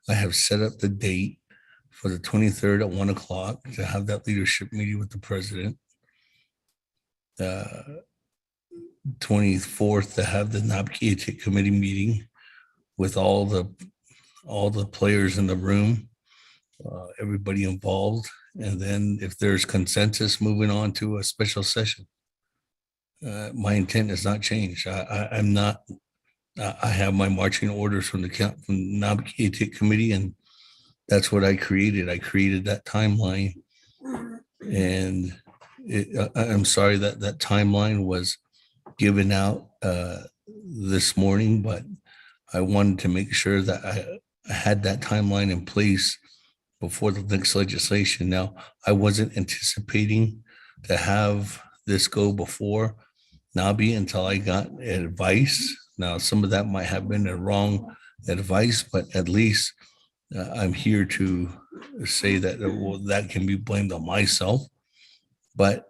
I have set up the date for the 23rd at 1 o'clock to have that leadership meeting with the president. 24th to have the Naabik'íyáti committee meeting with all the players in the room, everybody involved, and then if there's consensus, moving on to a special session. My intent has not changed. I'm not. I have my marching orders from the Naabik'íyáti committee, and that's what I created. I created that timeline, and I'm sorry that timeline was given out this morning, but I wanted to make sure that I had that timeline in place before the next legislation. Now, I wasn't anticipating to have this go before Nabi until I got advice. Now, some of that might have been the wrong advice, but at least I'm here to say that that can be blamed on myself. But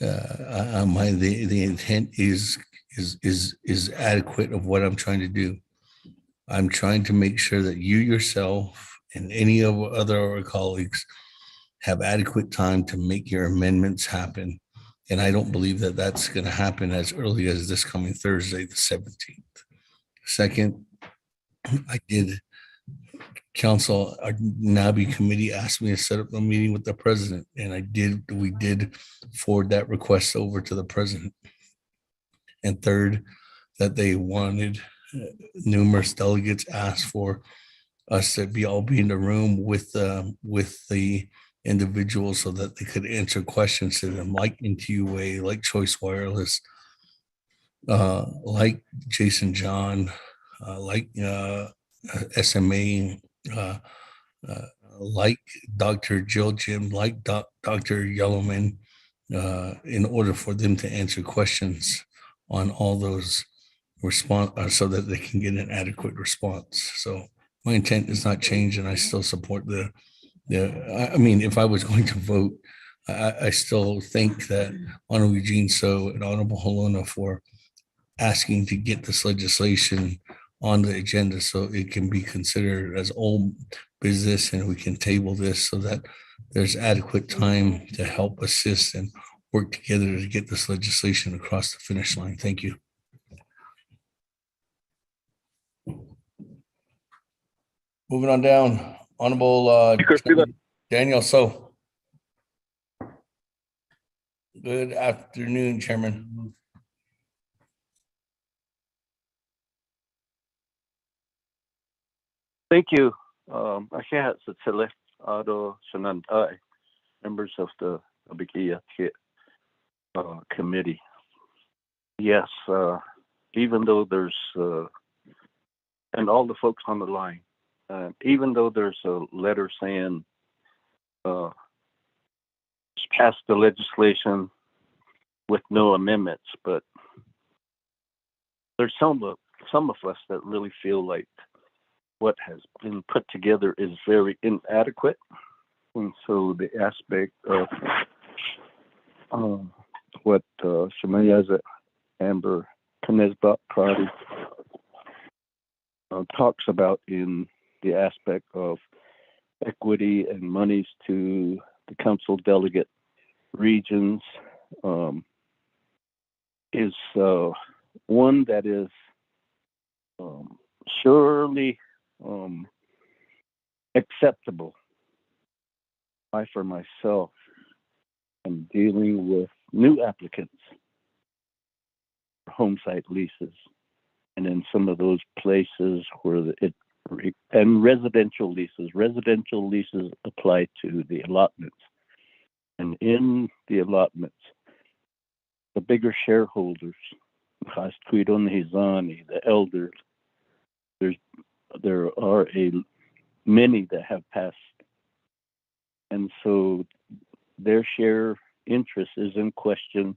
the intent is adequate of what I'm trying to do. I'm trying to make sure that you yourself and any of other colleagues have adequate time to make your amendments happen. And I don't believe that that's going to happen as early as this coming Thursday, the 17th. Second, Council, our Nabi committee asked me to set up a meeting with the president, and we did forward that request over to the president. And third, that they wanted numerous delegates asked for us to all be in the room with the individuals so that they could answer questions to them, like NTUA, like Choice Wireless, like Jason John, like SMA, like Dr. Jill Jim, like Dr. Yellowman, in order for them to answer questions on all those response so that they can get an adequate response. So my intent is not changed, and I still support I mean, if I was going to vote, I still think that Honorable Eugene So and Honorable Holona for asking to get this legislation on the agenda so it can be considered as old business, and we can table this so that there's adequate time to help assist in work together to get this legislation across the finish line. Thank you. Moving on down, Honorable Daniel So. Good afternoon, Chairman. Thank you. Ashehat Satsile, Ado Shanandai, members of the Naabik'íyáti committee. Yes, even though there's, and all the folks on the line, even though there's a letter saying pass the legislation with no amendments, but there's some of us that really feel like what has been put together is very inadequate. And so the aspect of what Shemayaza Amber Knezbot Pradi talks about in the aspect of equity and monies to the council delegate regions is one that is surely acceptable. I, for myself, am dealing with new applicants for home site leases, and in some of those places where and residential leases apply to the allotments, and in the allotments, the bigger shareholders, the elders, there are many that have passed, and so their share interest is in question,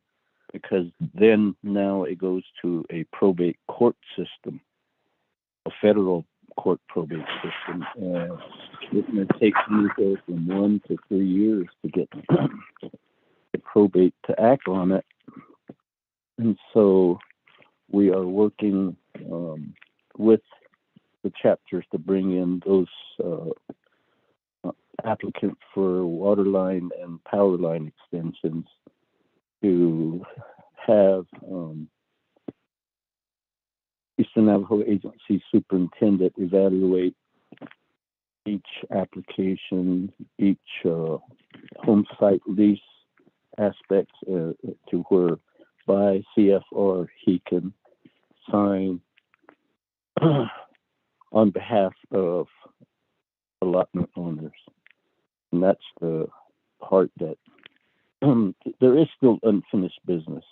because then now it goes to a probate court system, a federal court probate system, and it may take anywhere from 1 to 3 years to get the probate to act on it. And so we are working with the chapters to bring in those applicants for water line and power line extensions to have Eastern Navajo Agency Superintendent evaluate each application, each home site lease aspect to where by CFR he can sign on behalf of allotment owners. And that's the part that there is still unfinished business.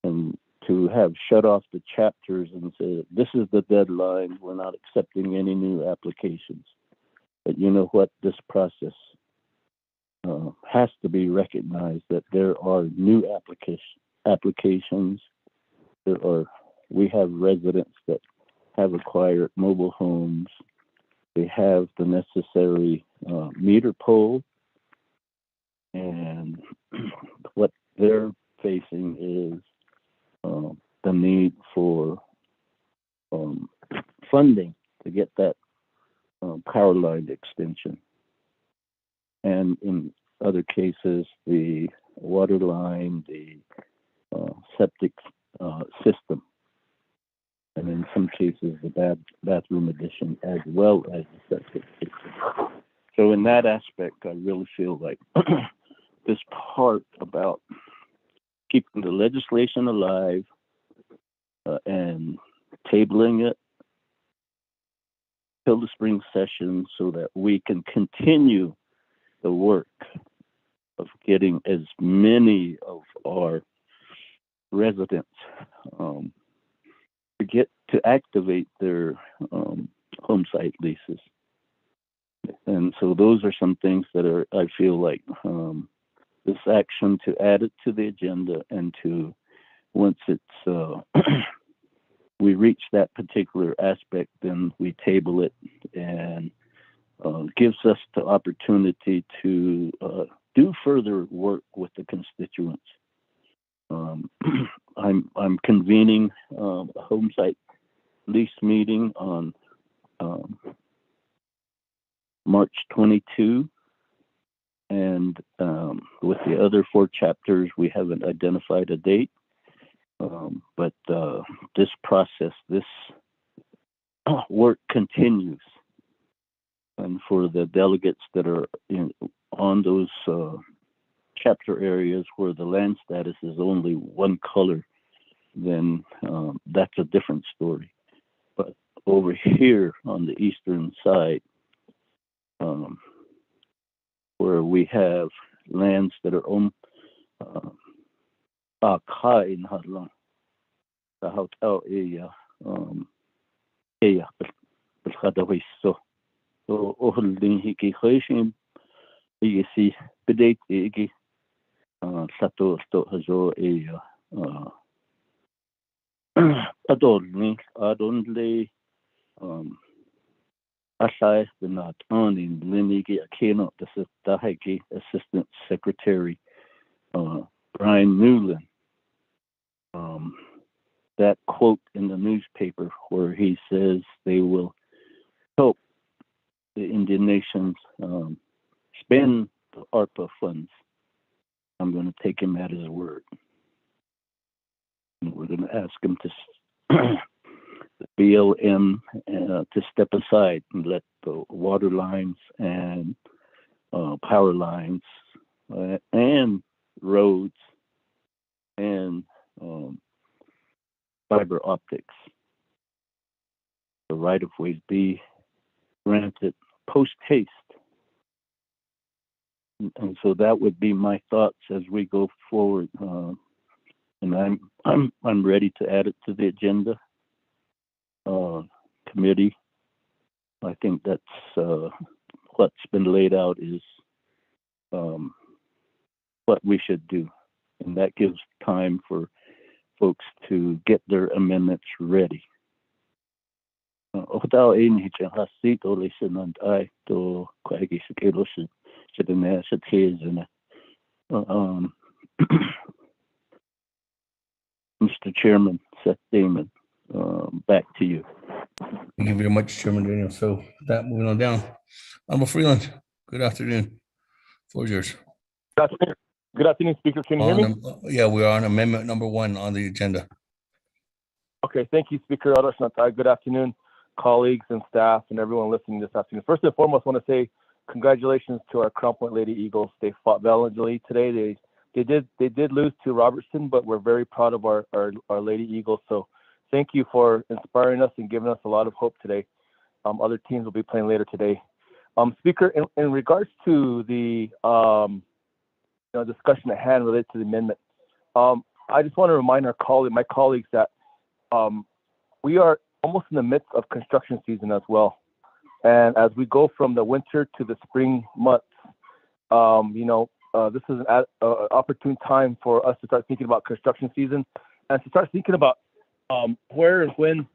And to have shut off the chapters and say, this is the deadline, we're not accepting any new applications. But you know what? This process has to be recognized that there are new applications. We have residents that have acquired mobile homes. They have the necessary meter pole, and what they're facing is the need for funding to get that power line extension. And in other cases, the water line, the septic system, and in some cases, the bathroom addition, as well as the septic system. So in that aspect, I really feel like this part about keeping the legislation alive and tabling it till the spring session so that we can continue the work of getting as many of our residents to activate their home site leases. And so those are some things that I feel like this action to add it to the agenda, and to once it's we reach that particular aspect, then we table it, and gives us the opportunity to do further work with the constituents. I'm convening a home site lease meeting on March 22, And with the other 4 chapters, we haven't identified a date. But this process, this work continues. And for the delegates that are on those chapter areas where the land status is only one color, then that's a different story. But over here on the eastern side, where we have lands that are on in Hadlan, the hotel area, so holding hiki khashim yesi bedate igi sato sto hazo area adolni adonle asai not on in linigi akeno the Tahiki Assistant Secretary Brian Newland, that quote in the newspaper where he says they will help the Indian nations spend the ARPA funds. I'm going to take him at his word. And we're going to ask him to the BLM to step aside and let the water lines and power lines and roads and fiber optics, the right of ways be granted post haste. And so that would be my thoughts as we go forward. And I'm ready to add it to the agenda committee. I think that's what's been laid out is what we should do, and that gives time for folks to get their amendments ready. Mr. Chairman, Seth Damon, back to you. Thank you very much, Chairman Daniel. So with that, moving on down. Honorable Freeland, good afternoon. Floor is yours. Good afternoon, Speaker. Can you hear me? Yeah, we are on amendment number 1 on the agenda. Okay, thank you, Speaker. Good afternoon, colleagues and staff and everyone listening this afternoon. First and foremost, I want to say congratulations to our Crown Point Lady Eagles. They fought valiantly today. They did lose to Robertson, but we're very proud of our Lady Eagles. So thank you for inspiring us and giving us a lot of hope today. Other teams will be playing later today. Speaker, in regards to the discussion at hand related to the amendment, I just want to remind my colleagues that we are almost in the midst of construction season as well. And as we go from the winter to the spring months, this is an opportune time for us to start thinking about construction season and to start thinking about where and when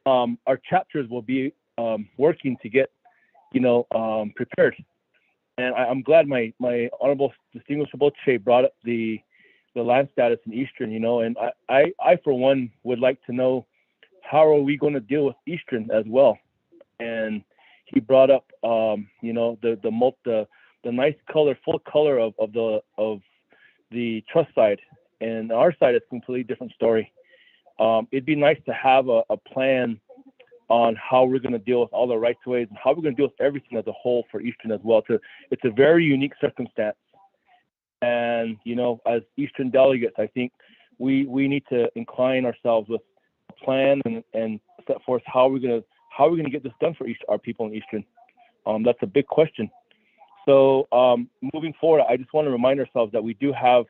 our chapters will be working to get, prepared. And I'm glad my honorable distinguished Boche brought up the land status in Eastern, and I for one would like to know how are we going to deal with Eastern as well. And he brought up the nice color, full color of the trust side, and our side is a completely different story. It'd be nice to have a plan on how we're going to deal with all the rights ways and how we're going to deal with everything as a whole for Eastern as well. It's a very unique circumstance, and as Eastern delegates, I think we need to incline ourselves with a plan and set forth how we're going to get this done for our people in Eastern. That's a big question. So moving forward, I just want to remind ourselves that we do have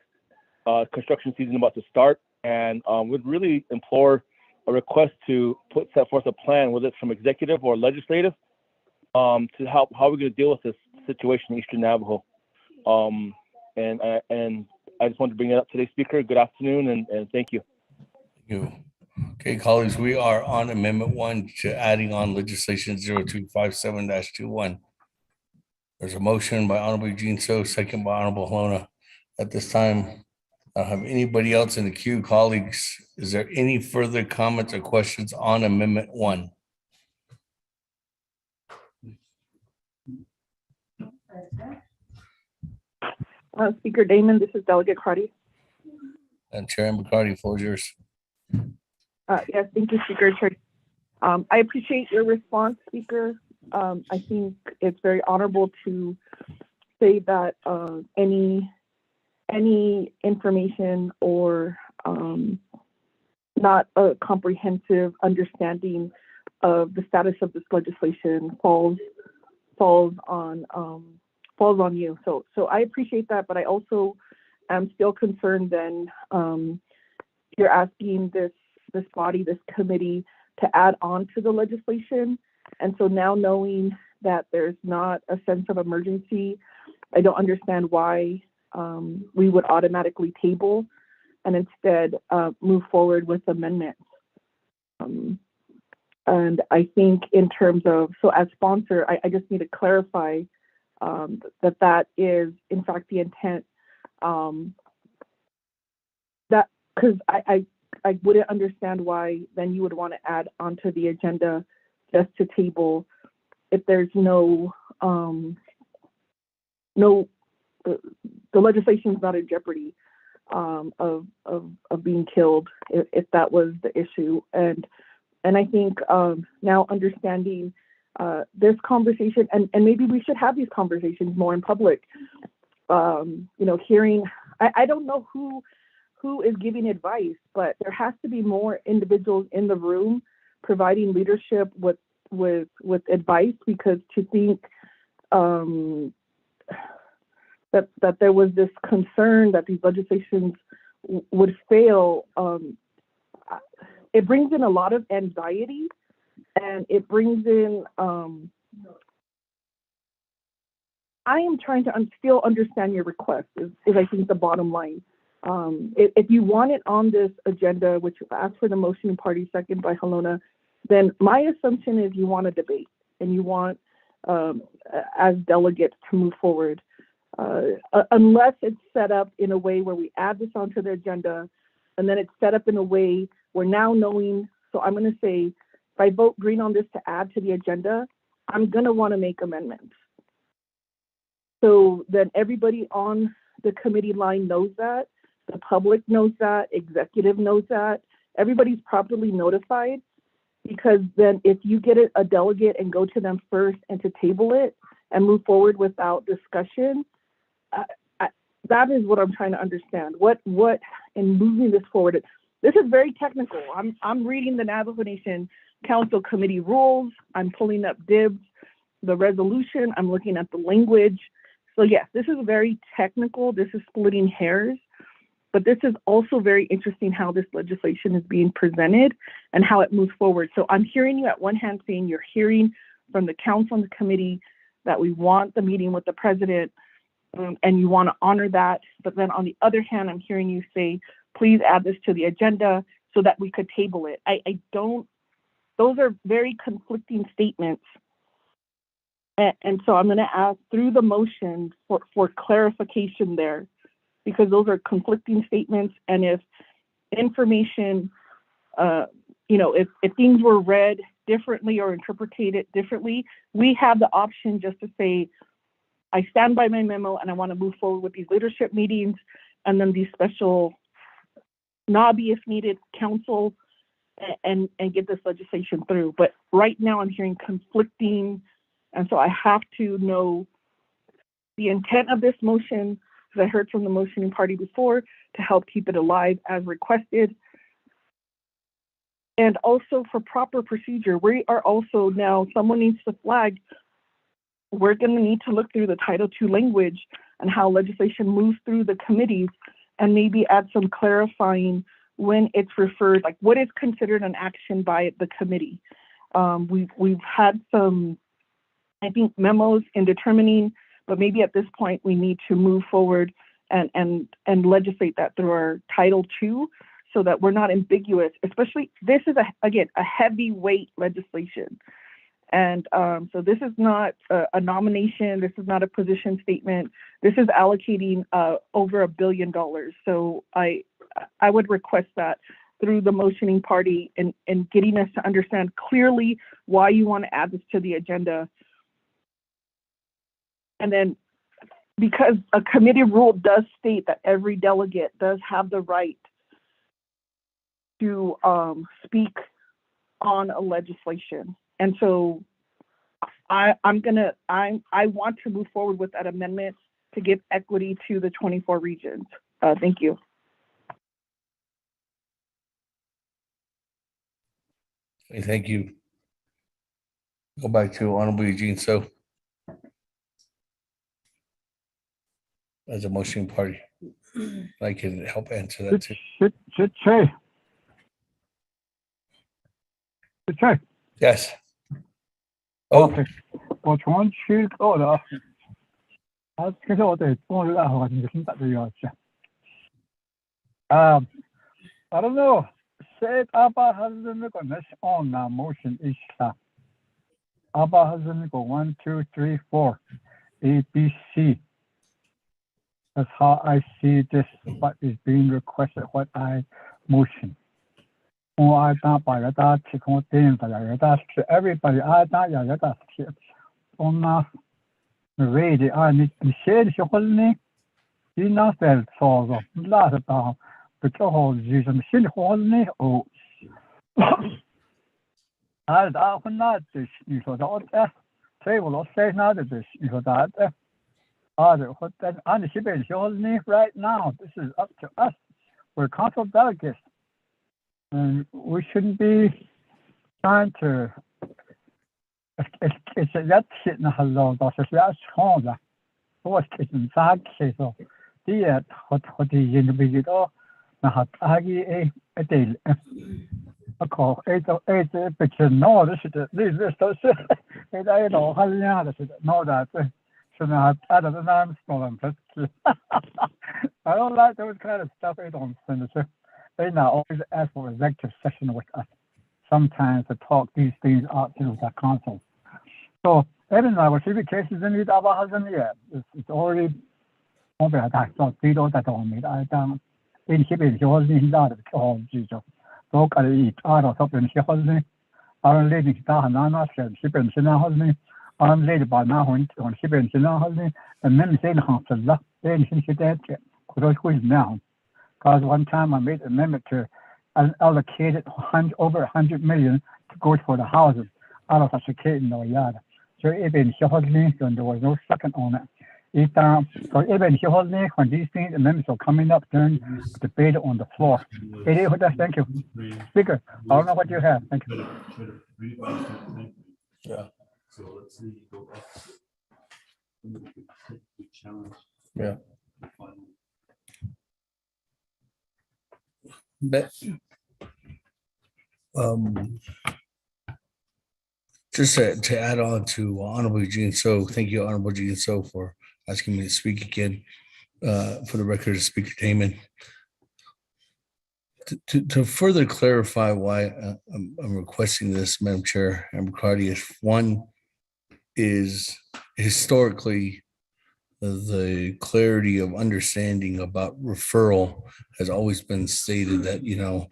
construction season about to start, and would really implore a request to set forth a plan, whether it's from executive or legislative, to help how we're going to deal with this situation in Eastern Navajo. And I just wanted to bring it up today, Speaker. Good afternoon, and thank you. Thank you. Okay, colleagues, we are on Amendment 1 to adding on legislation 0257-21. There's a motion by Honorable Eugene So, second by Honorable Helona. At this time, I don't have anybody else in the queue. Colleagues, is there any further comments or questions on Amendment 1? Speaker Damon, this is Delegate Crotty. And Chairman McCarty, floor is yours. Yes, thank you, Speaker. I appreciate your response, Speaker. I think it's very honorable to say that any information or not a comprehensive understanding of the status of this legislation falls on you. So I appreciate that, but I also am still concerned. Then you're asking this body, this committee, to add on to the legislation, and so now knowing that there's not a sense of emergency, I don't understand why we would automatically table and instead move forward with amendments. And I think in terms of, so as sponsor, I just need to clarify that is in fact the intent. That because I wouldn't understand why then you would want to add onto the agenda just to table if there's no the legislation is not in jeopardy of being killed if that was the issue. And I think now understanding this conversation, and maybe we should have these conversations more in public. Hearing, I don't know who is giving advice, but there has to be more individuals in the room providing leadership with advice, because to think that there was this concern that these legislations would fail, it brings in a lot of anxiety, and it brings in, I am trying to still understand your request is I think the bottom line. If you want it on this agenda, which asked for the motion party second by Helona, then my assumption is you want a debate and you want, as delegates, to move forward. Unless it's set up in a way where we add this onto the agenda, and then it's set up in a way where now knowing, so I'm going to say, if I vote green on this to add to the agenda, I'm going to want to make amendments. So then everybody on the committee line knows that, the public knows that, executive knows that, everybody's properly notified, because then if you get a delegate and go to them first and to table it and move forward without discussion, that is what I'm trying to understand. What in moving this forward, this is very technical. I'm reading the Navajo Nation Council Committee rules. I'm pulling up DIBS, the resolution. I'm looking at the language. So yes, this is very technical. This is splitting hairs, but this is also very interesting how this legislation is being presented and how it moves forward. So I'm hearing you at one hand saying you're hearing from the council and the committee that we want the meeting with the president, and you want to honor that. But then on the other hand, I'm hearing you say, please add this to the agenda so that we could table it. I don't, those are very conflicting statements. And so I'm going to ask through the motion for clarification there, because those are conflicting statements. And if information, if things were read differently or interpreted differently, we have the option just to say, I stand by my memo and I want to move forward with these leadership meetings and then these special NABI, if needed, council, and get this legislation through. But right now I'm hearing conflicting, and so I have to know the intent of this motion, because I heard from the motioning party before, to help keep it alive as requested. And also for proper procedure, we are also now, someone needs to flag, we're going to need to look through the Title II language and how legislation moves through the committees, and maybe add some clarifying when it's referred, like what is considered an action by the committee. We've had some, I think, memos in determining, but maybe at this point we need to move forward and legislate that through our Title II, so that we're not ambiguous. Especially, this is again a heavyweight legislation. And so this is not a nomination. This is not a position statement. This is allocating over $1 billion. So I would request that through the motioning party and getting us to understand clearly why you want to add this to the agenda. And then because a committee rule does state that every delegate does have the right to speak on a legislation. And so I want to move forward with that amendment to give equity to the 24 regions. Thank you. Okay, thank you. Go back to Honorable Eugene So as a motion party. I can help answer that too. Chair. Yes. Oh, Okay. 我从区够了啊，其实我对中日爱好你听到这个讲。I don't know. Said Abba has been on now motion is Abba has been go 1, 2, 3, 4, A, B, C. That's how I see this. What is being requested? What I motion. I thought by that everybody I thought yeah that's on ready I said she holding you know that so last down the whole reason she holding oh I thought not this you saw that table say not this you saw that other what that and she been holding right now this is up to us we're council delegates. And we shouldn't be trying to. It's that shit in the hello. That's strong. What's kitchen side case of the what the individual. Now, I a deal. I call 8 but you know this is so sick. I don't know how you know that. So now I don't know. I don't like those kind of stuff. I don't send it. They now always ask for an executive session with us. Sometimes to talk these things out to the council. So even now, what the cases in the Navajo hasn't yet. It's already over that. So we don't that on me. I don't. In Hibin, he wasn't in that all Jesus. So I eat out of something. He wasn't. I'm leading down. I'm not sure. He been sitting on I'm led by now on Hibin sitting on and then saying Hansel. Then he said, "Could I now?" Because one time I made an amendment to allocated over 100 million to go for the houses out of such a case in the yard. So even he was and there was no second on it. So even he was when these things amendments are coming up during the debate on the floor. Thank you. Speaker, I don't know what you have. Thank you. yeah. So let's see, go up. Challenge. Yeah. But just to add on to Honorable Eugene So, thank you, Honorable Eugene So, for asking me to speak again. For the record, Speaker Taman. To further clarify why I'm requesting this, Madam Chair and McCarty, is one is historically the clarity of understanding about referral has always been stated that, you know,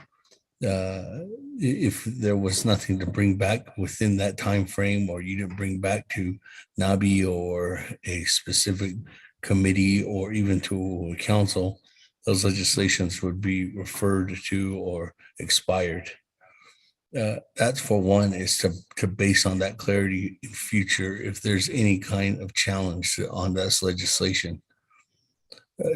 if there was nothing to bring back within that time frame, or you didn't bring back to NABI or a specific committee or even to a council, those legislations would be referred to or expired. That's for one, is to base on that clarity in future if there's any kind of challenge on this legislation.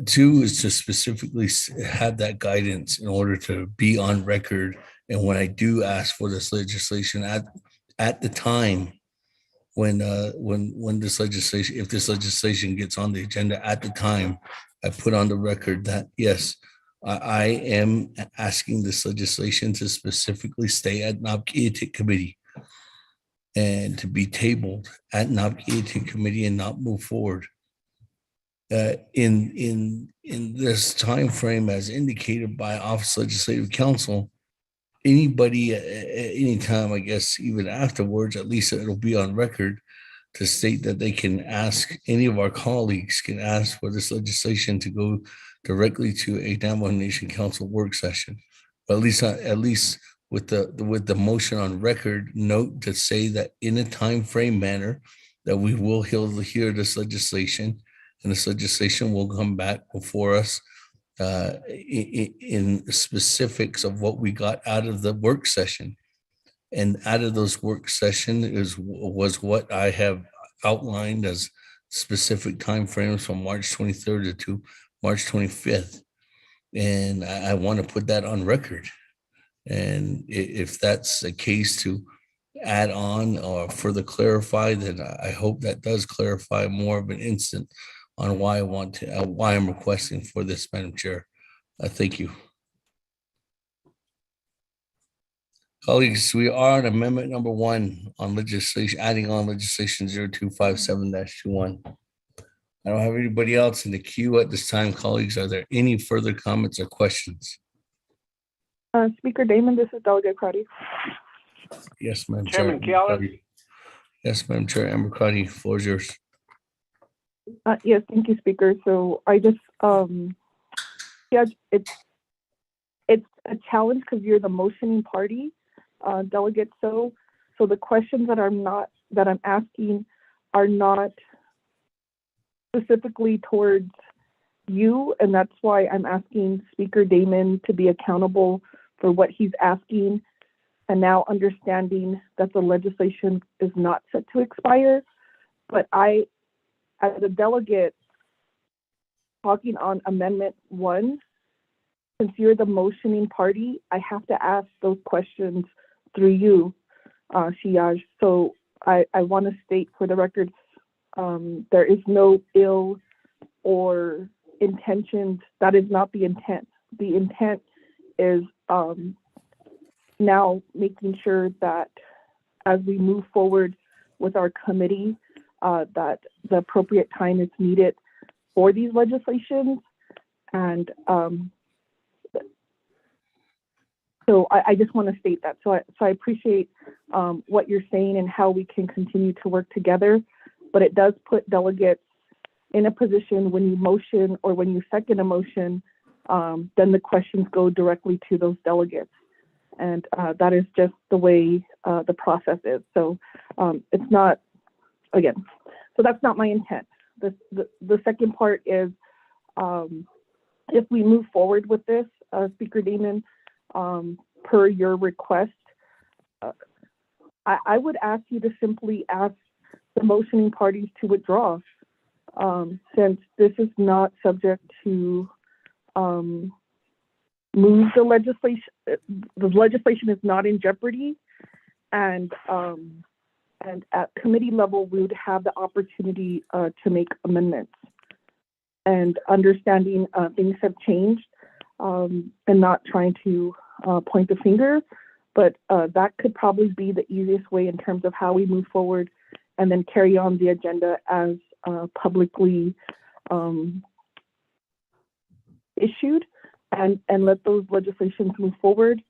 Two is to specifically have that guidance in order to be on record. And when I do ask for this legislation at the time when this legislation, if this legislation gets on the agenda at the time, I put on the record that yes, I am asking this legislation to specifically stay at Naabik'íyáti committee and to be tabled at Naabik'íyáti committee and not move forward. In this time frame, as indicated by Office Legislative Counsel, anybody at any time, I guess even afterwards, at least it'll be on record to state that they can ask, any of our colleagues can ask for this legislation to go directly to a Navajo Nation Council work session. But at least with the motion on record, note to say that in a time frame manner that we will hear this legislation and this legislation will come back before us in specifics of what we got out of the work session. And out of those work session was what I have outlined as specific timeframes from March 23rd to March 25th. And I want to put that on record. And if that's the case to add on or further clarify, then I hope that does clarify more of an instant on why I'm requesting for this, Madam Chair. Thank you. Colleagues, we are on amendment number 1 on legislation, adding on legislation 0257-21. I don't have anybody else in the queue at this time. Colleagues, are there any further comments or questions? Speaker Damon, this is Delegate Crotty. Yes, Madam Chairman Chair. Keller. Yes, Madam Chair. Amber Crotty, floor is yours. Yes, thank you, Speaker. So I just, yeah, it's a challenge because you're the motioning party, Delegate. So the questions that I'm asking are not specifically towards you, and that's why I'm asking Speaker Damon to be accountable for what he's asking, and now understanding that the legislation is not set to expire. But I, as a delegate, talking on Amendment 1, since you're the motioning party, I have to ask those questions through you, Shiaj. So I want to state for the record, there is no ill or intentions. That is not the intent. The intent is now making sure that as we move forward with our committee, that the appropriate time is needed for these legislations. And so I just want to state that. So I appreciate what you're saying and how we can continue to work together, but it does put delegates in a position when you motion or when you second a motion, then the questions go directly to those delegates. And that is just the way the process is. So it's not, again, so that's not my intent. The second part is if we move forward with this, Speaker Damon, per your request, I would ask you to simply ask the motioning parties to withdraw, since this is not subject to move the legislation. The legislation is not in jeopardy, and at committee level, we would have the opportunity to make amendments. And understanding things have changed, and not trying to point the finger, but that could probably be the easiest way in terms of how we move forward and then carry on the agenda as publicly issued, and let those legislations move forward.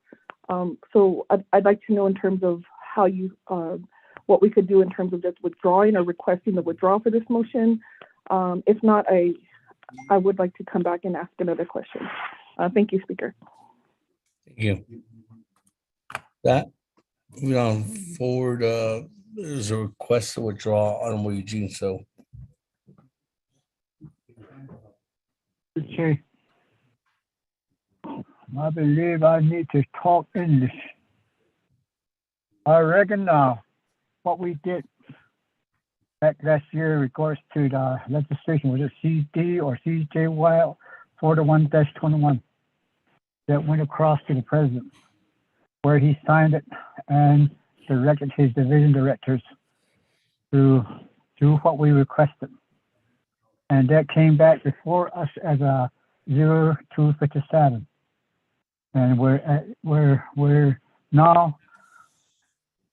So I'd like to know in terms of how you, what we could do in terms of just withdrawing or requesting the withdrawal for this motion. If not, I would like to come back and ask another question. Thank you, Speaker. Thank you. That, moving on forward, there's a request to withdraw Honorable Eugene. So, Okay. I believe I need to talk English. I reckon what we did back last year in regards to the legislation, was it CD or CJY 41-21, that went across to the president, where he signed it and directed his division directors to do what we requested. And that came back before us as a 0257. And we're now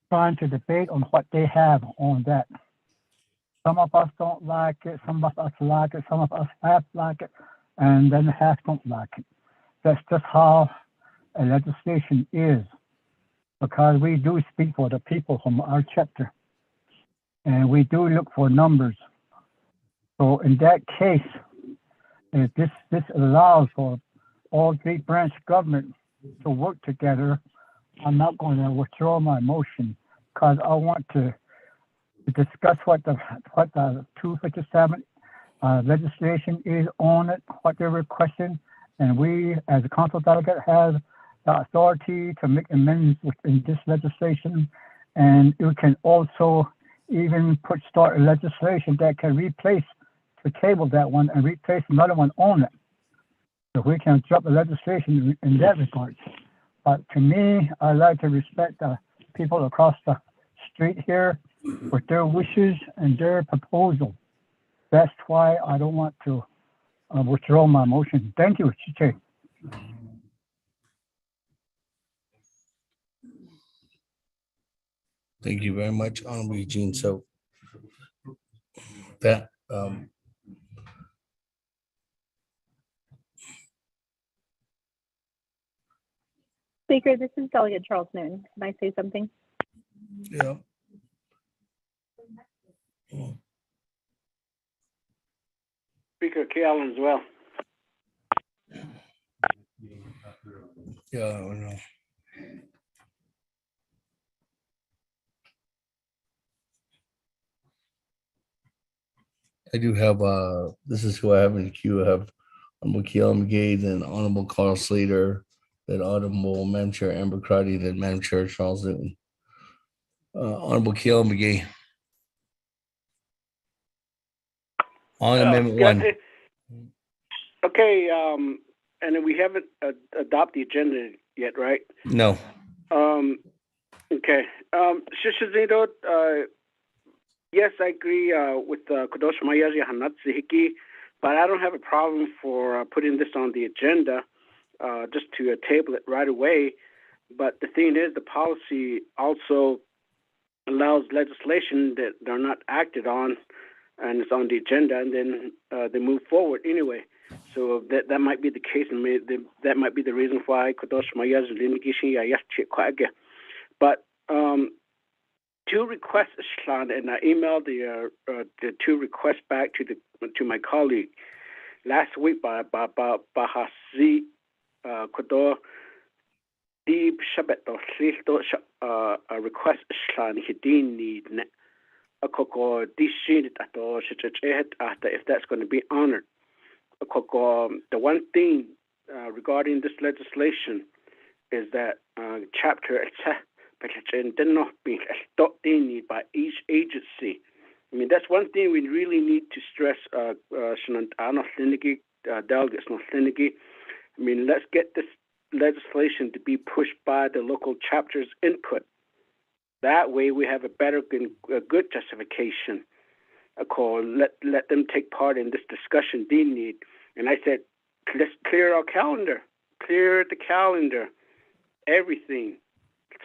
trying to debate on what they have on that. Some of us don't like it, some of us like it, some of us half like it, and then half don't like it. That's just how a legislation is, because we do speak for the people from our chapter, and we do look for numbers. So in that case, if this allows for all three branch government to work together, I'm not going to withdraw my motion, because I want to discuss what the 257 legislation is on it, what they're requesting, and we, as a council delegate, have the authority to make amendments within this legislation, and we can also even start a legislation that can replace, to table that one and replace another one on it. So we can drop the legislation in that regard. But to me, I like to respect the people across the street here with their wishes and their proposal. That's why I don't want to withdraw my motion. Thank you, Chair. Thank you very much, Honorable Eugene. So that Speaker, this is Delegate Charles Newton. Can I say something? yeah. Speaker Kay Allen as well. Yeah, I don't know. I do have this is who I have in the queue. I have Honorable Keelan McGay, then Honorable Carl Slater, then Honorable Madam Chair Amber Crotty, then Madam Chair Charles Newton. Honorable Keelan McGay. On Amendment 1. Okay, and then we haven't adopted the agenda yet, right? No. Okay. Shishizito, yes, I agree with Kodosh Mayaji Hanatsihiki, but I don't have a problem for putting this on the agenda just to table it right away. But the thing is, the policy also allows legislation that they're not acted on and it's on the agenda, and then they move forward anyway. So that might be the case, and that might be the reason why Kodosh Mayaji Litigation Yayachi. But two requests, and I emailed the two requests back to my colleague last week by Bahasi Kodo Deep Shabeto Slisto request Slan Hidin need a Koko Dishin if that's going to be honored. The one thing regarding this legislation is that chapter did not be need by each agency. I mean, that's one thing we really need to stress. Delegates, I mean, let's get this legislation to be pushed by the local chapter's input. That way, we have a good justification. Let them take part in this discussion they need. And I said, let's clear our calendar, clear the calendar, everything.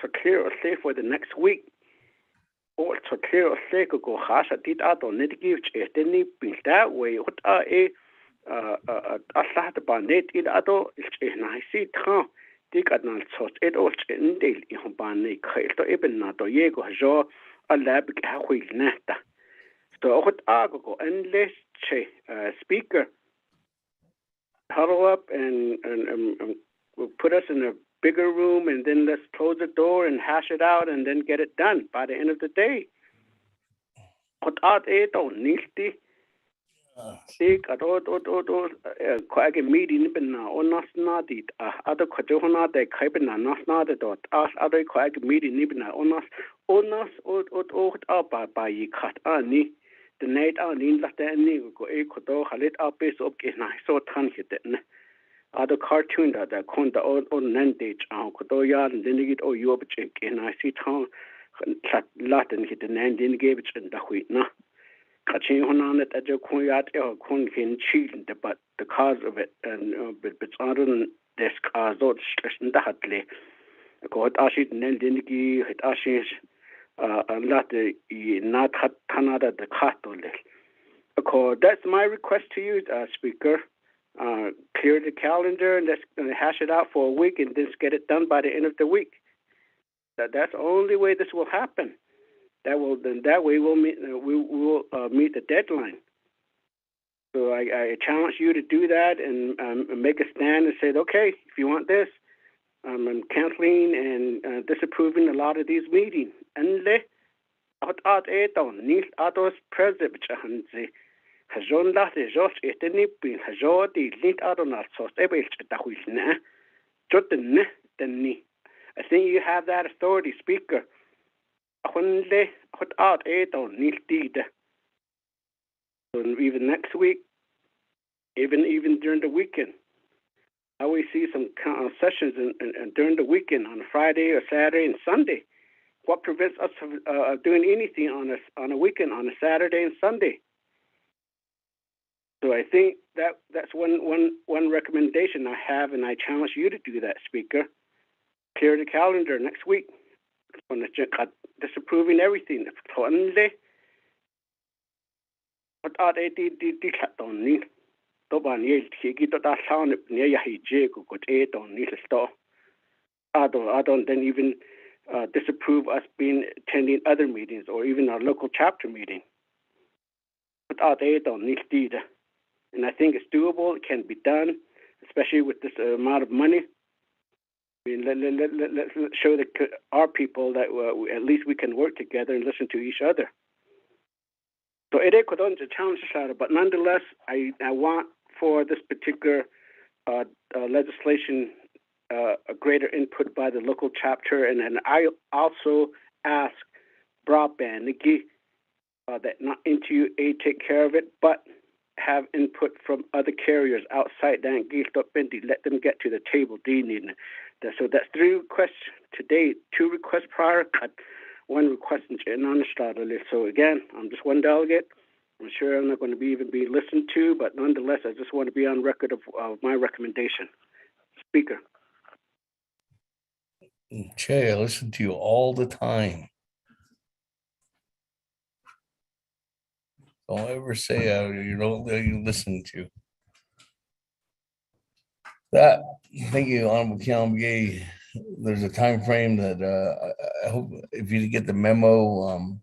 To clear or say for the next week, or to clear or say go hasha did out on it give that way. What are a sat banet it ado is nice town. Dig at not such it all in daily in bane kail to even not yego jo a lab halfway neta. So what are go endless speaker huddle up and put us in a bigger room, and then let's close the door and hash it out and then get it done by the end of the day. What are they don't need to take at all quite a meeting or not it other Kajona de Kabina not dot ask other quite meeting even on us up by ye cut ani the night on in that any go a kodo halit up base up in I saw tan hit it. Other cartoon that con the old nandage could and then get all your chink and I see town Latin hit the nand in gave it and the wheat na. Catching on it at your coyat or con can cheat but the cause of it and but other than this cause out stressing the hatley. Got ashit nand in the hit ashes a lot not hat tanada the cattle. That's my request to you, Speaker. Clear the calendar and let's hash it out for a week and then get it done by the end of the week. That's the only way this will happen. That way we'll meet the deadline. So I challenge you to do that and make a stand and say, okay, if you want this, I'm canceling and disapproving a lot of these meetings. And le out president John Latte Josh eteni bin hajodi lit adonal sos ebel chetahuilna. Jotin ni. I think you have that authority, Speaker. When they put out eight on niltida. So even next week, even during the weekend, I always see some sessions and during the weekend on a Friday or Saturday and Sunday. What prevents us from doing anything on a weekend, on a Saturday and Sunday? So I think that's one recommendation I have, and I challenge you to do that, Speaker. Clear the calendar next week. Disapproving everything. I don't then even disapprove us attending other meetings or even our local chapter meeting. And I think it's doable. It can be done, especially with this amount of money. I mean, let's show our people that at least we can work together and listen to each other. So it is challenge, but nonetheless, I want for this particular legislation a greater input by the local chapter, and I also ask broadband that not into a take care of it, but have input from other carriers outside that let them get to the table. So that's 3 requests today, 2 requests prior, 1 request in on the list. So again, I'm just one delegate. I'm sure I'm not going to be listened to, but nonetheless, I just want to be on record of my recommendation. Speaker. Che, I listen to you all the time. Don't ever say you don't listen to. That, thank you, Honorable Kiamge. There's a time frame that I hope if you get the memo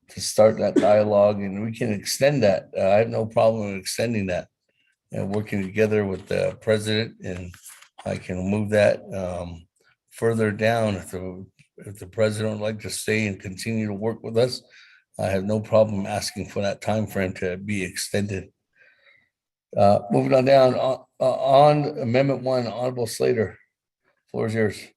to start that dialogue, and we can extend that. I have no problem extending that and working together with the president, and I can move that further down if the president would like to stay and continue to work with us. I have no problem asking for that time frame to be extended. Moving on down on Amendment 1, Honorable Slater, floor is yours.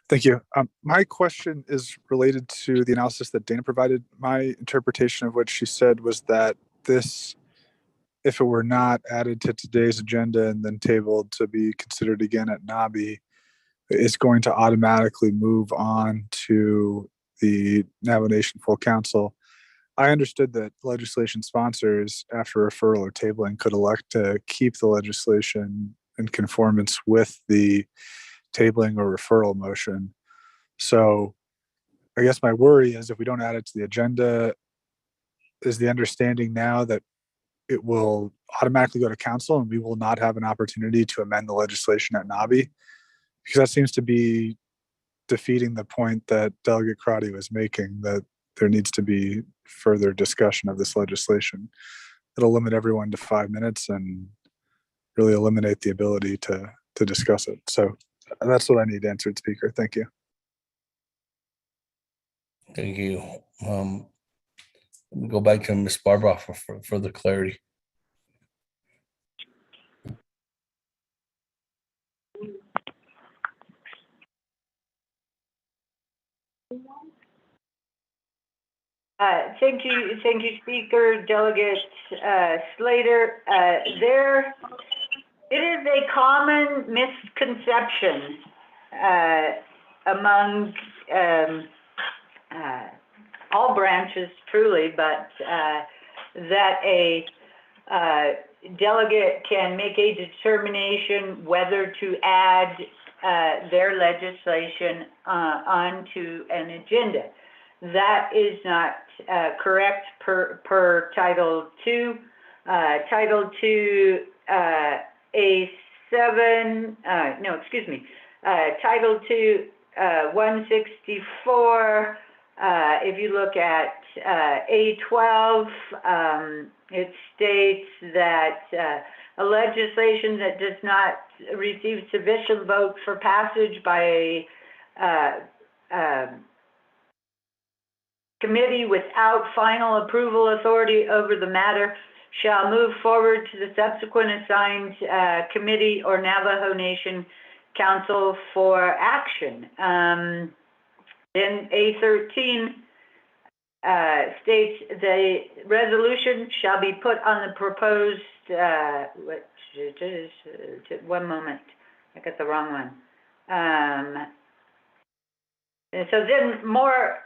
Thank you. My question is related to the analysis that Dana provided. My interpretation of what she said was that this, if it were not added to today's agenda and then tabled to be considered again at NABI, is going to automatically move on to the Navajo Nation Full Council. I understood that legislation sponsors, after referral or tabling, could elect to keep the legislation in conformance with the tabling or referral motion. So I guess my worry is if we don't add it to the agenda, is the understanding now that it will automatically go to council and we will not have an opportunity to amend the legislation at NABI? Because that seems to be defeating the point that Delegate Crotty was making, that there needs to be further discussion of this legislation. It'll limit everyone to 5 minutes and really eliminate the ability to discuss it. So that's what I need answered, Speaker. Thank you. Thank you. Let me go back to Ms. Barbara for further clarity. Thank you, Speaker. Delegate Slater. It is a common misconception among all branches, truly, but that a delegate can make a determination whether to add their legislation onto an agenda. That is not correct per Title II. Title II Title II 164, if you look at A12, it states that a legislation that does not receive sufficient votes for passage by committee without final approval authority over the matter shall move forward to the subsequent assigned committee or Navajo Nation council for action. Then A13 states the resolution shall be put on the proposed, one moment, I got the wrong one. And so then more,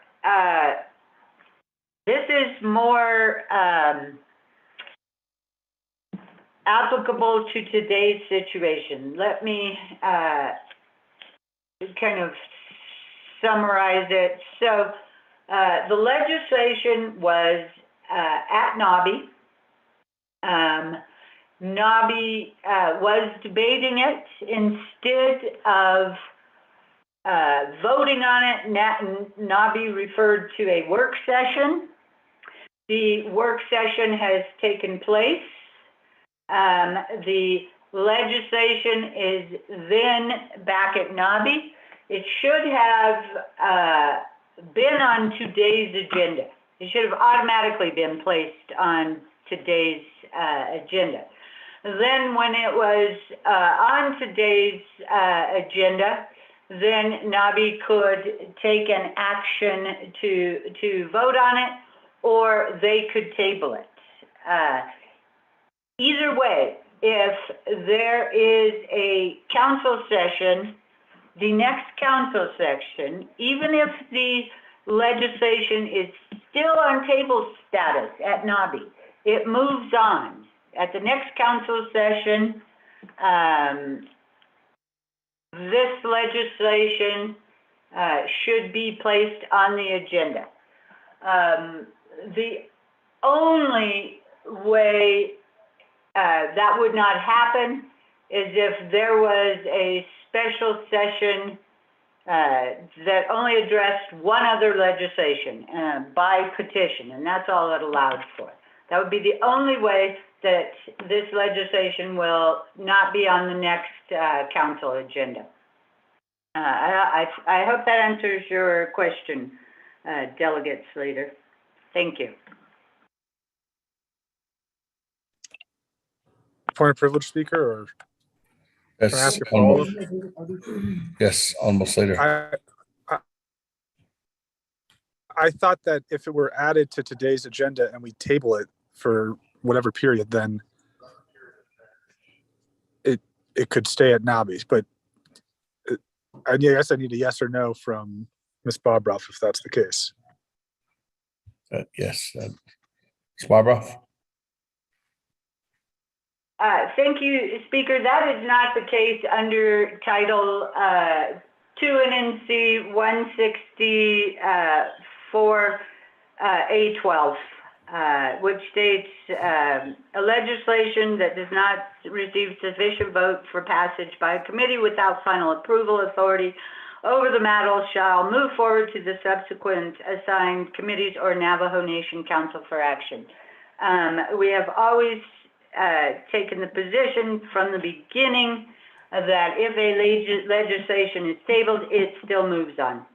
this is more applicable to today's situation. Let me kind of summarize it. So the legislation was at Nabi. Nabi was debating it. Instead of voting on it, Nabi referred to a work session. The work session has taken place. The legislation is then back at Nabi. It should have been on today's agenda. It should have automatically been placed on today's agenda. Then when it was on today's agenda, then Nabi could take an action to vote on it, or they could table it. Either way, if there is a council session, the next council session, even if the legislation is still on table status at Nabi, it moves on. At the next council session, this legislation should be placed on the agenda. The only way that would not happen is if there was a special session that only addressed one other legislation by petition, and that's all it allowed for. That would be the only way that this legislation will not be on the next council agenda. I hope that answers your question, Delegate Slater. Thank you. Point of privilege, Speaker, or Yes, can I ask a follow-up? Yes, almost later. I thought that if it were added to today's agenda and we table it for whatever period, then it could stay at Nabi. But I guess I need a yes or no from Ms. Bobroff if that's the case. Yes, Ms. Barbara. Thank you, Speaker. That is not the case under Title 2 NC 164 A12, which states a legislation that does not receive sufficient vote for passage by a committee without final approval authority over the matter shall move forward to the subsequent assigned committees or Navajo Nation Council for action. We have always taken the position from the beginning that if a legislation is tabled, it still moves on.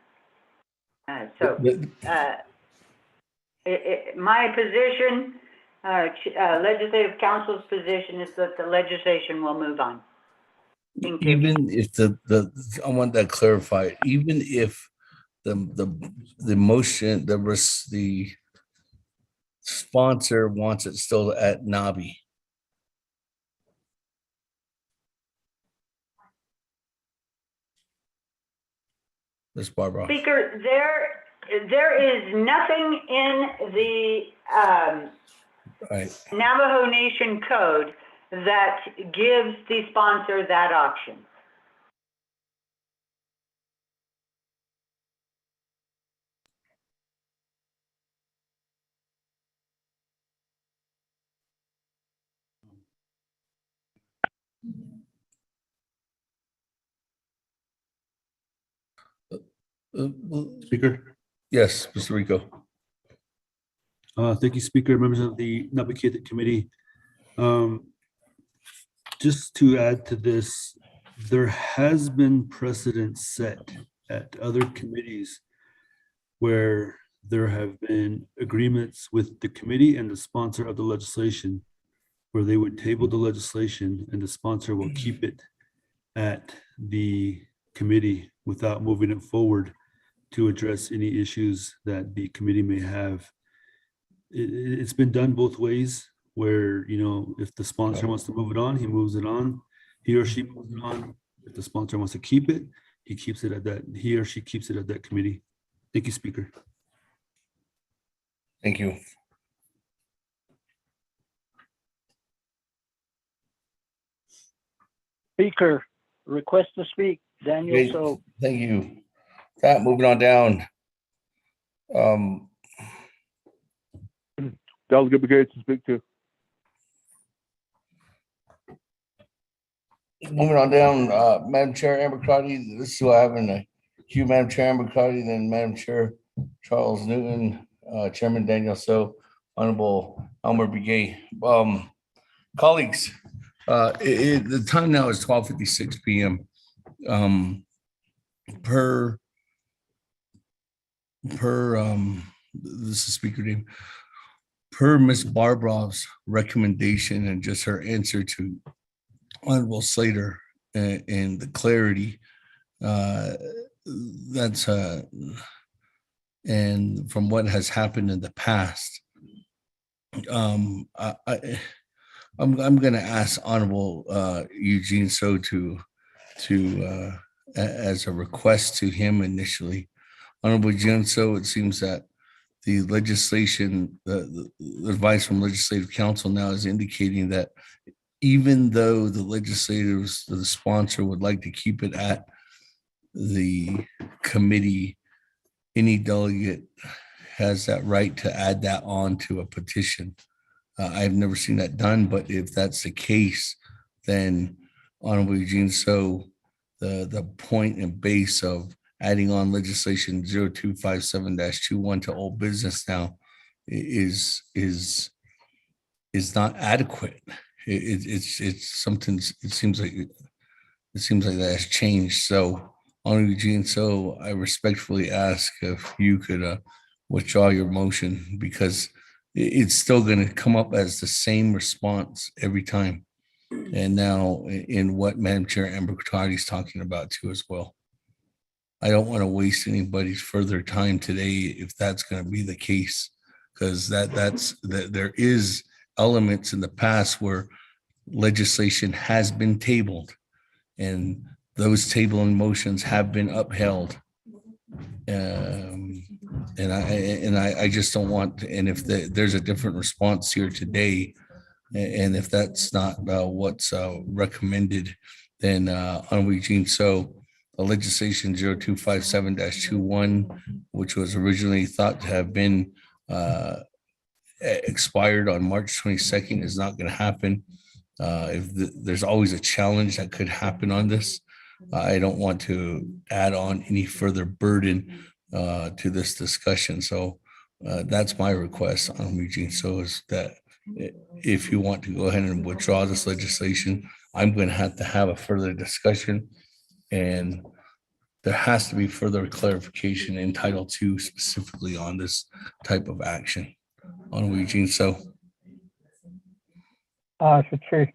My position, Legislative Council's position is that the legislation will move on. Even if I want that clarified, even if the motion, the sponsor wants it still at Nabi. Ms. Barbara. Speaker, there is nothing in the Navajo Nation Code that gives the sponsor that option. Speaker? Yes, Mr. Rico. Thank you, Speaker, members of the Naabik'íyáti Committee. Just to add to this, there has been precedent set at other committees where there have been agreements with the committee and the sponsor of the legislation where they would table the legislation and the sponsor will keep it at the committee without moving it forward to address any issues that the committee may have. It's been done both ways where, you know, if the sponsor wants to move it on, he moves it on. He or she moves it on. If the sponsor wants to keep it, he keeps it at that, he or she keeps it at that committee. Thank you, Speaker. Thank you. Speaker, request to speak, Daniel. Okay, So thank you. That moving on down. Delegate Brigade to speak to. Moving on down, Madam Chair Amber Crotty, this is who I have in the queue, Madam Chair Amber Crotty, then Madam Chair Charles Newton, Chairman Daniel So, Honorable Elmer Begay. Colleagues, the time now is 12:56 p.m. Per this is Speaker name, per Ms. Barbara's recommendation and just her answer to Honorable Slater and the clarity that's and from what has happened in the past, I'm going to ask Honorable Eugene So to as a request to him initially. Honorable Eugene So, it seems that the legislation, the advice from Legislative Council now is indicating that even though the legislators, the sponsor would like to keep it at the committee, any delegate has that right to add that on to a petition. I've never seen that done, but if that's the case, then Honorable Eugene So, the point and base of adding on legislation 0257-21 to old business now is not adequate. It's something. It seems like that has changed. So, Honorable Eugene So, I respectfully ask if you could withdraw your motion, because it's still going to come up as the same response every time. And now in what Madam Chair Amber Crotty is talking about too as well. I don't want to waste anybody's further time today if that's going to be the case, because there is elements in the past where legislation has been tabled and those tabling motions have been upheld. And I just don't want, and if there's a different response here today, and if that's not what's recommended, then Honorable Eugene So, legislation 0257-21, which was originally thought to have been expired on March 22nd, is not going to happen. There's always a challenge that could happen on this. I don't want to add on any further burden to this discussion. So that's my request on Eugene So, is that if you want to go ahead and withdraw this legislation, I'm going to have a further discussion, and there has to be further clarification in Title II specifically on this type of action. On Eugene So. So Chair,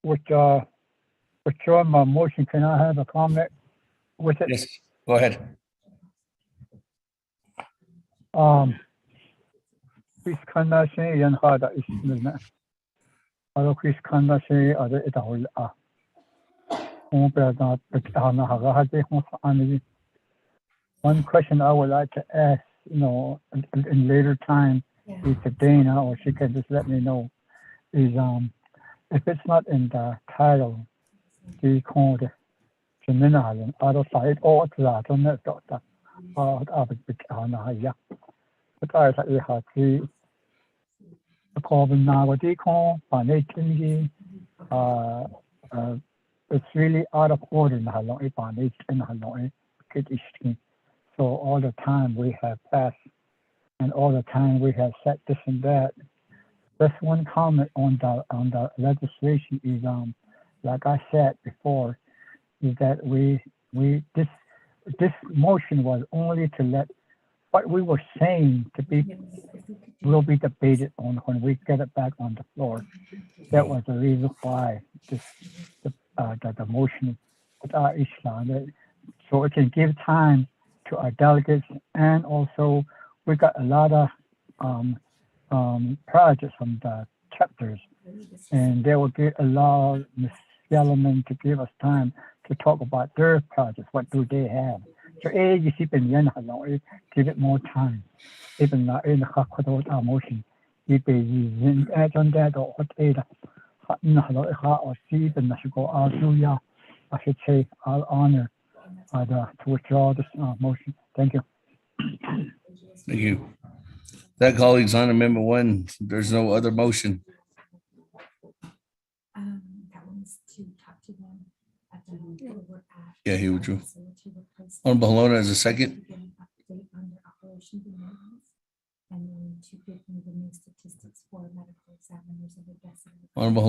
withdraw my motion. Can I have a comment with it? Yes, go ahead. Chris Kandashe yan hada ismina. Aro Chris Kandashe ada itahul a. One question I would like to ask, in later time, is to Dana, or she can just let me know, is if it's not in the title, the code, Gemini, other side, or that on that doctor, but I have to call the Naabik'íyáti, it's really out of order. So all the time we have passed and all the time we have said this and that. Just one comment on the legislation is like I said before, is that this motion was only to let what we were saying will be debated on when we get it back on the floor. That was the reason why the motion is done, so it can give time to our delegates, and also we got a lot of projects from the chapters, and they will allow Ms. Yellowman to give us time to talk about their projects. What do they have? So give it more time. Even in the motion, if they add on that or what I should say I'll honor to withdraw this motion. Thank you. Thank you. That, colleagues, on Amendment 1, there's no other motion. Yeah, he withdrew. Honorable Halona as a second. Honorable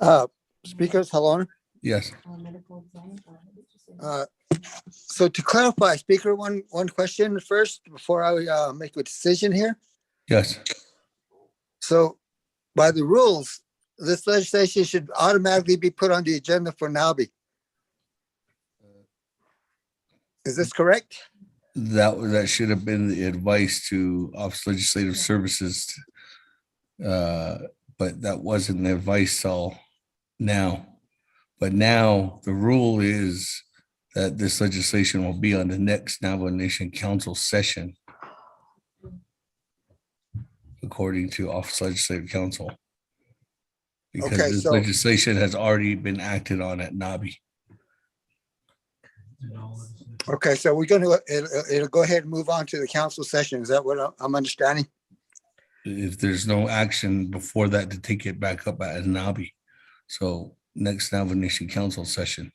Halona. Speakers, hello. Yes. So to clarify, Speaker, one question first before I make a decision here. Yes. So by the rules, this legislation should automatically be put on the agenda for NABI. Is this correct? That should have been the advice to Office of Legislative Services, but that wasn't the advice till now. But now the rule is that this legislation will be on the next Navajo Nation Council session, according to Office of Legislative Council. Because this legislation has already been acted on at NABI. Okay, so we're going to, it'll go ahead and move on to the council session. Is that what I'm understanding? If there's no action before that, to take it back up at NABI. So next Navajo Nation Council session.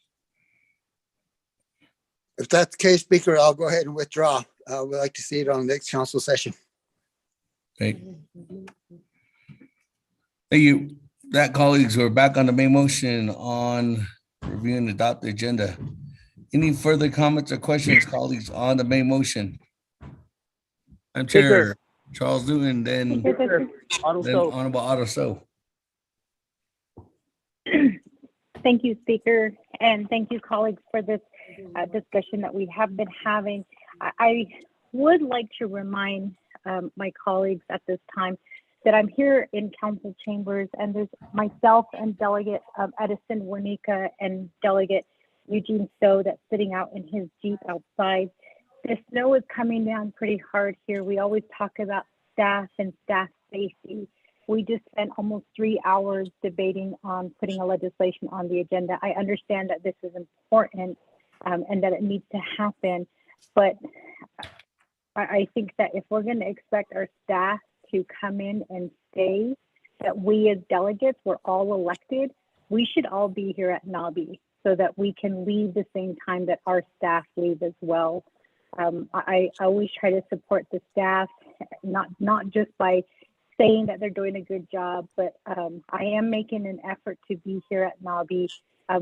If that's the case, Speaker, I'll go ahead and withdraw. We'd like to see it on the next council session. Okay. Thank you. That, colleagues, we're back on the main motion on review and adopt the agenda. Any further comments or questions, colleagues, on the main motion? I'm Chair Charles Newton, then Honorable Otto So. Thank you, Speaker, and thank you, colleagues, for this discussion that we have been having. I would like to remind my colleagues at this time that I'm here in council chambers, and there's myself and Delegate Edison Wernicke and Delegate Eugene So that's sitting out in his Jeep outside. The snow is coming down pretty hard here. We always talk about staff and staff safety. We just spent almost 3 hours debating on putting a legislation on the agenda. I understand that this is important and that it needs to happen, but I think that if we're going to expect our staff to come in and stay, that we as delegates, we're all elected, we should all be here at NABI so that we can leave the same time that our staff leave as well. I always try to support the staff, not just by saying that they're doing a good job, but I am making an effort to be here at NABI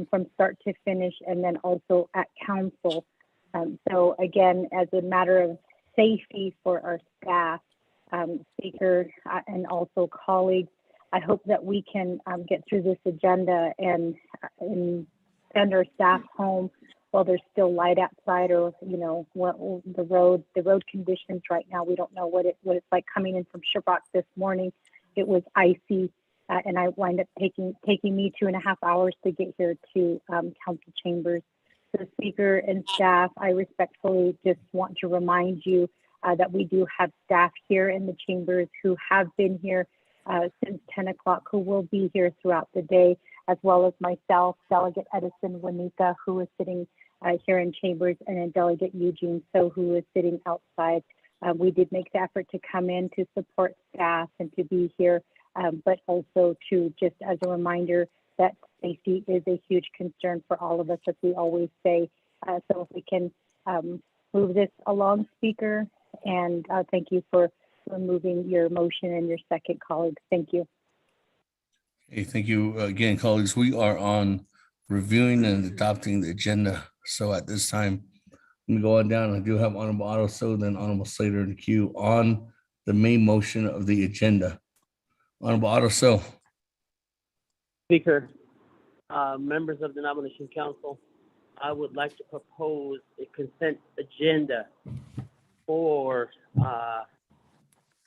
from start to finish, and then also at council. So again, as a matter of safety for our staff, Speaker, and also colleagues, I hope that we can get through this agenda and send our staff home while there's still light outside, or what the road conditions right now. We don't know what it's like coming in from Shabbat this morning. It was icy, and I wind up taking me 2.5 hours to get here to council chambers. So, Speaker and staff, I respectfully just want to remind you that we do have staff here in the chambers who have been here since 10 o'clock, who will be here throughout the day, as well as myself, Delegate Edison Wernicke, who is sitting here in chambers, and then Delegate Eugene So, who is sitting outside. We did make the effort to come in to support staff and to be here, but also to, just as a reminder, that safety is a huge concern for all of us, as we always say. So if we can move this along, Speaker, and thank you for removing your motion and your second, colleagues. Thank you. Hey, thank you again, colleagues. We are on reviewing and adopting the agenda. So at this time, Let me go on down. I do have Honorable Otto So, then Honorable Slater in the queue on the main motion of the agenda. Honorable Otto So. Speaker, members of the Nomination Council, I would like to propose a consent agenda for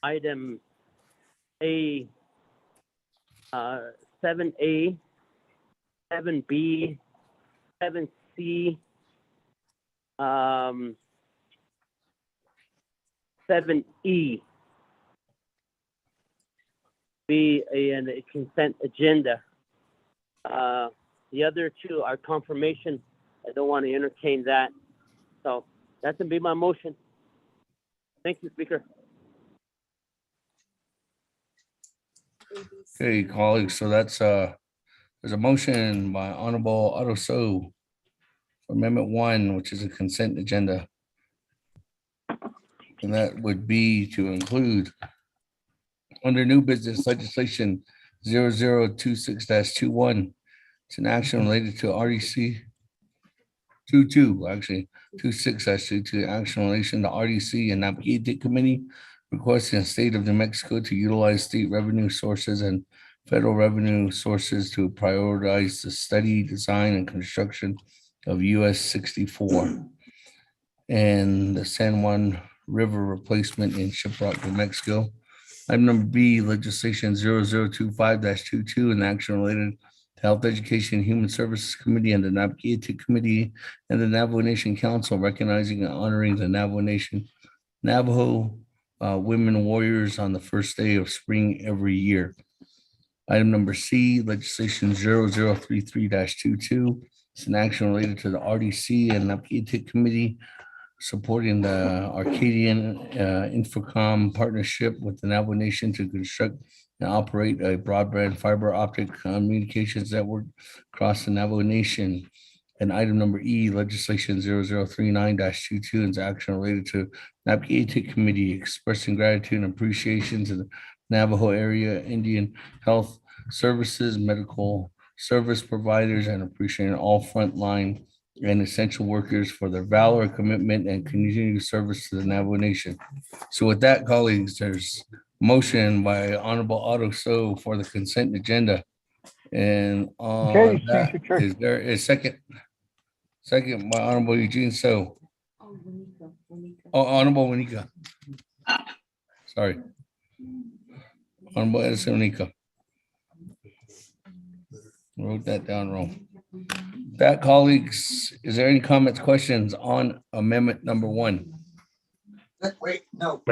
item A, 7A, 7B, 7C, 7E be a consent agenda. The other two are confirmation. I don't want to entertain that. So that's going to be my motion. Thank you, Speaker. Okay, colleagues, so that's there's a motion by Honorable Otto So for Amendment 1, which is a consent agenda. And that would be to include under new business legislation 0026-21. It's an action related to RDC 22, actually 26-22, action in relation to RDC and Naabik'íyáti committee requesting the state of New Mexico to utilize state revenue sources and federal revenue sources to prioritize the study, design, and construction of US 64 and the San Juan River replacement in Shiprock, New Mexico. Item number B, legislation 0025-22, an action related to Health, Education, and Human Services Committee and the Naabik'íyáti Committee and the Navajo Nation Council, recognizing and honoring the Navajo women warriors on the first day of spring every year. Item number C, legislation 0033-22. It's an action related to the RDC and Naabik'íyáti Committee supporting the Arcadian Infocom partnership with the Navajo Nation to construct and operate a broadband fiber optic communications network across the Navajo Nation. And item number E, legislation 0039-22, is action related to Naabik'íyáti Committee expressing gratitude and appreciation to the Navajo area Indian Health Services, medical service providers, and appreciating all frontline and essential workers for their valor, commitment, and continued service to the Navajo Nation. So with that, colleagues, there's motion by Honorable Otto So for the consent agenda. And on that, is there a second? Second by Honorable Eugene So. Oh, Honorable Wanika. Sorry. Honorable Edison Wanika. Wrote that down wrong. That, colleagues, is there any comments, questions on amendment number 1? Wait, no.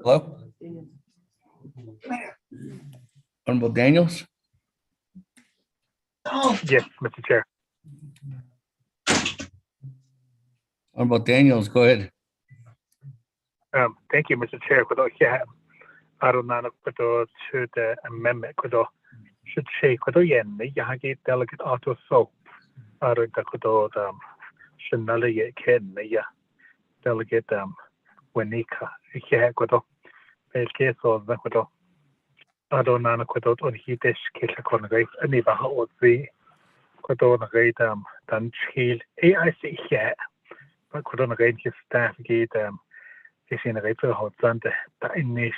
Hello? Honorable Daniels? Yes, Mr. Chair. Honorable Daniels, go ahead. Thank you, Mr. Chair. Aronanak to the amendment should shake yen yahagi delegate auto so Aronakudo Shanali Ken ya delegate Wanika Yakudo case of the Kudo Aronakudo on Hitish Kilakonagate and Nivaha or the Kodonagate Dan Chill AIC here but Kodonagate his staff gate is in a regular hot Sunday the Inish.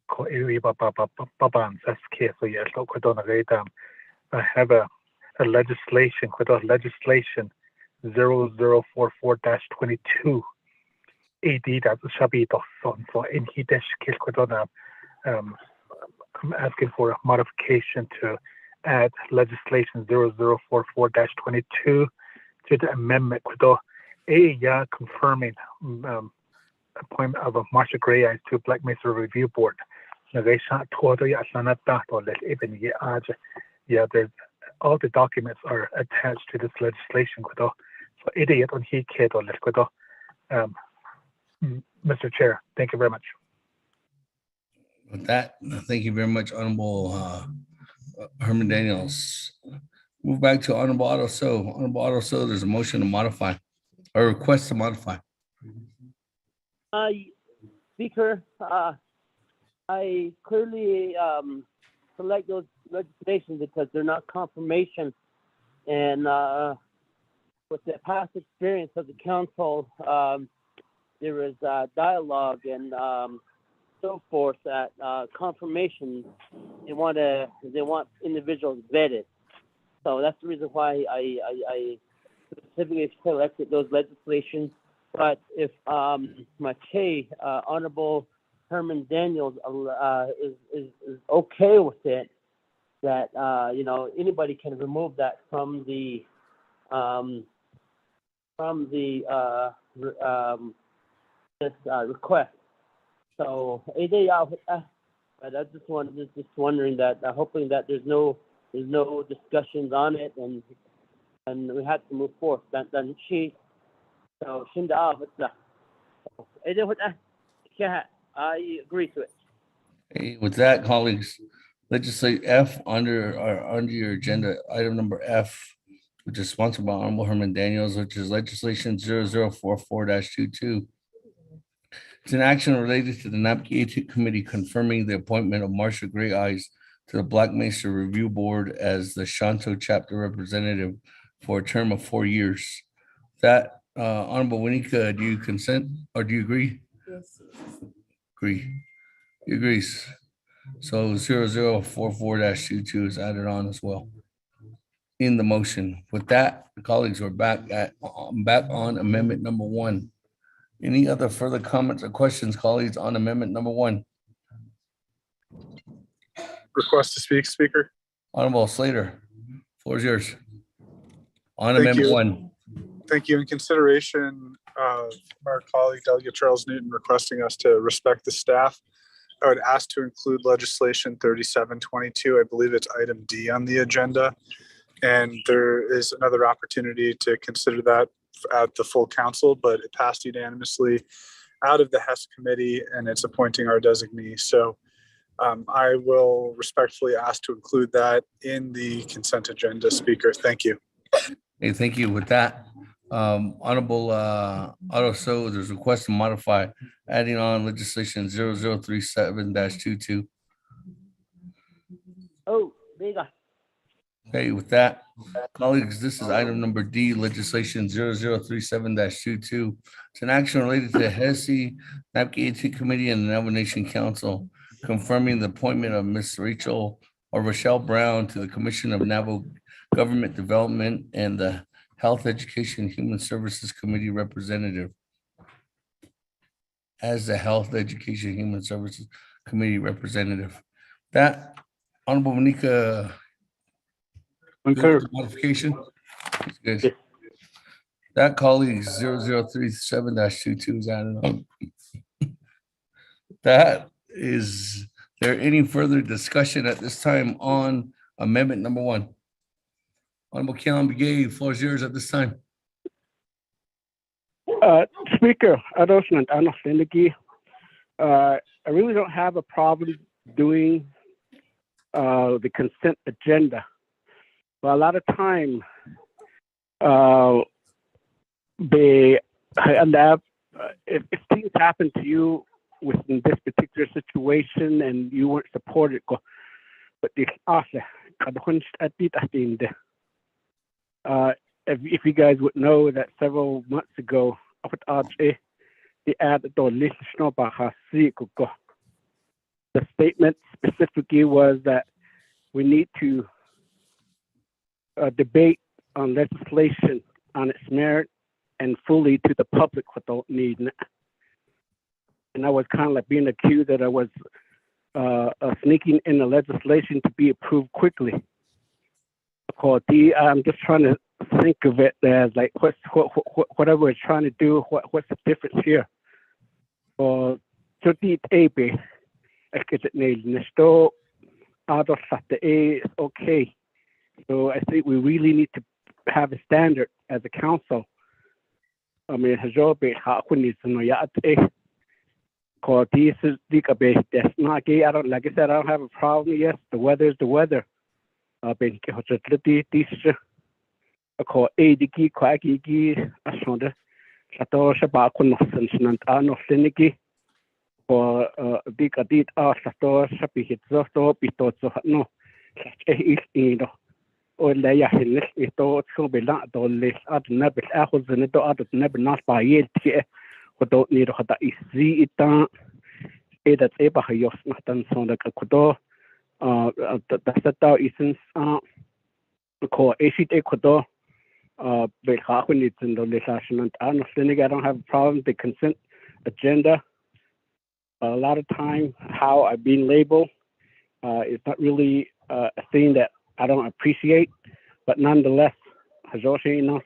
I have a legislation, legislation 0044-22 AD that shall be done for in Hidesh I'm asking for a modification to add legislation 0044-22 to the amendment confirming appointment of Marsha Gray as to Black Mesa Review Board. There's all the documents are attached to this legislation. So idiot on he kid or Mr. Chair, thank you very much. With that, thank you very much, Honorable Herman Daniels. Move back to Honorable Otto So. Honorable Otto So, there's a motion to modify or request to modify. Speaker, I clearly select those legislations because they're not confirmation And with the past experience of the council, there was dialogue and so forth that confirmation. They want individuals vetted. So that's the reason why I specifically selected those legislations. But if Mache, Honorable Herman Daniels is okay with it, that anybody can remove that from the request. So but I just wondering that, hoping that there's no discussions on it, and we had to move forward. Then she, so I agree to it. Hey, with that, colleagues, legislate F under your agenda, item number F, which is sponsored by Honorable Herman Daniels, which is legislation 0044-22. It's an action related to the Naabik'íyáti Committee confirming the appointment of Marcia Gray Eyes to the Black Mesa Review Board as the Shanto chapter representative for a term of 4 years. That, Honorable Winika, do you consent or do you agree? Yes. Agree. He agrees. So 0044-22 is added on as well in the motion. With that, colleagues, we're back on amendment number 1. Any other further comments or questions, colleagues, on amendment number 1? Request to speak, Speaker. Honorable Slater, floor is yours. On Thank amendment you. 1. Thank you. In consideration of our colleague Delegate Charles Newton requesting us to respect the staff, I would ask to include legislation 3722. I believe it's item D on the agenda. And there is another opportunity to consider that at the full council, but it passed unanimously out of the HES committee, and it's appointing our designee. So I will respectfully ask to include that in the consent agenda, Speaker. Thank you. Hey, thank you. With that, Honorable Otto So, there's a request to modify adding on legislation 0037-22. Oh, there you go. Okay, with that, colleagues, this is item number D, legislation 0037-22. It's an action related to HESI, Naabik'íyáti Committee, and the Navajo Nation Council, confirming the appointment of Ms. Rochelle Brown to the Commission of Navajo Government Development and the Health, Education, Human Services Committee representative. As the Health, Education, Human Services Committee representative. That, Honorable Monica. Modification. Good. That, colleagues, 0037-22 is added on. That is there any further discussion at this time on amendment number 1? Honorable Keon Begay, floor is yours at this time. Speaker, I really don't have a problem doing the consent agenda. But a lot of time, if things happen to you within this particular situation and you weren't supported, but if you guys would know that several months ago, the statement specifically was that we need to debate on legislation on its merit and fully to the public without needing it. And I was kind of like being accused that I was sneaking in the legislation to be approved quickly. I'm just trying to think of it as like whatever we're trying to do, what's the difference here? Or it's okay. So I think we really need to have a standard as a council. I mean, like I said, I don't have a problem. Yes, the weather is the weather. ولا يحل إتو تسوبلا دولي أدنى بالأخذ زندو أدنى بالناس بايل تيه كدو نيرو خدا إزي إتا إذا تبا هيوس نحتن صندق كدو تستا إسنس كو إيشيت كدو بالخاخن يتندو لساشمنت أنا سنيك I don't have a problem with the consent agenda. A lot of time how I've been labeled is not really a thing that I don't appreciate, but nonetheless, Hajoshi nos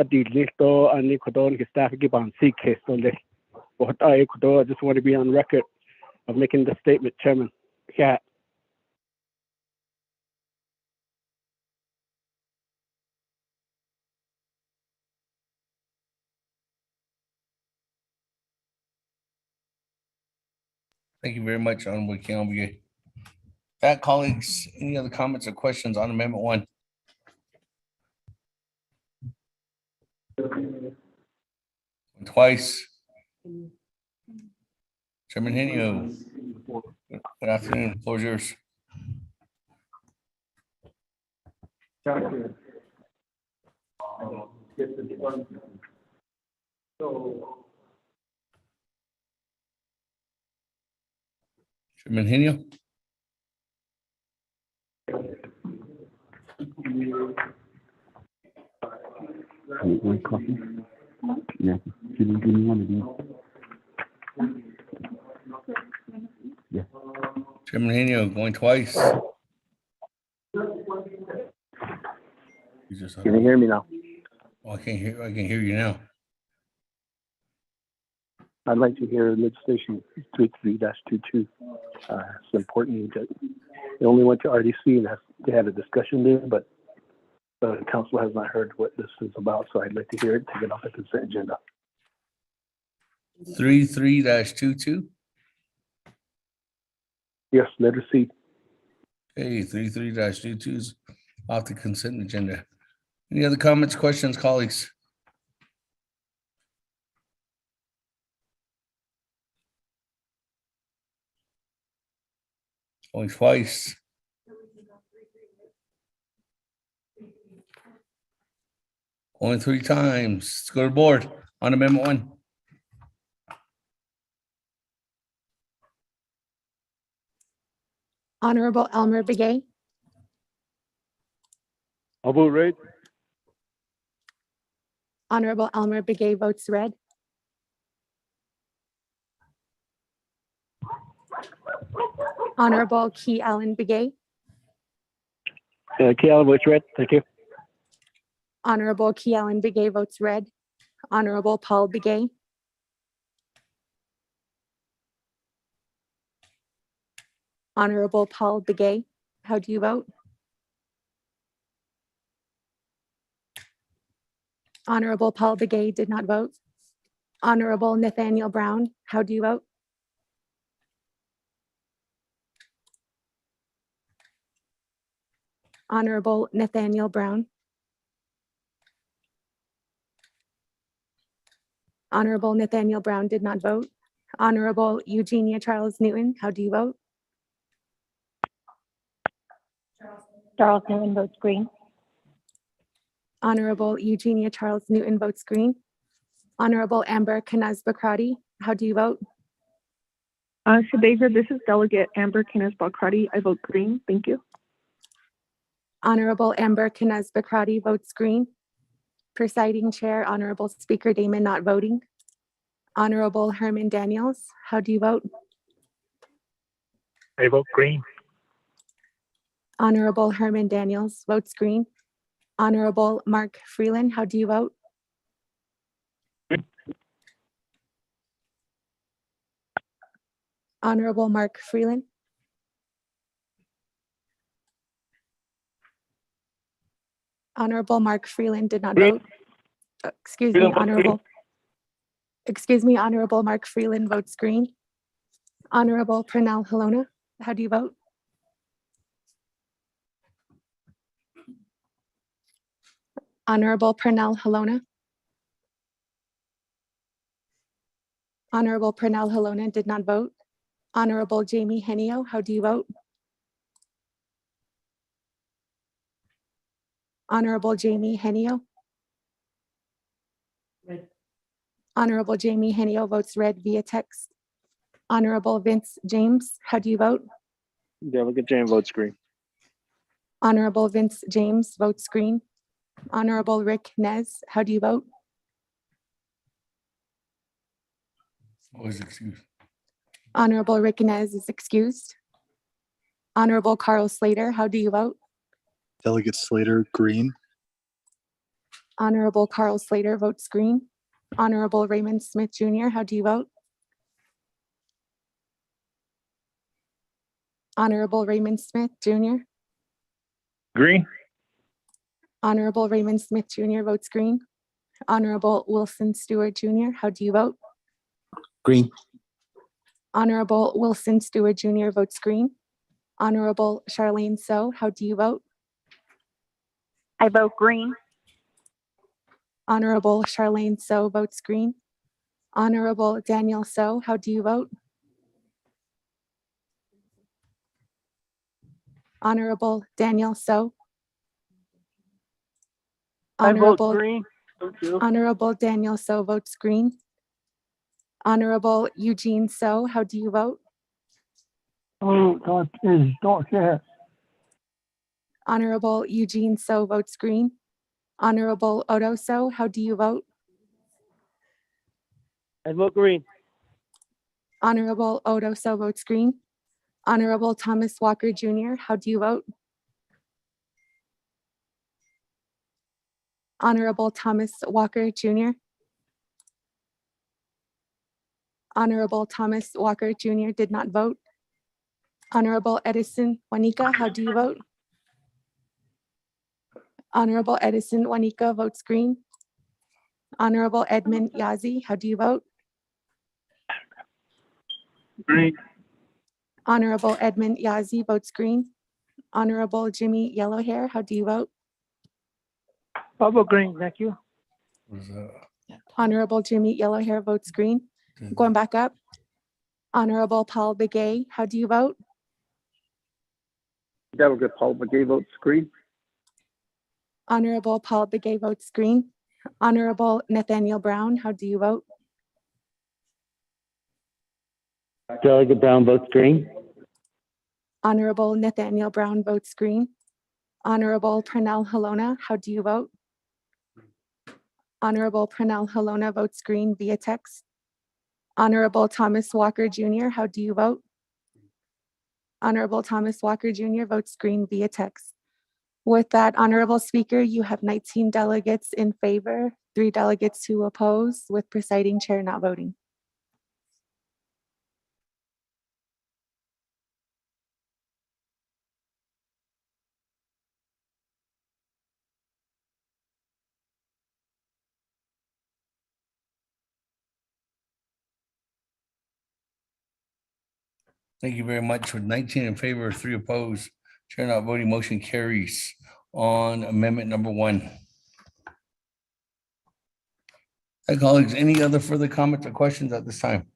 adilito ani kodon his staff give on CK so what I just want to be on record of making the statement, Chairman. Yeah. Thank you very much, Honorable Kiambi. That, colleagues, any other comments or questions on Amendment 1? Twice. Chairman Henio. Good afternoon. Floor is yours. Chairman Henio. One coffee? Yeah. Give me one of these. Yeah. Chairman Henio going twice. Can you hear me now? Oh, I can hear you now. I'd like to hear legislation 33-22. It's important that it only went to RDC and they had a discussion there, but the council has not heard what this is about, so I'd like to hear it, take it off the consent agenda. 33-22. Yes, letter C. Okay, 33-22 is off the consent agenda. Any other comments, questions, colleagues? Only twice. Only 3 times. Let's go to the board on Amendment 1. Honorable Elmer Begay, I'll vote right. Honorable Elmer Begay votes red. Honorable Key Allen Begay, Key Allen votes red. Thank you. Honorable Key Allen Begay votes red. Honorable Paul Begay, Honorable Paul Begay, how do you vote? Honorable Paul Begay did not vote. Honorable Nathaniel Brown, how do you vote? Honorable Nathaniel Brown. Honorable Nathaniel Brown did not vote. Honorable Eugenia Charles Newton, how do you vote? Charles Newton votes green. Honorable Eugenia Charles Newton votes green. Honorable Amber Kanaz Bakrati, how do you vote? Shadeza, this is Delegate Amber Kanaz Bakrati. I vote green. Thank you. Honorable Amber Kanaz Bakrati votes green. Presiding Chair, Honorable Speaker Damon not voting. Honorable Herman Daniels, how do you vote? I vote green. Honorable Herman Daniels votes green. Honorable Mark Freeland, how do you vote? Honorable Mark Freeland. Honorable Mark Freeland did not vote. Excuse me, Honorable Mark Freeland votes green. Honorable Pernell Halona, how do you vote? Honorable Pernell Halona. Honorable Pernell Halona did not vote. Honorable Jamie Henio, how do you vote? Honorable Jamie Henio. Honorable Jamie Henio votes red via text. Honorable Vince James, how do you vote? Delegate James votes green. Honorable Vince James votes green. Honorable Rick Nez, how do you vote? Always excused. Honorable Rick Nez is excused. Honorable Carl Slater, how do you vote? Delegate Slater, green. Honorable Carl Slater votes green. Honorable Raymond Smith Jr., how do you vote? Honorable Raymond Smith Jr. Green. Honorable Raymond Smith Jr. votes green. Honorable Wilson Stewart Jr., how do you vote? Green. Honorable Wilson Stewart Jr. votes green. Honorable Charlene So, how do you vote? I vote green. Honorable Charlene So votes green. Honorable Daniel So, how do you vote? Honorable Daniel So. I vote Honorable, green. Thank you. Honorable Daniel So votes green. Honorable Eugene So, how do you vote? Oh, that is not here. Honorable Eugene So votes green. Honorable Odo So, how do you vote? I vote green. Honorable Odo So votes green. Honorable Thomas Walker Jr., how do you vote? Honorable Thomas Walker Jr. Honorable Thomas Walker Jr. did not vote. Honorable Edison Juanica, how do you vote? Honorable Edison Juanica votes green. Honorable Edmund Yazi, how do you vote? Green. Honorable Edmund Yazi votes green. Honorable Jimmy Yellowhair, how do you vote? I vote green, thank you. Honorable Jimmy Yellowhair votes green. Going back up. Honorable Paul Begay, how do you vote? Delegate Paul McGee votes green. Honorable Paul Begay votes green. Honorable Nathaniel Brown, how do you vote? Delegate Brown votes green. Honorable Nathaniel Brown votes green. Honorable Pernell Halona, how do you vote? Honorable Pernell Halona votes green via text. Honorable Thomas Walker Jr., how do you vote? Honorable Thomas Walker Jr. votes green via text. With that, Honorable Speaker, you have 19 delegates in favor, 3 delegates who oppose, with presiding chair not voting. Thank you very much. With 19 in favor, 3 opposed, chair not voting, motion carries on amendment number 1. Hi, colleagues. Any other further comments or questions at this time?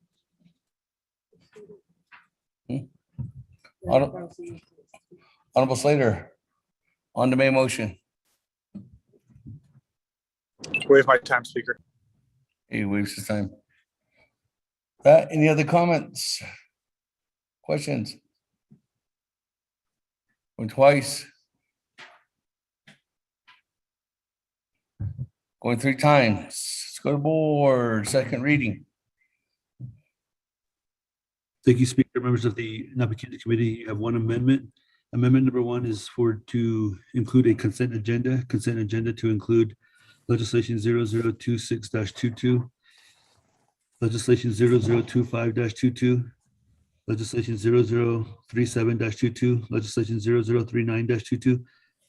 Honorable Slater, on the main motion. Waive my time, Speaker. He waives his time. Any other comments? Questions? Going twice. Going 3 times. Let's go to board. Second reading. Thank you, Speaker. Members of the Naabik'íyáti Committee, you have 1 amendment. Amendment number 1 is to include a consent agenda. Consent agenda to include legislation 0026-22, legislation 0025-22, legislation 0037-22, legislation 0039-22,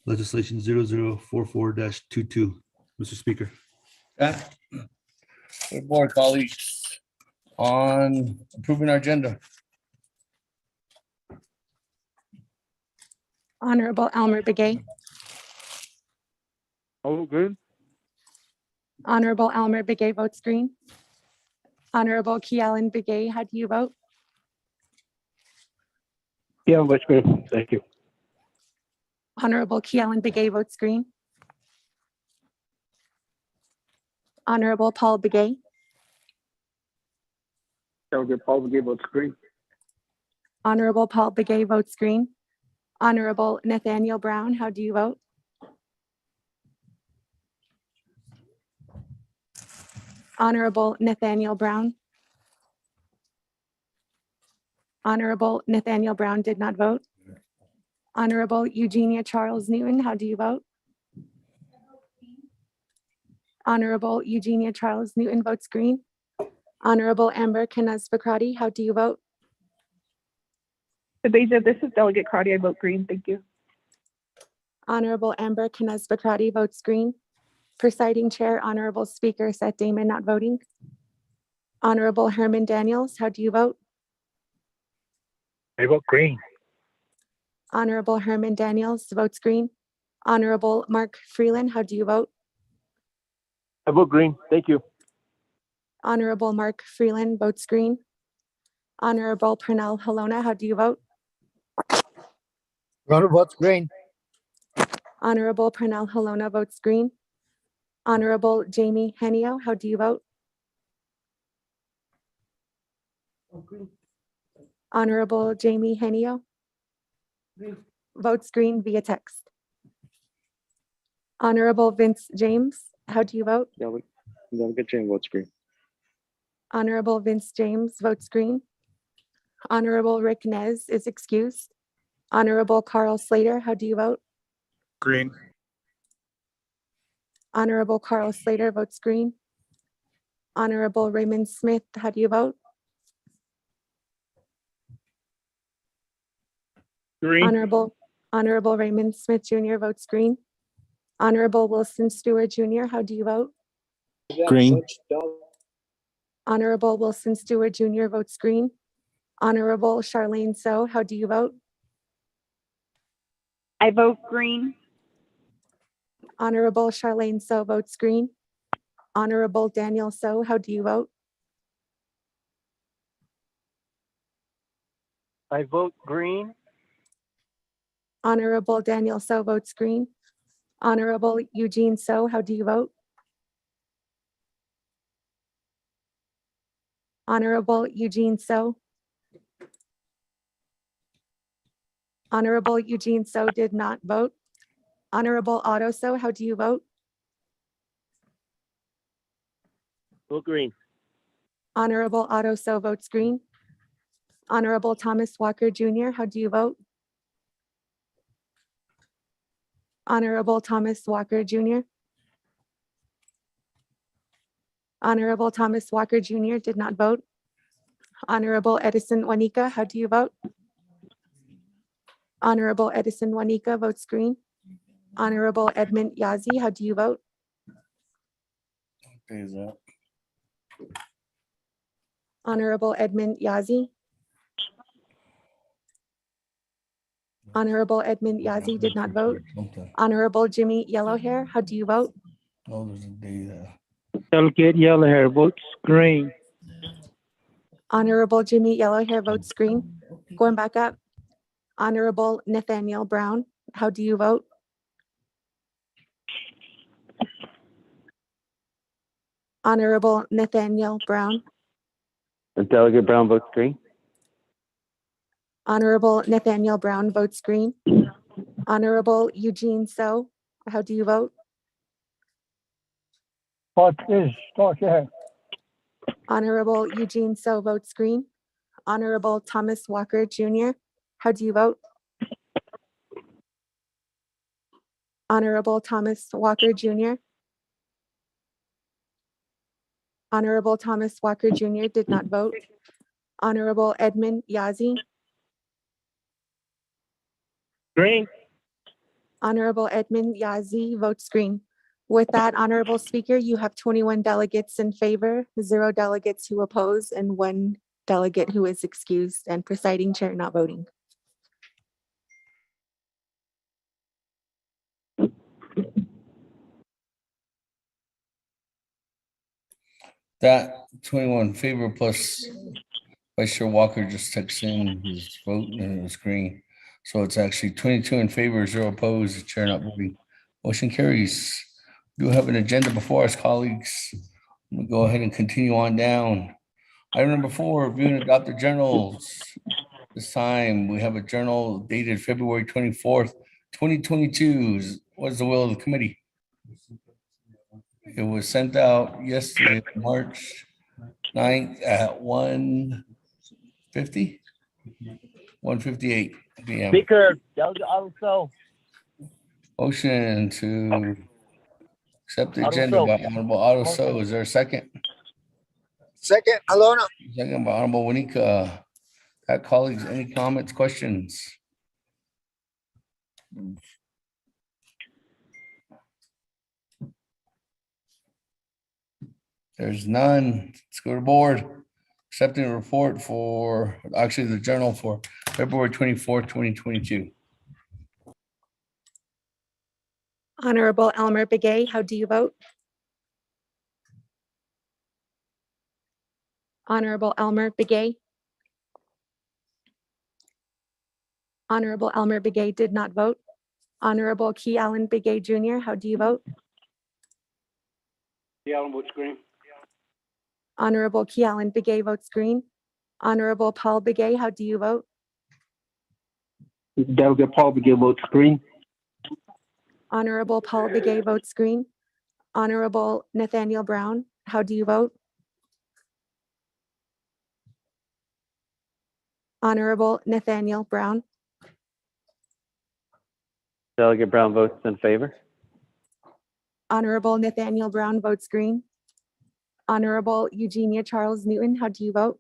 legislation 0044-22. Mr. Speaker. Good board, colleagues, on approving our agenda. Honorable Elmer Begay. Oh, good. Honorable Elmer Begay votes green. Honorable Kealan Begay, how do you vote? Yeah, votes green. Thank you. Honorable Kealan Begay votes green. Honorable Paul Begay, Delegate Paul Begay votes green. Honorable Paul Begay votes green. Honorable Nathaniel Brown, how do you vote? Honorable Nathaniel Brown. Honorable Nathaniel Brown did not vote. Honorable Eugenia Charles Newton, how do you vote? Honorable Eugenia Charles Newton votes green. Honorable Amber Kenneth Bakrati, how do you vote? Deja, this is Delegate Crotty. I vote green. Thank you. Honorable Amber Kenneth Bakrati votes green. Presiding Chair, Honorable Speaker Seth Damon not voting. Honorable Herman Daniels, how do you vote? I vote green. Honorable Herman Daniels votes green. Honorable Mark Freeland, how do you vote? I vote green. Thank you. Honorable Mark Freeland votes green. Honorable Pernell Halona, how do you vote? Runner votes green. Honorable Pernell Halona votes green. Honorable Jamie Henio, how do you vote? Honorable Jamie Henio votes green via text. Honorable Vince James, how do you vote? Delegate James votes green. Honorable Vince James votes green. Honorable Rick Nez is excused. Honorable Carl Slater, how do you vote? Green. Honorable Carl Slater votes green. Honorable Raymond Smith, how do you vote? Green. Honorable Raymond Smith Jr. votes green. Honorable Wilson Stewart Jr., how do you vote? Green. Honorable Wilson Stewart Jr. votes green. Honorable Charlene So, how do you vote? I vote green. Honorable Charlene So votes green. Honorable Daniel So, how do you vote? I vote green. Honorable Daniel So votes green. Honorable Eugene So, how do you vote? Honorable Eugene So. Honorable Eugene So did not vote. Honorable Otto So, how do you vote? Vote green. Honorable Otto So votes green. Honorable Thomas Walker Jr., how do you vote? Honorable Thomas Walker Jr. Honorable Thomas Walker Jr. did not vote. Honorable Edison Wanika, how do you vote? Honorable Edison Wanika votes green. Honorable Edmund Yazi, how do you vote? Okay, is that? Honorable Edmund Yazi. Honorable Edmund Yazi did not vote. Honorable Jimmy Yellowhair, how do you vote? Oh, there's a day there. Delegate Yellowhair votes green. Honorable Jimmy Yellowhair votes green. Going back up. Honorable Nathaniel Brown, how do you vote? Honorable Nathaniel Brown. Delegate Brown votes green. Honorable Nathaniel Brown votes green. Honorable Eugene So, how do you vote? Honorable Eugene So votes green. Honorable Thomas Walker Jr., how do you vote? Honorable Thomas Walker Jr. Honorable Thomas Walker Jr. did not vote. Honorable Edmund Yazi. Green. Honorable Edmund Yazi votes green. With that, Honorable Speaker, you have 21 delegates in favor, 0 delegates who oppose, and 1 delegate who is excused, and presiding chair not voting. That 21 in favor plus Vice Chair Walker just texted in his vote and it was green. So it's actually 22 in favor, 0 opposed, the chair not voting. Motion carries. We do have an agenda before us, colleagues. We'll go ahead and continue on down. Item number 4, review and adopt the journals. This time we have a journal dated February 24th, 2022. What is the will of the committee? It was sent out yesterday, March 9th at 1:50, 1:58 p.m. Speaker, Delegate Otto. Motion to accept the Otto agenda So. by Honorable Otto So. Is there a second? Second, Alona. Second by Honorable Wanika. Colleagues, any comments, questions? There's none. Let's go to board. Accepting the report for, actually the journal for February 24th, 2022. Honorable Elmer Begay, how do you vote? Honorable Elmer Begay. Honorable Elmer Begay did not vote. Honorable Key Allen Begay Jr., how do you vote? Key Allen votes green. Honorable Key Allen Begay votes green. Honorable Paul Begay, how do you vote? Delegate Paul Begay votes green. Honorable Paul Begay votes green. Honorable Nathaniel Brown, how do you vote? Honorable Nathaniel Brown. Delegate Brown votes in favor. Honorable Nathaniel Brown votes green. Honorable Eugenia Charles Newton, how do you vote?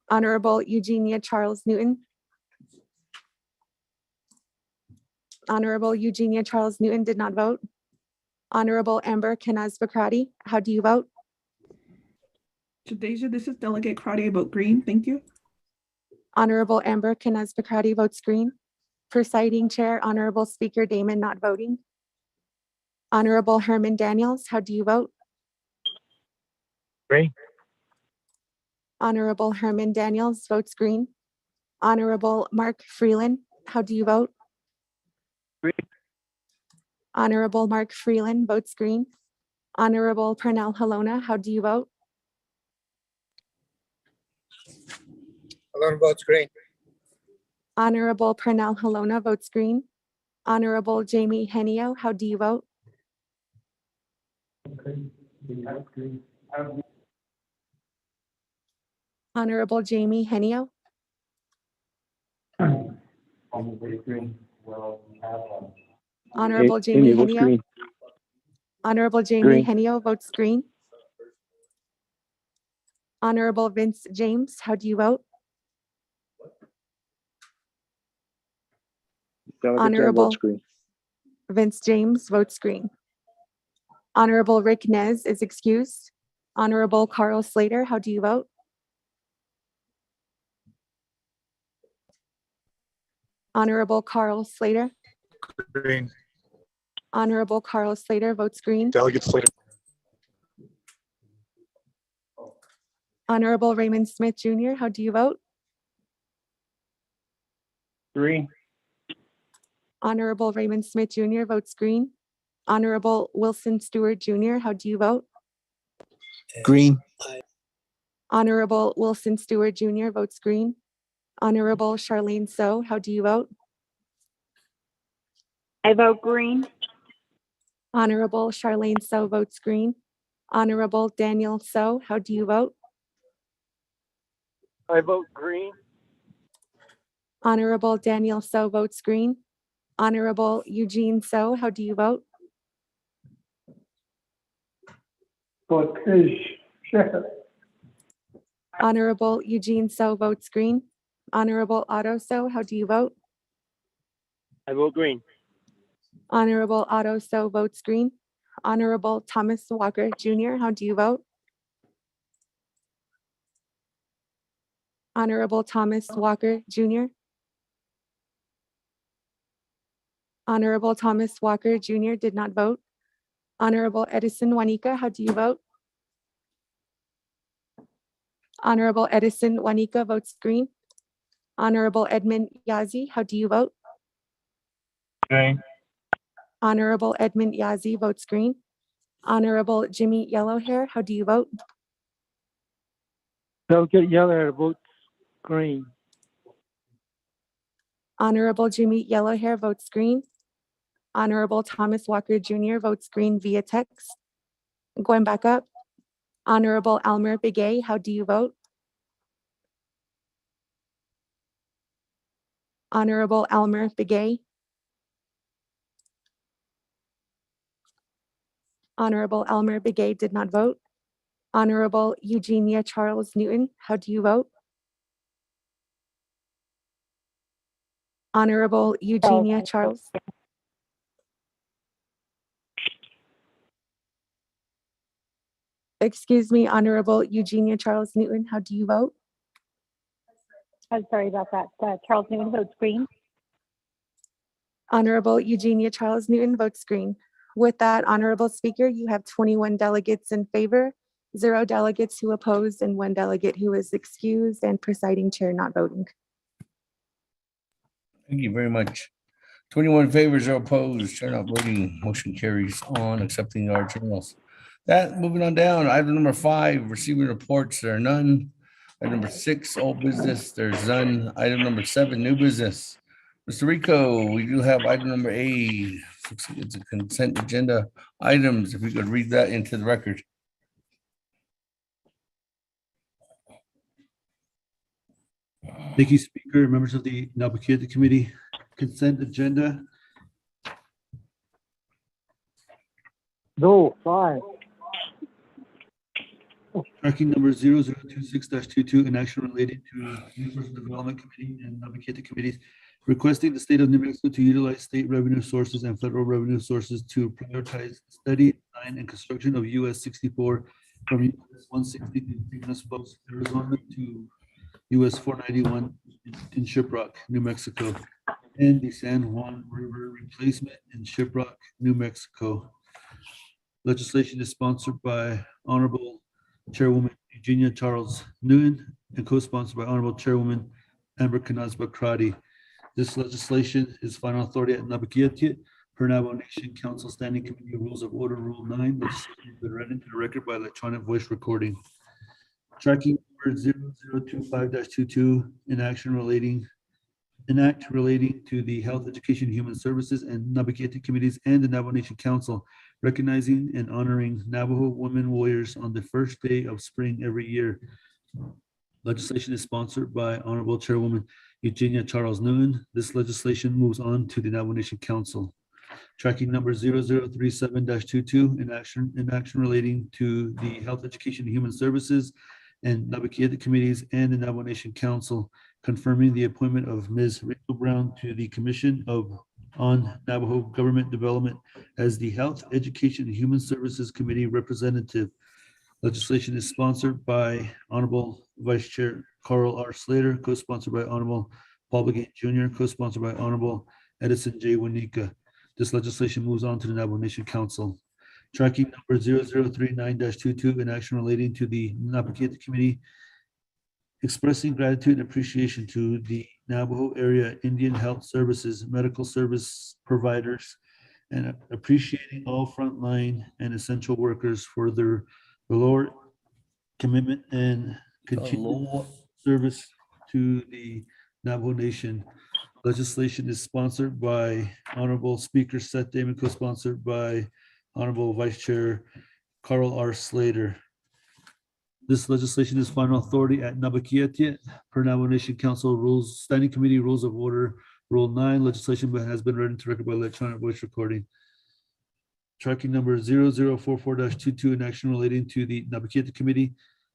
Honorable Eugenia Charles Newton. Honorable Eugenia Charles Newton did not vote. Honorable Amber Kenaz-Bakrati, how do you vote? Jadeja, this is Delegate Crotty. I vote green. Thank you. Honorable Amber Kenaz-Bakrati votes green. Presiding Chair, Honorable Speaker Damon not voting. Honorable Herman Daniels, how do you vote? Green. Honorable Herman Daniels votes green. Honorable Mark Freeland, how do you vote? Green. Honorable Mark Freeland votes green. Honorable Pernell Halona, how do you vote? Alona votes green. Honorable Pernell Halona votes green. Honorable Jamie Henio, how do you vote? Honorable Jamie Henio. Honorable Jamie Henio. Honorable Jamie Henio votes green. Honorable Vince James, how do you vote? Honorable Vince James votes green. Honorable Rick Nez is excused. Honorable Carl Slater, how do you vote? Honorable Carl Slater. Green. Honorable Carl Slater votes green. Delegate Slater. Honorable Raymond Smith Jr., how do you vote? Green. Honorable Raymond Smith Jr. votes green. Honorable Wilson Stewart Jr., how do you vote? Green. Honorable Wilson Stewart Jr. votes green. Honorable Charlene So, how do you vote? I vote green. Honorable Charlene So votes green. Honorable Daniel So, how do you vote? I vote green. Honorable Daniel So votes green. Honorable Eugene So, how do you vote? Honorable Eugene So votes green. Honorable Otto So, how do you vote? I vote green. Honorable Otto So votes green. Honorable Thomas Walker Jr., how do you vote? Honorable Thomas Walker Jr. Honorable Thomas Walker Jr. did not vote. Honorable Edison Wanika, how do you vote? Honorable Edison Wanika votes green. Honorable Edmund Yazi, how do you vote? Green. Honorable Edmund Yazzie votes green. Honorable Jimmy Yellowhair, how do you vote? Delegate Yeller votes green. Honorable Jimmy Yellowhair votes green. Honorable Thomas Walker Jr. votes green via text. Going back up. Honorable Elmer Begay, how do you vote? Honorable Elmer Begay. Honorable Elmer Begay did not vote. Honorable Eugenia Charles Newton, how do you vote? Honorable Eugenia Charles. Excuse me, Honorable Eugenia Charles Newton, how do you vote? I'm sorry about that. Charles Newman votes green. Honorable Eugenia Charles Newton votes green. With that, Honorable Speaker, you have 21 delegates in favor, 0 delegates who opposed, and 1 delegate who is excused, and presiding chair not voting. Thank you very much. 21 in favor, 0 opposed, chair not voting. Motion carries on accepting our journals. That, moving on down, item number 5, receiving reports, there are none. Item number 6, old business, there's none. Item number 7, new business. Mr. Rico, we do have item number 8. It's a consent agenda items. If we could read that into the record. Thank you, Speaker, members of the Naabik'íyáti Committee. Consent agenda. No, 5. Tracking number 0026-22, an action related to Universal Development Committee and Naabik'íyáti committees requesting the state of New Mexico to utilize state revenue sources and federal revenue sources to prioritize study, design, and construction of US 64 from US 160 in Tignes Falls, Arizona to US 491 in Shiprock, New Mexico, and the San Juan River replacement in Shiprock, New Mexico. Legislation is sponsored by Honorable Chairwoman Eugenia Charles Newton and co-sponsored by Honorable Chairwoman Amber Knazba-Crotty. This legislation is final authority at Naabik'íyáti per Navajo Nation Council Standing Committee Rules of Order Rule 9. Legislation has been read into the record by electronic voice recording. Tracking number 0025-22, an act relating to the Health, Education, and Human Services and Naabik'íyáti committees and the Navajo Nation Council, recognizing and honoring Navajo women warriors on the first day of spring every year. Legislation is sponsored by Honorable Chairwoman Eugenia Charles Newton. This legislation moves on to the Navajo Nation Council. Tracking number 0037-22, an action relating to the Health, Education, and Human Services and Naabik'íyáti committees and the Navajo Nation Council, confirming the appointment of Ms. Rachel Brown to the Commission on Navajo Government Development as the Health, Education, and Human Services Committee representative. Legislation is sponsored by Honorable Vice Chair Carl R. Slater, co-sponsored by Honorable Paul Begay Jr., co-sponsored by Honorable Edison J. Wanika. This legislation moves on to the Navajo Nation Council. Tracking number 0039-22, an action relating to the Naabik'íyáti Committee, expressing gratitude and appreciation to the Navajo Area Indian Health Services, medical service providers, and appreciating all frontline and essential workers for their valor, commitment, and continued service to the Navajo Nation. Legislation is sponsored by Honorable Speaker Seth Damon, co-sponsored by Honorable Vice Chair Carl R. Slater. This legislation is final authority at Naabik'íyáti per Navajo Nation Council Rules, Standing Committee Rules of Order, Rule 9. Legislation has been read into record by electronic voice recording. Tracking number 0044-22, an action relating to the Naabik'íyáti Committee,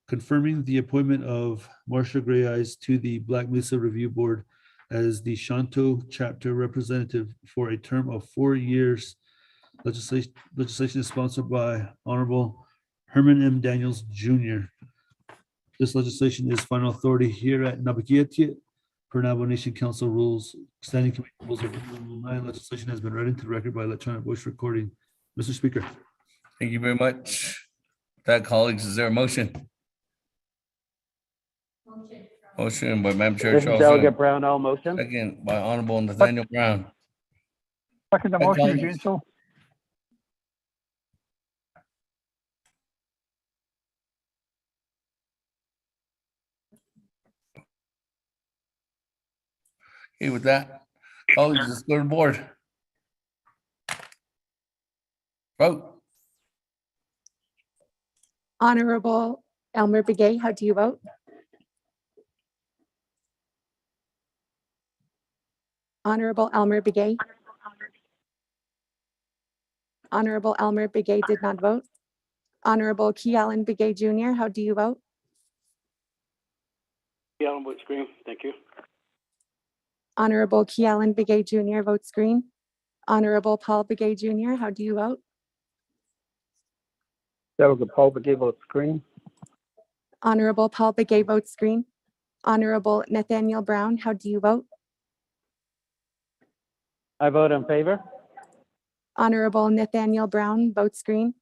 confirming the appointment of Marcia Gray Eyes to the Black Mesa Review Board as the Shanto chapter representative for a term of 4 years. Legislation is sponsored by Honorable Herman M. Daniels Jr. This legislation is final authority here at Naabik'íyáti per Navajo Nation Council Rules, Standing Committee Rules of Rule 9. Legislation has been read into the record by electronic voice recording. Mr. Speaker. Thank you very much. With that, colleagues, is there a motion? Motion by Madam Chair This is Charles. Delegate Brown, all motion. Second by Honorable Nathaniel Brown. Second the motion, Eugene. So Okay, with that, colleagues, let's go to the board. Vote. Honorable Elmer Begay, how do you vote? Honorable Elmer Begay. Honorable Elmer Begay did not vote. Honorable Kealan Begay Jr., how do you vote? Kealan votes green. Thank you. Honorable Kealan Begay Jr. votes green. Honorable Paul Begay Jr., how do you vote? Delegate Paul Begay votes green. Honorable Paul Begay votes green. Honorable Nathaniel Brown, how do you vote? I vote in favor. Honorable Nathaniel Brown votes green.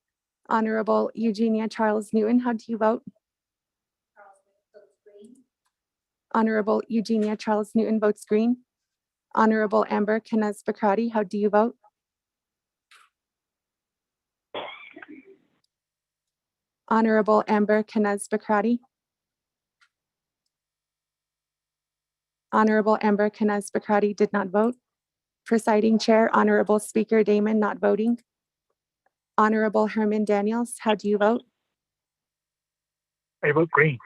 Honorable Eugenia Charles Newton, how do you vote? Honorable Eugenia Charles Newton votes green. Honorable Amber Kenneth Bakrati, how do you vote? Honorable Amber Kenneth Bakrati. Honorable Amber Kenneth Bakrati did not vote. Presiding Chair, Honorable Speaker Damon not voting. Honorable Herman Daniels, how do you vote? I vote green.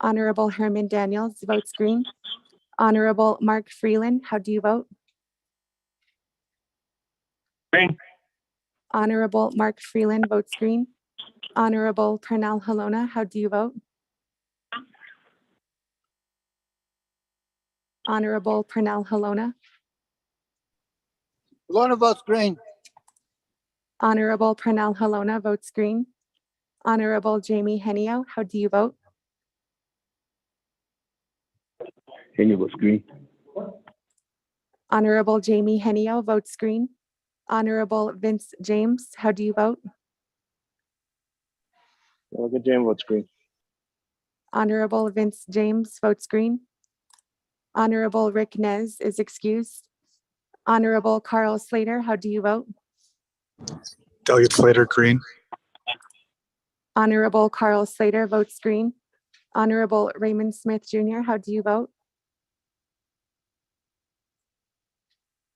Honorable Herman Daniels votes green. Honorable Mark Freeland, how do you vote? Green. Honorable Mark Freeland votes green. Honorable Pernell Halona, how do you vote? Honorable Pernell Halona. Lorna votes green. Honorable Pernell Halona votes green. Honorable Jamie Henio, how do you vote? Henry votes green. Honorable Jamie Henio votes green. Honorable Vince James, how do you vote? Delegate James votes green. Honorable Vince James votes green. Honorable Rick Nez is excused. Honorable Carl Slater, how do you vote? Delegate Slater, green. Honorable Carl Slater votes green. Honorable Raymond Smith Jr., how do you vote?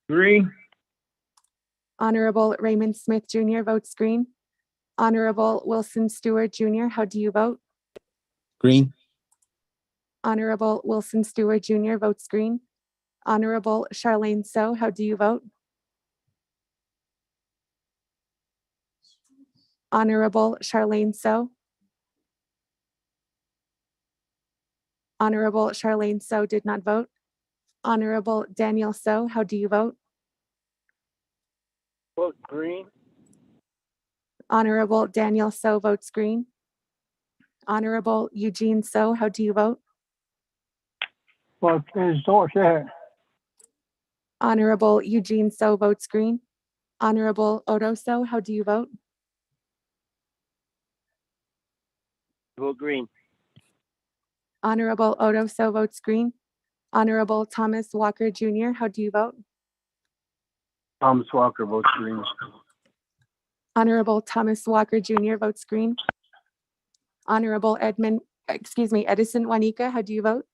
Green. Honorable Raymond Smith Jr. votes green. Honorable Wilson Stewart Jr., how do you vote? Green. Honorable Wilson Stewart Jr. votes green. Honorable Charlene So, how do you vote? Honorable Charlene So. Honorable Charlene So did not vote. Honorable Daniel So, how do you vote? Vote green. Honorable Daniel So votes green. Honorable Eugene So, how do you vote? Well, please don't share. Honorable Eugene So votes green. Honorable Odo So, how do you vote? Vote green. Honorable Odo So votes green. Honorable Thomas Walker Jr., how do you vote? Thomas Walker votes green. Honorable Thomas Walker Jr. votes green. Honorable Edison Juanica, how do you vote?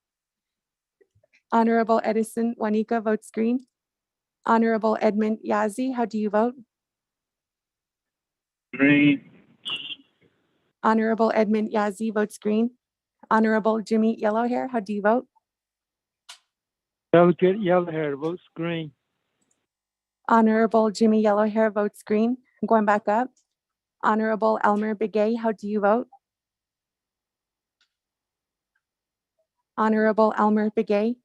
Honorable Edison Juanica votes green. Honorable Edmund Yazzie, how do you vote? Green. Honorable Edmund Yazzie votes green. Honorable Jimmy Yellowhair, how do you vote? Delegate Yellowhair votes green. Honorable Jimmy Yellowhair votes green. I'm going back up. Honorable Elmer Begay, how do you vote? Honorable Elmer Begay.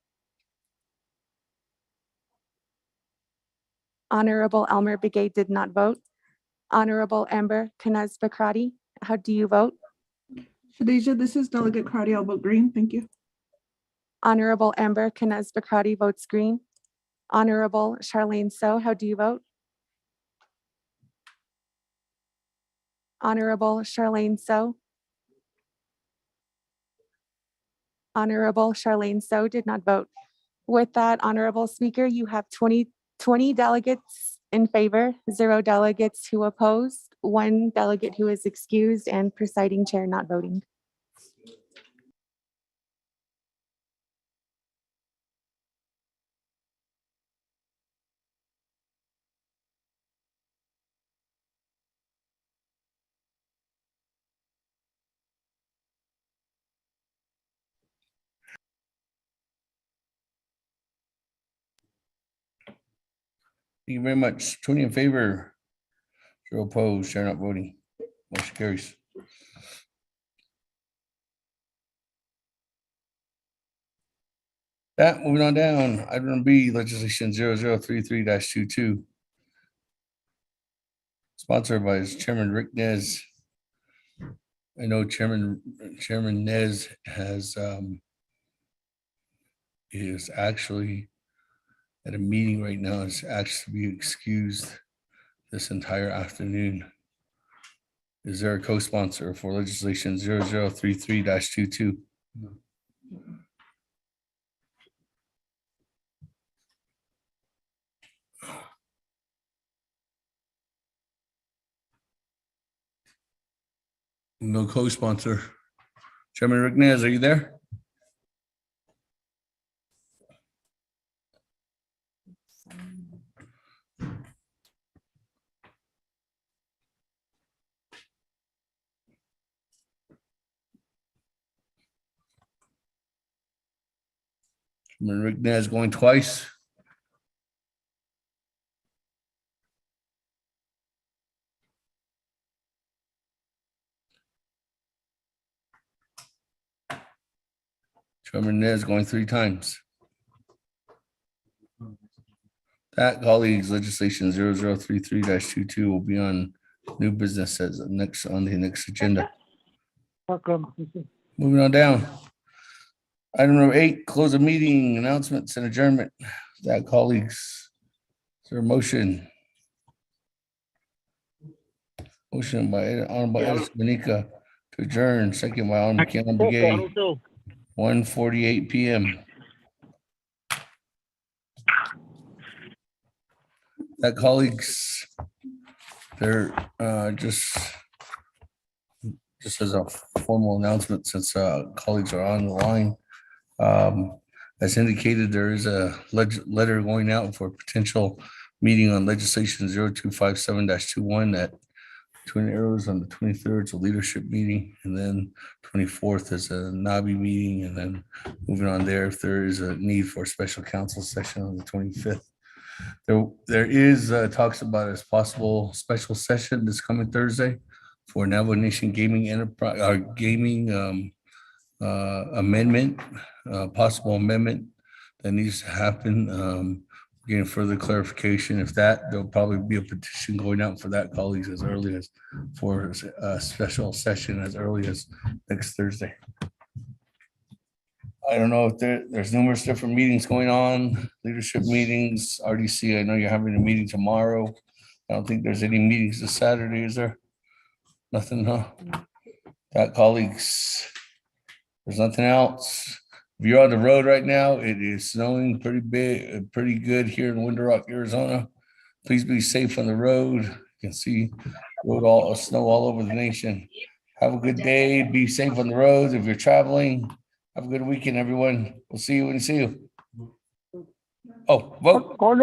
Honorable Elmer Begay did not vote. Honorable Amber Kenneth Bakrati, how do you vote? Shadeja, this is Delegate Crowdy. I'll vote green. Thank you. Honorable Amber Kenneth Bakrati votes green. Honorable Charlene So, how do you vote? Honorable Charlene So. Honorable Charlene So did not vote. With that, Honorable Speaker, you have 20 delegates in favor, 0 delegates who opposed, 1 delegate who is excused, and presiding chair not voting. Thank you very much. 20 in favor, 0 opposed, chair not voting. Motion carries. That, moving on down, item B, legislation 0033-22. Sponsored by Chairman Rick Nez. I know Chairman Nez is actually at a meeting right now, is asked to be excused this entire afternoon. Is there a co-sponsor for legislation 0033-22? No co-sponsor. Chairman Rick Nez, are you there? Chairman Rick Nez going twice. Chairman Nez going 3 times. That, colleagues, legislation 0033-22 will be on new business as next on the next agenda. Moving on down. Item number 8, close the meeting, announcements and adjournment. That, colleagues, is there a motion? Motion by Honorable Edison Manika to adjourn, second by Honorable Kealan Begay, 1:48 p.m. That, colleagues, they're just as a formal announcement, since colleagues are on the line. As indicated, there is a letter going out for potential meeting on legislation 0257-21 at Twin Arrows on the 23rd. It's a leadership meeting, and then 24th is a NABI meeting, and then moving on there, if there is a need for a special council session on the 25th. There is talks about as possible special session this coming Thursday for Navajo Nation Gaming Enterprise, gaming amendment, possible amendment that needs to happen. Getting further clarification. If that, there'll probably be a petition going out for that, colleagues, as early as for a special session as early as next Thursday. I don't know if there's numerous different meetings going on, leadership meetings, RDC. I know you're having a meeting tomorrow. I don't think there's any meetings this Saturday, is there? Nothing, huh? That, colleagues, there's nothing else. If you're on the road right now, it is snowing pretty good here in Window Rock, Arizona. Please be safe on the road. You can see snow all over the nation. Have a good day. Be safe on the roads if you're traveling. Have a good weekend, everyone. We'll see you when we see you. Oh, vote. Whoa.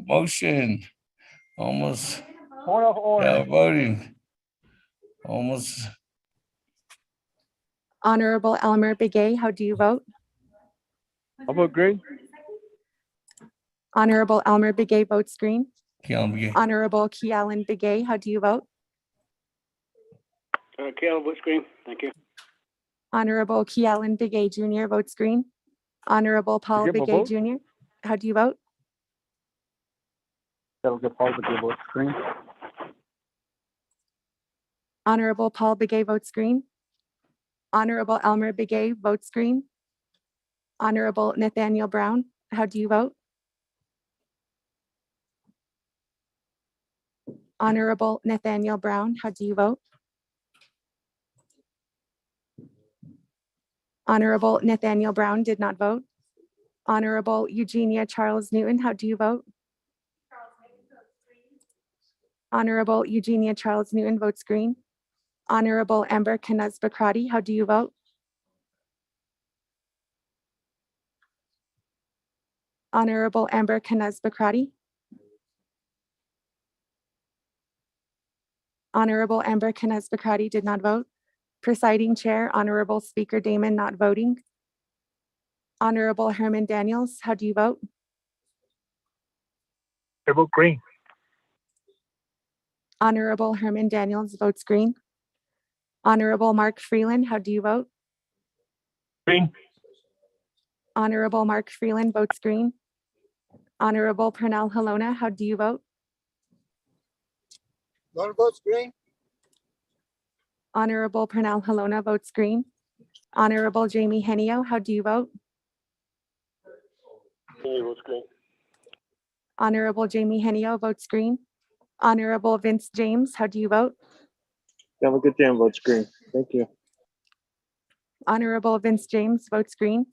Motion. Almost. Voting. Almost. Honorable Elmer Begay, how do you vote? I vote green. Honorable Elmer Begay votes green. Kealan Begay. Honorable Kealan Begay, how do you vote? Kealan votes green. Thank you. Honorable Kealan Begay Jr. votes green. Honorable Paul Begay Jr., how do you vote? Delegate Paul Begay votes green. Honorable Paul Begay votes green. Honorable Elmer Begay votes green. Honorable Nathaniel Brown, how do you vote? Honorable Nathaniel Brown, how do you vote? Honorable Nathaniel Brown did not vote. Honorable Eugenia Charles Newton, how do you vote? Honorable Eugenia Charles Newton votes green. Honorable Amber Kanaz Bakrati, how do you vote? Honorable Amber Kanaz Bakrati. Honorable Amber Kanaz Bakrati did not vote. Presiding Chair, Honorable Speaker Damon not voting. Honorable Herman Daniels, how do you vote? I vote green. Honorable Herman Daniels votes green. Honorable Mark Freeland, how do you vote? Green. Honorable Mark Freeland votes green. Honorable Pernell Halona, how do you vote? Lorna votes green. Honorable Pernell Halona votes green. Honorable Jamie Henio, how do you vote? Votes green. Honorable Jamie Henio votes green. Honorable Vince James, how do you vote? Delegate Dan votes green. Thank you. Honorable Vince James votes green.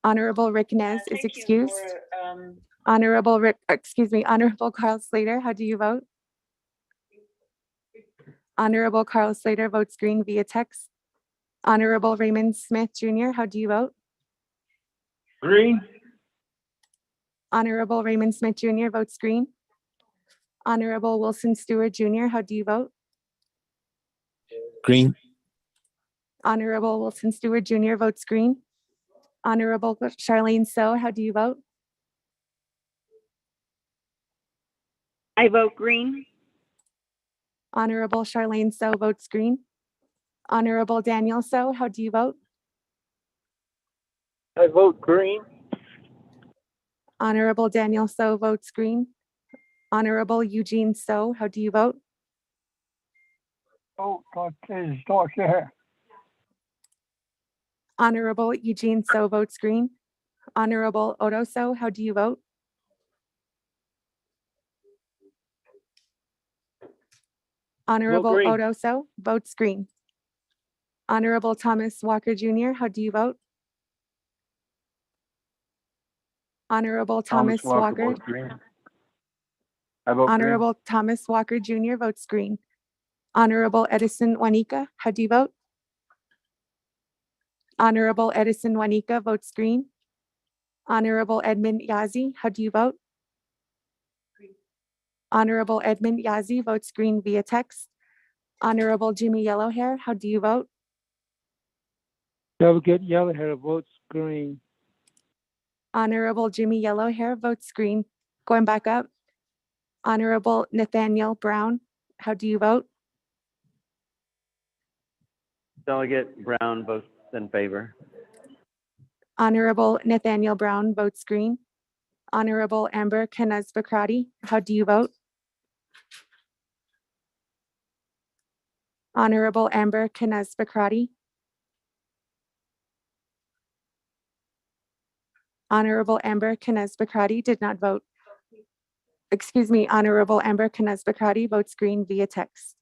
Honorable Rick Nez is excused. Honorable Carl Slater, how do you vote? Honorable Carl Slater votes green via text. Honorable Raymond Smith Jr., how do you vote? Green. Honorable Raymond Smith Jr. votes green. Honorable Wilson Stewart Jr., how do you vote? Green. Honorable Wilson Stewart Jr. votes green. Honorable Charlene So, how do you vote? I vote green. Honorable Charlene So votes green. Honorable Daniel So, how do you vote? I vote green. Honorable Daniel So votes green. Honorable Eugene So, how do you vote? Oh, God, please, start here. Honorable Eugene So votes green. Honorable Odo So, how do you vote? Honorable green. Odo So votes green. Honorable Thomas Walker Jr., how do you vote? Honorable Thomas Walker. votes green. I vote Honorable Thomas Walker Jr. votes green. Honorable Edison Juanica, how do you vote? Honorable Edison Juanica votes green. Honorable Edmund Yazi, how do you vote? Honorable Edmund Yazi votes green via text. Honorable Jimmy Yellowhair, how do you vote? Delegate Yellowhair votes green. Honorable Jimmy Yellowhair votes green. Going back up. Honorable Nathaniel Brown, how do you vote? Delegate Brown votes in favor. Honorable Nathaniel Brown votes green. Honorable Amber Kenez Bakrati, how do you vote? Honorable Amber Kenez Bakrati. Honorable Amber Kenez Bakrati did not vote. Excuse me, Honorable Amber Kenez Bakrati votes green via text.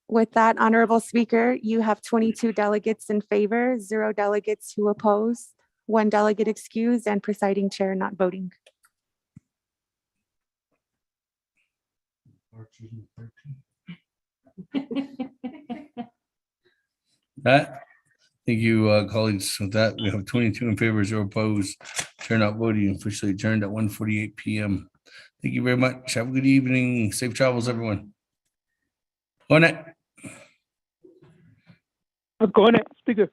With that, Honorable Speaker, you have 22 delegates in favor, 0 delegates who oppose, 1 delegate excused, and presiding chair not voting. That, thank you, colleagues. With that, we have 22 in favor, 0 opposed. Chair not voting, officially adjourned at 1:48 p.m. Thank you very much. Have a good evening. Safe travels, everyone. Go on it. Go on it, Speaker.